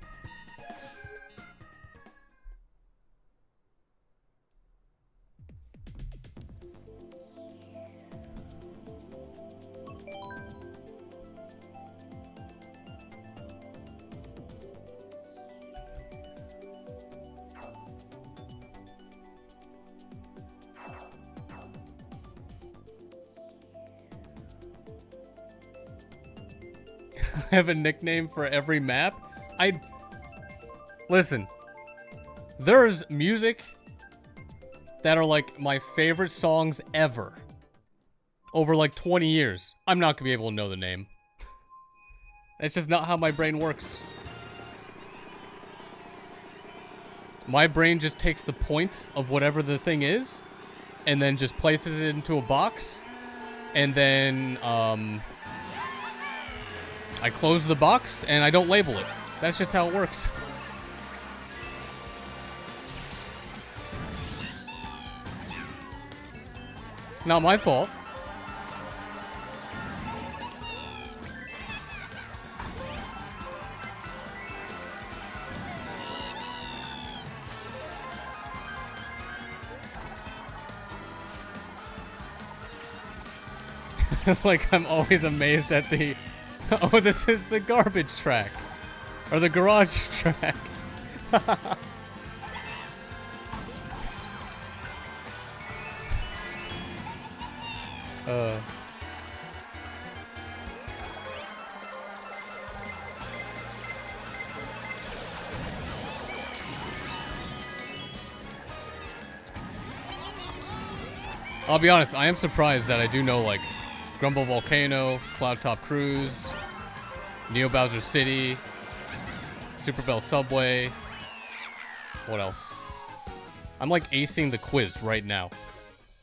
I have a nickname for every map. Listen, there's music that are like my favorite songs ever over like 20 years. I'm not gonna be able to know the name. It's just not how my brain works. My brain just takes the point of whatever the thing is, and then just places it into a box, and then I close the box and I don't label it. That's just how it works. Not my fault. Like, I'm always amazed at the... Oh, this is the garbage track. Or the garage track. I'll be honest, I am surprised that I do know, like, Grumble Volcano, Cloud Top Cruise, Neo Bowser City, Super Bell Subway. What else? I'm like acing the quiz right now,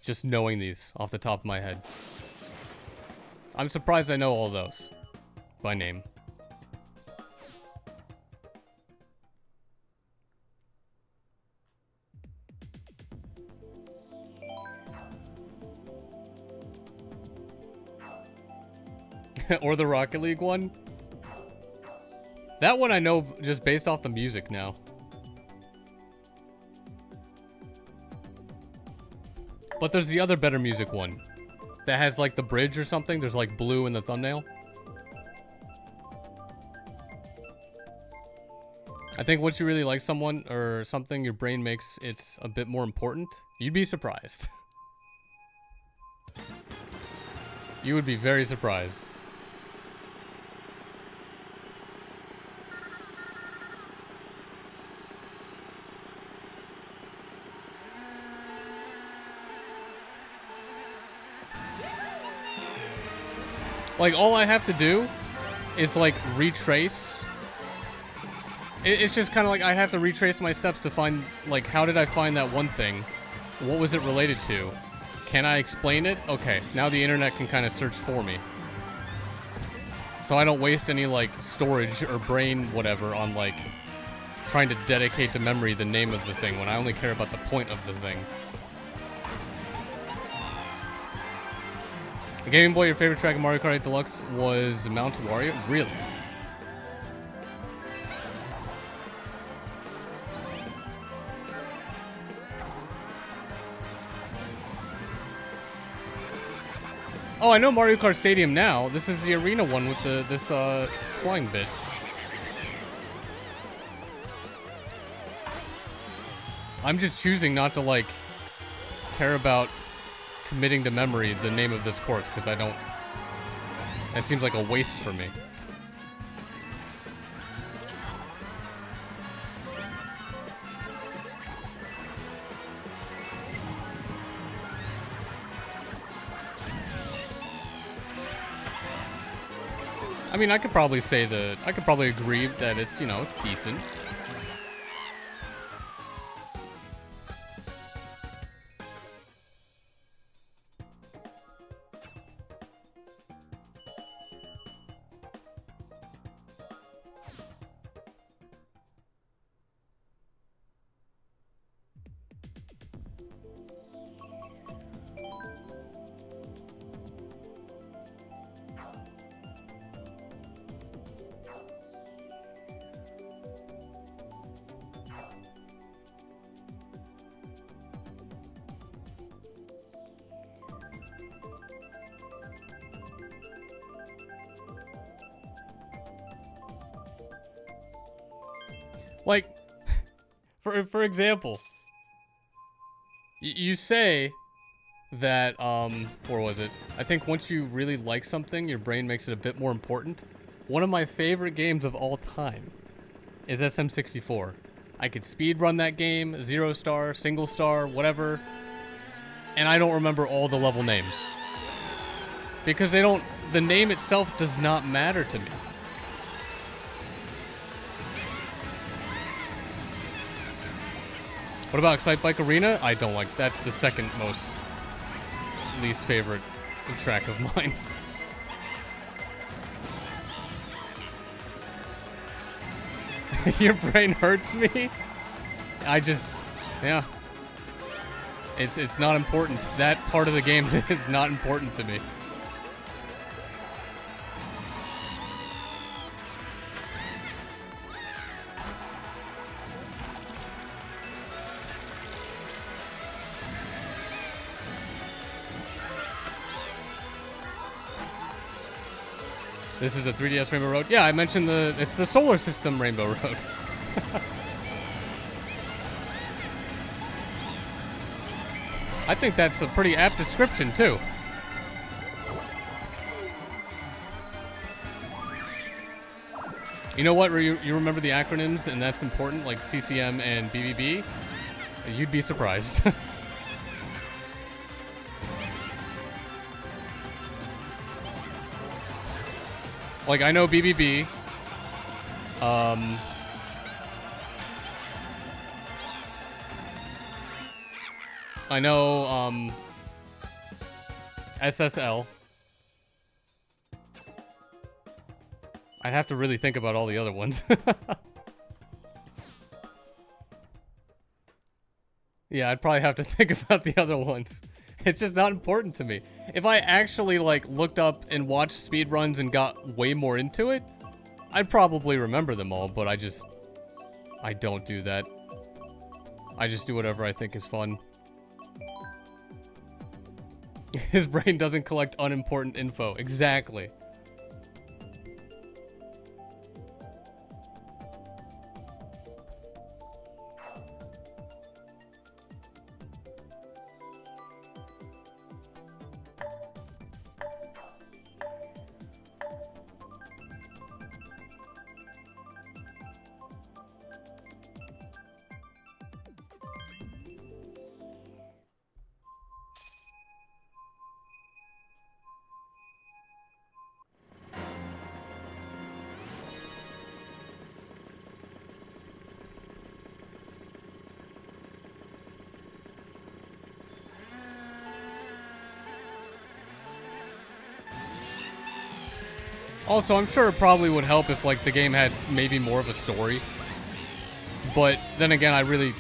just knowing these off the top of my head. I'm surprised I know all those by name. Or the Rocket League one. That one I know just based off the music now. But there's the other Better Music one that has like the bridge or something. There's like blue in the thumbnail. I think once you really like someone or something, your brain makes it a bit more important. You'd be surprised. You would be very surprised. Like, all I have to do is, like, retrace. It's just kind of like I have to retrace my steps to find, like, how did I find that one thing? What was it related to? Can I explain it? Okay, now the internet can kind of search for me. So I don't waste any, like, storage or brain whatever on, like, trying to dedicate to memory the name of the thing when I only care about the point of the thing. Game Boy, your favorite track of Mario Kart 8 Deluxe was Mount Wario? Really? Oh, I know Mario Kart Stadium now. This is the arena one with this flying bit. I'm just choosing not to, like, care about committing to memory the name of this course, because I don't... It seems like a waste for me. I mean, I could probably say that... I could probably agree that it's, you know, it's decent. Like, for example, you say that, or was it? I think once you really like something, your brain makes it a bit more important. One of my favorite games of all time is SM64. I could speedrun that game, 0 star, single star, whatever, and I don't remember all the level names. Because they don't, the name itself does not matter to me. What about Excite Bike Arena? I don't like. That's the second most least favorite track of mine. Your brain hurts me. I just, yeah. It's not important. That part of the game is not important to me. This is the 3DS Rainbow Road. Yeah, I mentioned it's the solar system Rainbow Road. I think that's a pretty apt description, too. You know what? You remember the acronyms, and that's important, like CCM and BBB? You'd be surprised. Like, I know BBB. I know, SSL. I'd have to really think about all the other ones. Yeah, I'd probably have to think about the other ones. It's just not important to me. If I actually, like, looked up and watched speedruns and got way more into it, I'd probably remember them all, but I don't do that. I just do whatever I think is fun. His brain doesn't collect unimportant info. Exactly. Also, I'm sure it probably would help if, like, the game had maybe more of a story. But then again, I really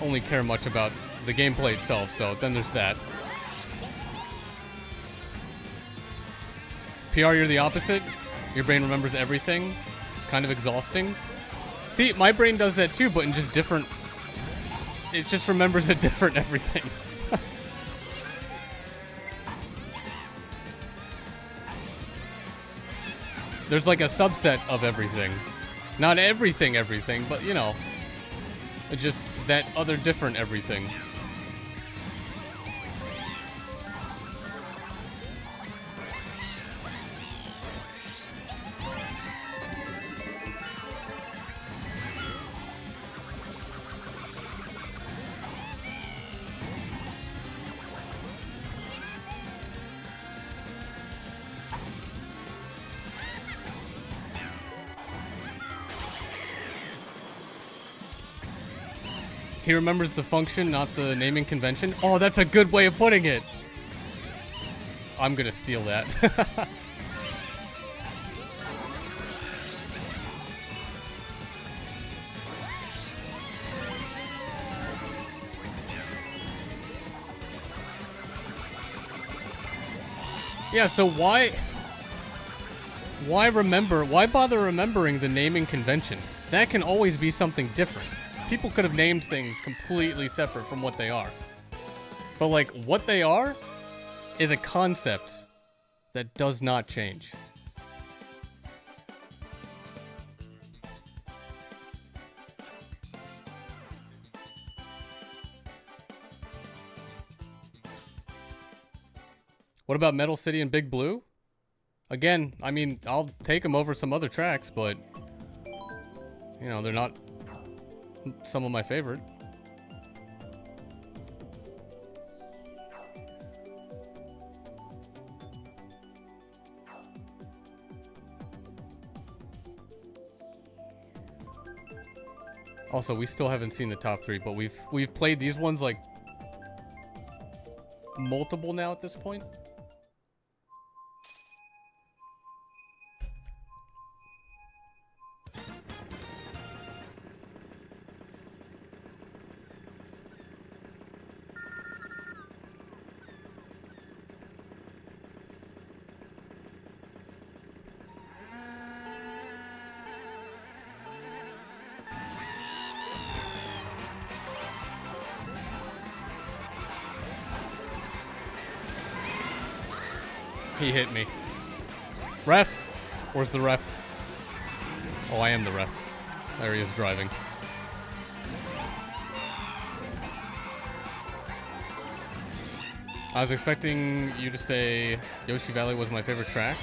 only care much about the gameplay itself, so then there's that. PR, you're the opposite. Your brain remembers everything. It's kind of exhausting. See, my brain does that too, but in just different... It just remembers a different everything. There's like a subset of everything. Not everything, but you know. Just that other different everything. He remembers the function, not the naming convention. Oh, that's a good way of putting it. I'm gonna steal that. Yeah, so why bother remembering the naming convention? That can always be something different. People could have named things completely separate from what they are. But, like, what they are is a concept that does not change. What about Metal City and Big Blue? Again, I mean, I'll take them over some other tracks, but, you know, they're not some of my favorite. Also, we still haven't seen the top 3, but we've played these ones like multiple now at this point. He hit me. Ref? Where's the ref? Oh, I am the ref. There he is driving. I was expecting you to say Yoshi Valley was my favorite track.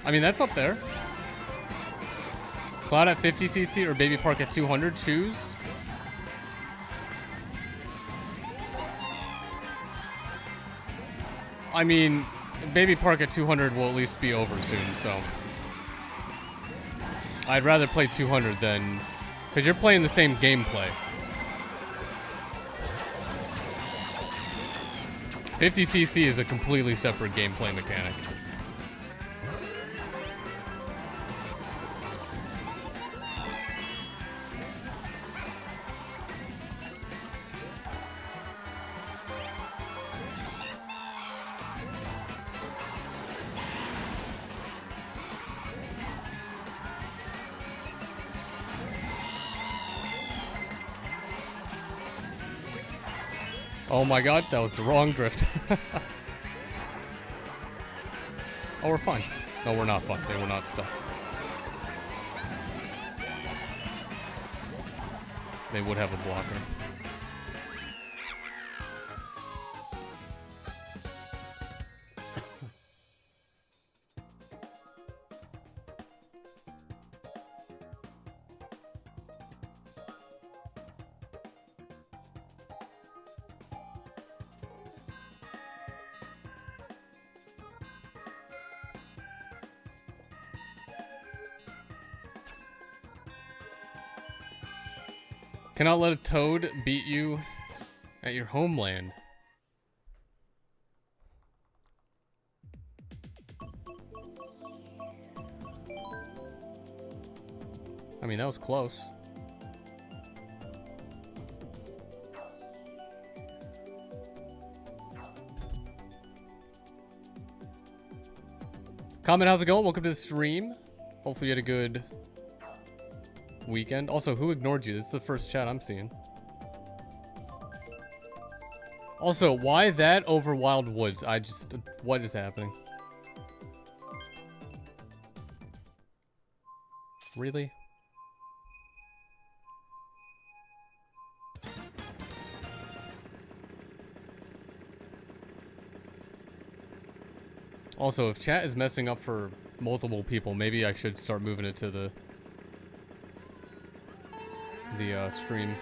I mean, that's up there. Cloud at 50cc or Baby Park at 200? Choose. I mean, Baby Park at 200 will at least be over soon, so I'd rather play 200 than, because you're playing the same gameplay. 50cc is a completely separate gameplay mechanic. Oh my god, that was the wrong drift. Oh, we're fine. No, we're not fine. We're not stuck. They would have a blocker. Cannot let a toad beat you at your homeland. I mean, that was close. Comment, how's it going? Welcome to the stream. Hopefully you had a good weekend. Also, who ignored you? This is the first chat I'm seeing. Also, why that over Wild Woods? What is happening? Really? Also, if chat is messing up for multiple people, maybe I should start moving it to the stream.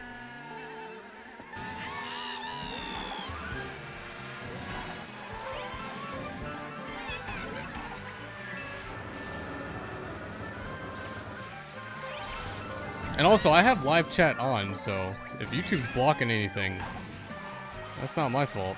And also, I have live chat on, so if YouTube's blocking anything, that's not my fault.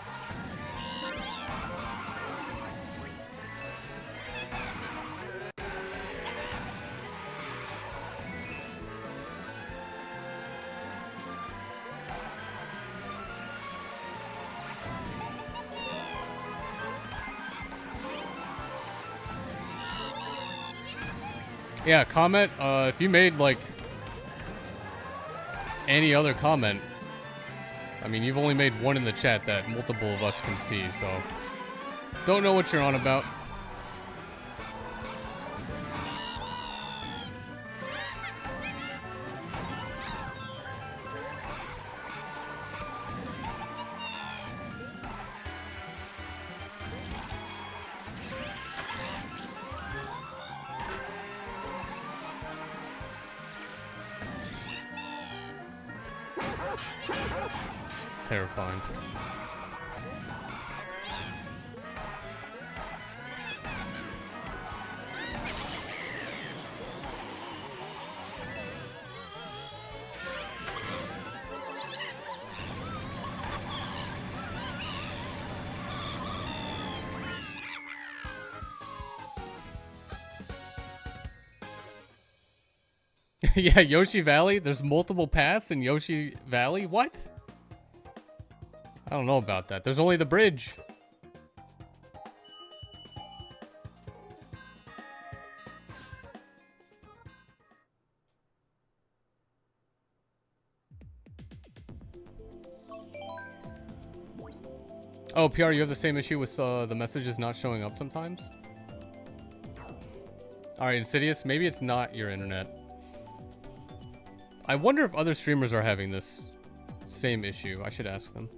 Yeah, comment, if you made, like, any other comment. I mean, you've only made one in the chat that multiple of us can see, so don't know what you're on about. Terrifying. Yeah, Yoshi Valley. There's multiple paths in Yoshi Valley. What? I don't know about that. There's only the bridge. Oh, PR, you have the same issue with the messages not showing up sometimes? Alright, Insidious, maybe it's not your internet. I wonder if other streamers are having this same issue. I should ask them.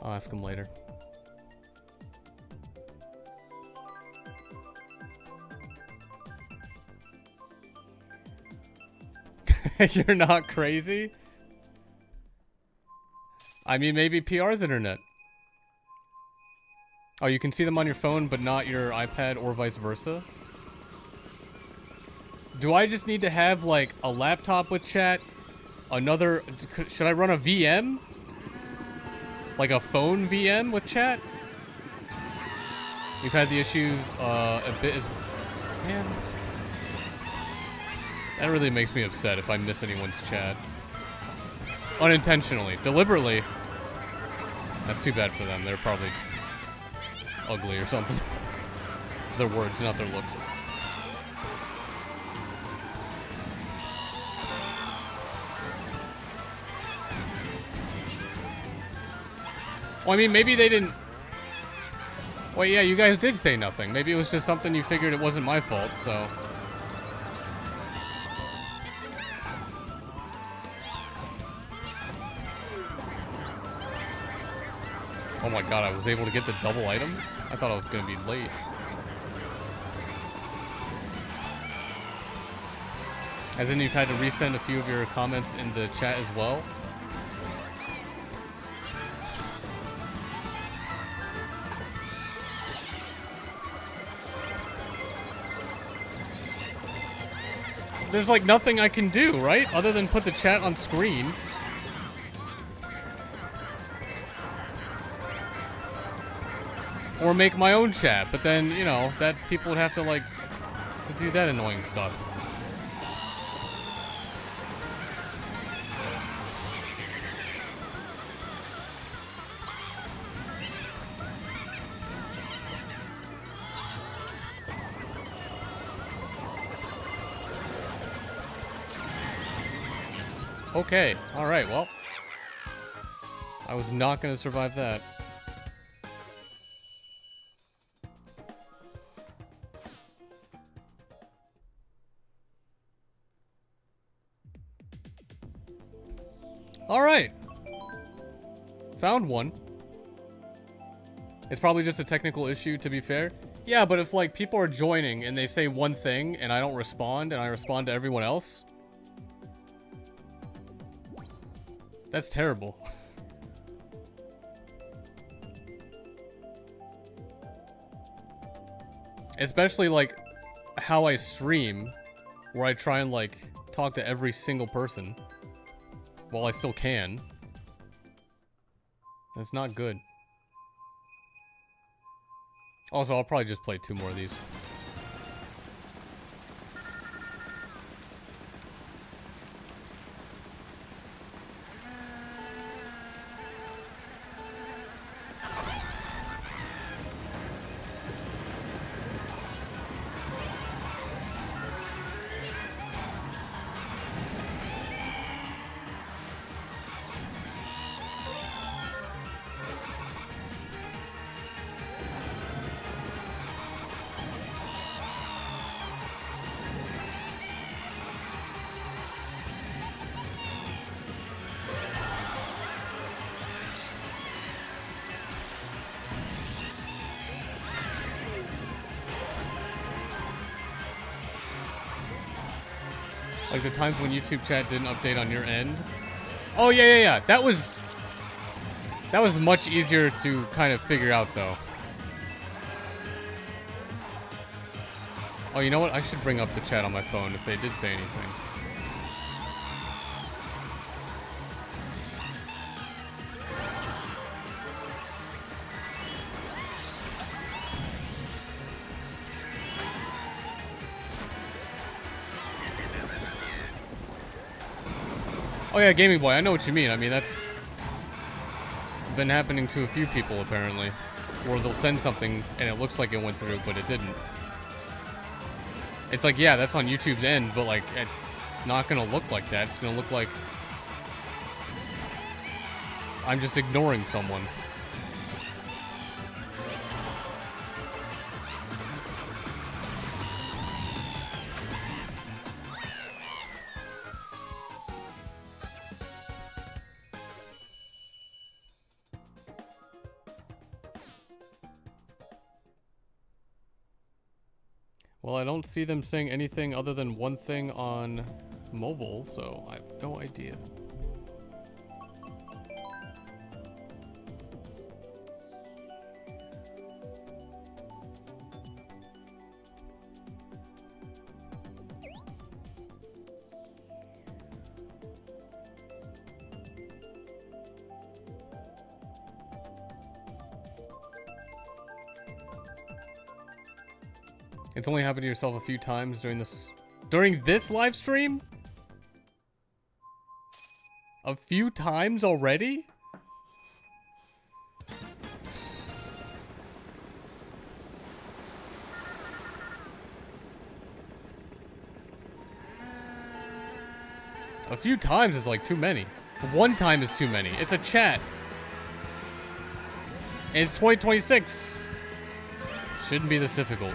I'll ask them later. You're not crazy? I mean, maybe PR's internet. Oh, you can see them on your phone, but not your iPad or vice versa? Do I just need to have, like, a laptop with chat? Another... Should I run a VM? Like a phone VM with chat? We've had the issues, a bit as... Man... That really makes me upset if I miss anyone's chat. Unintentionally. Deliberately. That's too bad for them. They're probably ugly or something. Their words, not their looks. Well, I mean, maybe they didn't... Well, yeah, you guys did say nothing. Maybe it was just something you figured it wasn't my fault, so... Oh my god, I was able to get the double item? I thought I was gonna be late. As in, you've had to resend a few of your comments in the chat as well? There's like nothing I can do, right? Other than put the chat on screen. Or make my own chat, but then, you know, that people would have to, like, do that annoying stuff. Okay, alright, well. I was not gonna survive that. Alright. Found one. It's probably just a technical issue, to be fair. Yeah, but if, like, people are joining and they say one thing and I don't respond and I respond to everyone else... That's terrible. Especially, like, how I stream, where I try and, like, talk to every single person. While I still can. That's not good. Also, I'll probably just play 2 more of these. Like the times when YouTube chat didn't update on your end. Oh, yeah. That was much easier to kind of figure out, though. Oh, you know what? I should bring up the chat on my phone if they did say anything. Oh yeah, Gaming Boy, I know what you mean. I mean, that's been happening to a few people, apparently. Where they'll send something, and it looks like it went through, but it didn't. It's like, yeah, that's on YouTube's end, but, like, it's not gonna look like that. It's gonna look like I'm just ignoring someone. Well, I don't see them saying anything other than one thing on mobile, so I have no idea. It's only happened to yourself a few times during this live stream? A few times already? A few times is like too many. One time is too many. It's a chat. And it's 2026. Shouldn't be this difficult.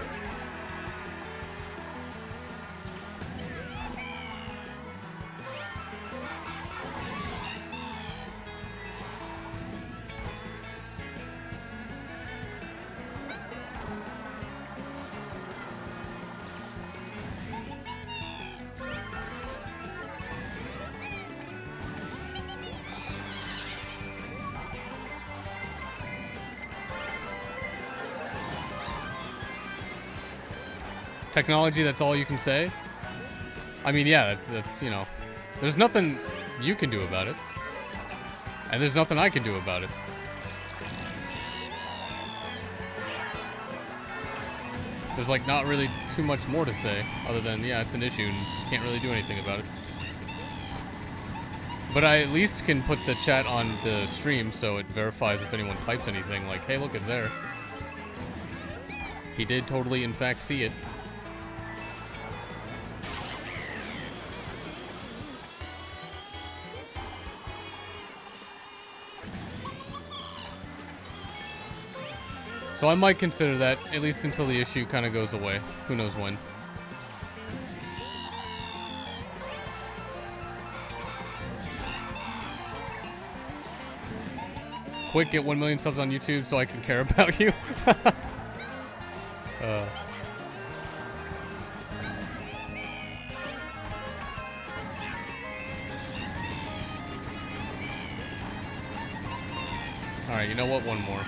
Technology, that's all you can say? I mean, yeah, that's, you know, there's nothing you can do about it. And there's nothing I can do about it. There's, like, not really too much more to say, other than, yeah, it's an issue and you can't really do anything about it. But I at least can put the chat on the stream so it verifies if anyone types anything, like, hey, look, it's there. He did totally, in fact, see it. So I might consider that, at least until the issue kind of goes away. Who knows when. Quick, get 1 million subs on YouTube so I can care about you. Alright, you know what? One more.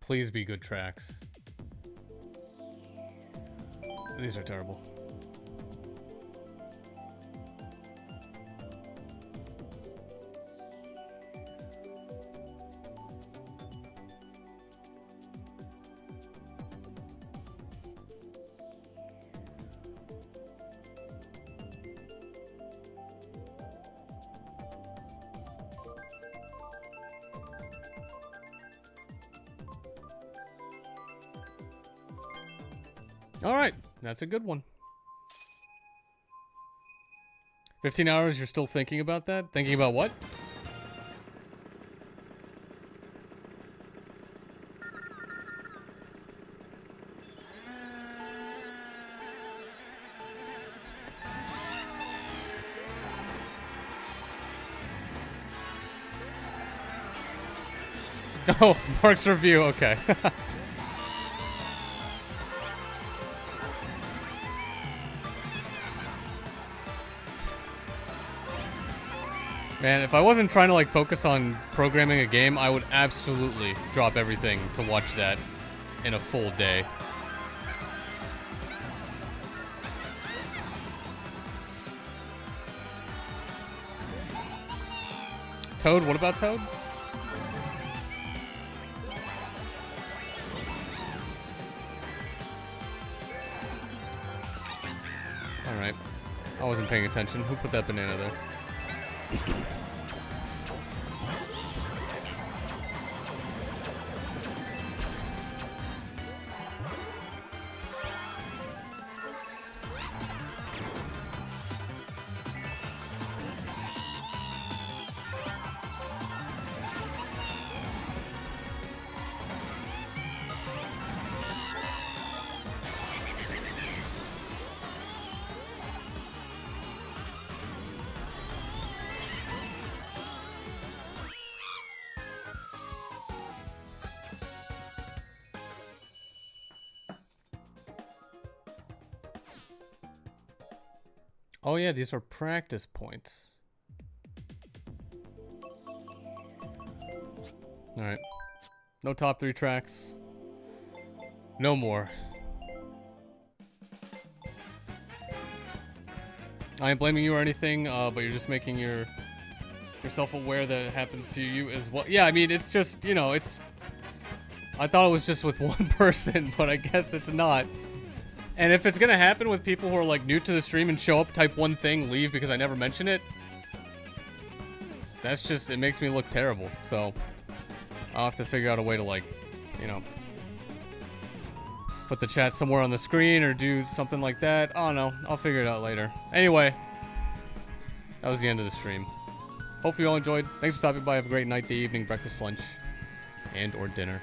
Please be good tracks. These are terrible. All right, that's a good one. 15 hours, you're still thinking about that? Thinking about what? Oh, Mark's review, okay. Man, if I wasn't trying to like focus on programming a game, I would absolutely drop everything to watch that in a full day. Toad? What about Toad? Alright. I wasn't paying attention. Who put that banana there? Oh yeah, these are practice points. Alright. No top 3 tracks. No more. I ain't blaming you or anything, but you're just making yourself aware that it happens to you as well. Yeah, I mean, it's just, you know, it's... I thought it was just with one person, but I guess it's not. And if it's gonna happen with people who are like new to the stream and show up, type one thing, leave because I never mention it, that's just, it makes me look terrible. So I'll have to figure out a way to, like, you know, put the chat somewhere on the screen or do something like that. I don't know. I'll figure it out later. Anyway, that was the end of the stream. Hopefully you all enjoyed. Thanks for stopping by. Have a great night, day, evening, breakfast, lunch, and or dinner.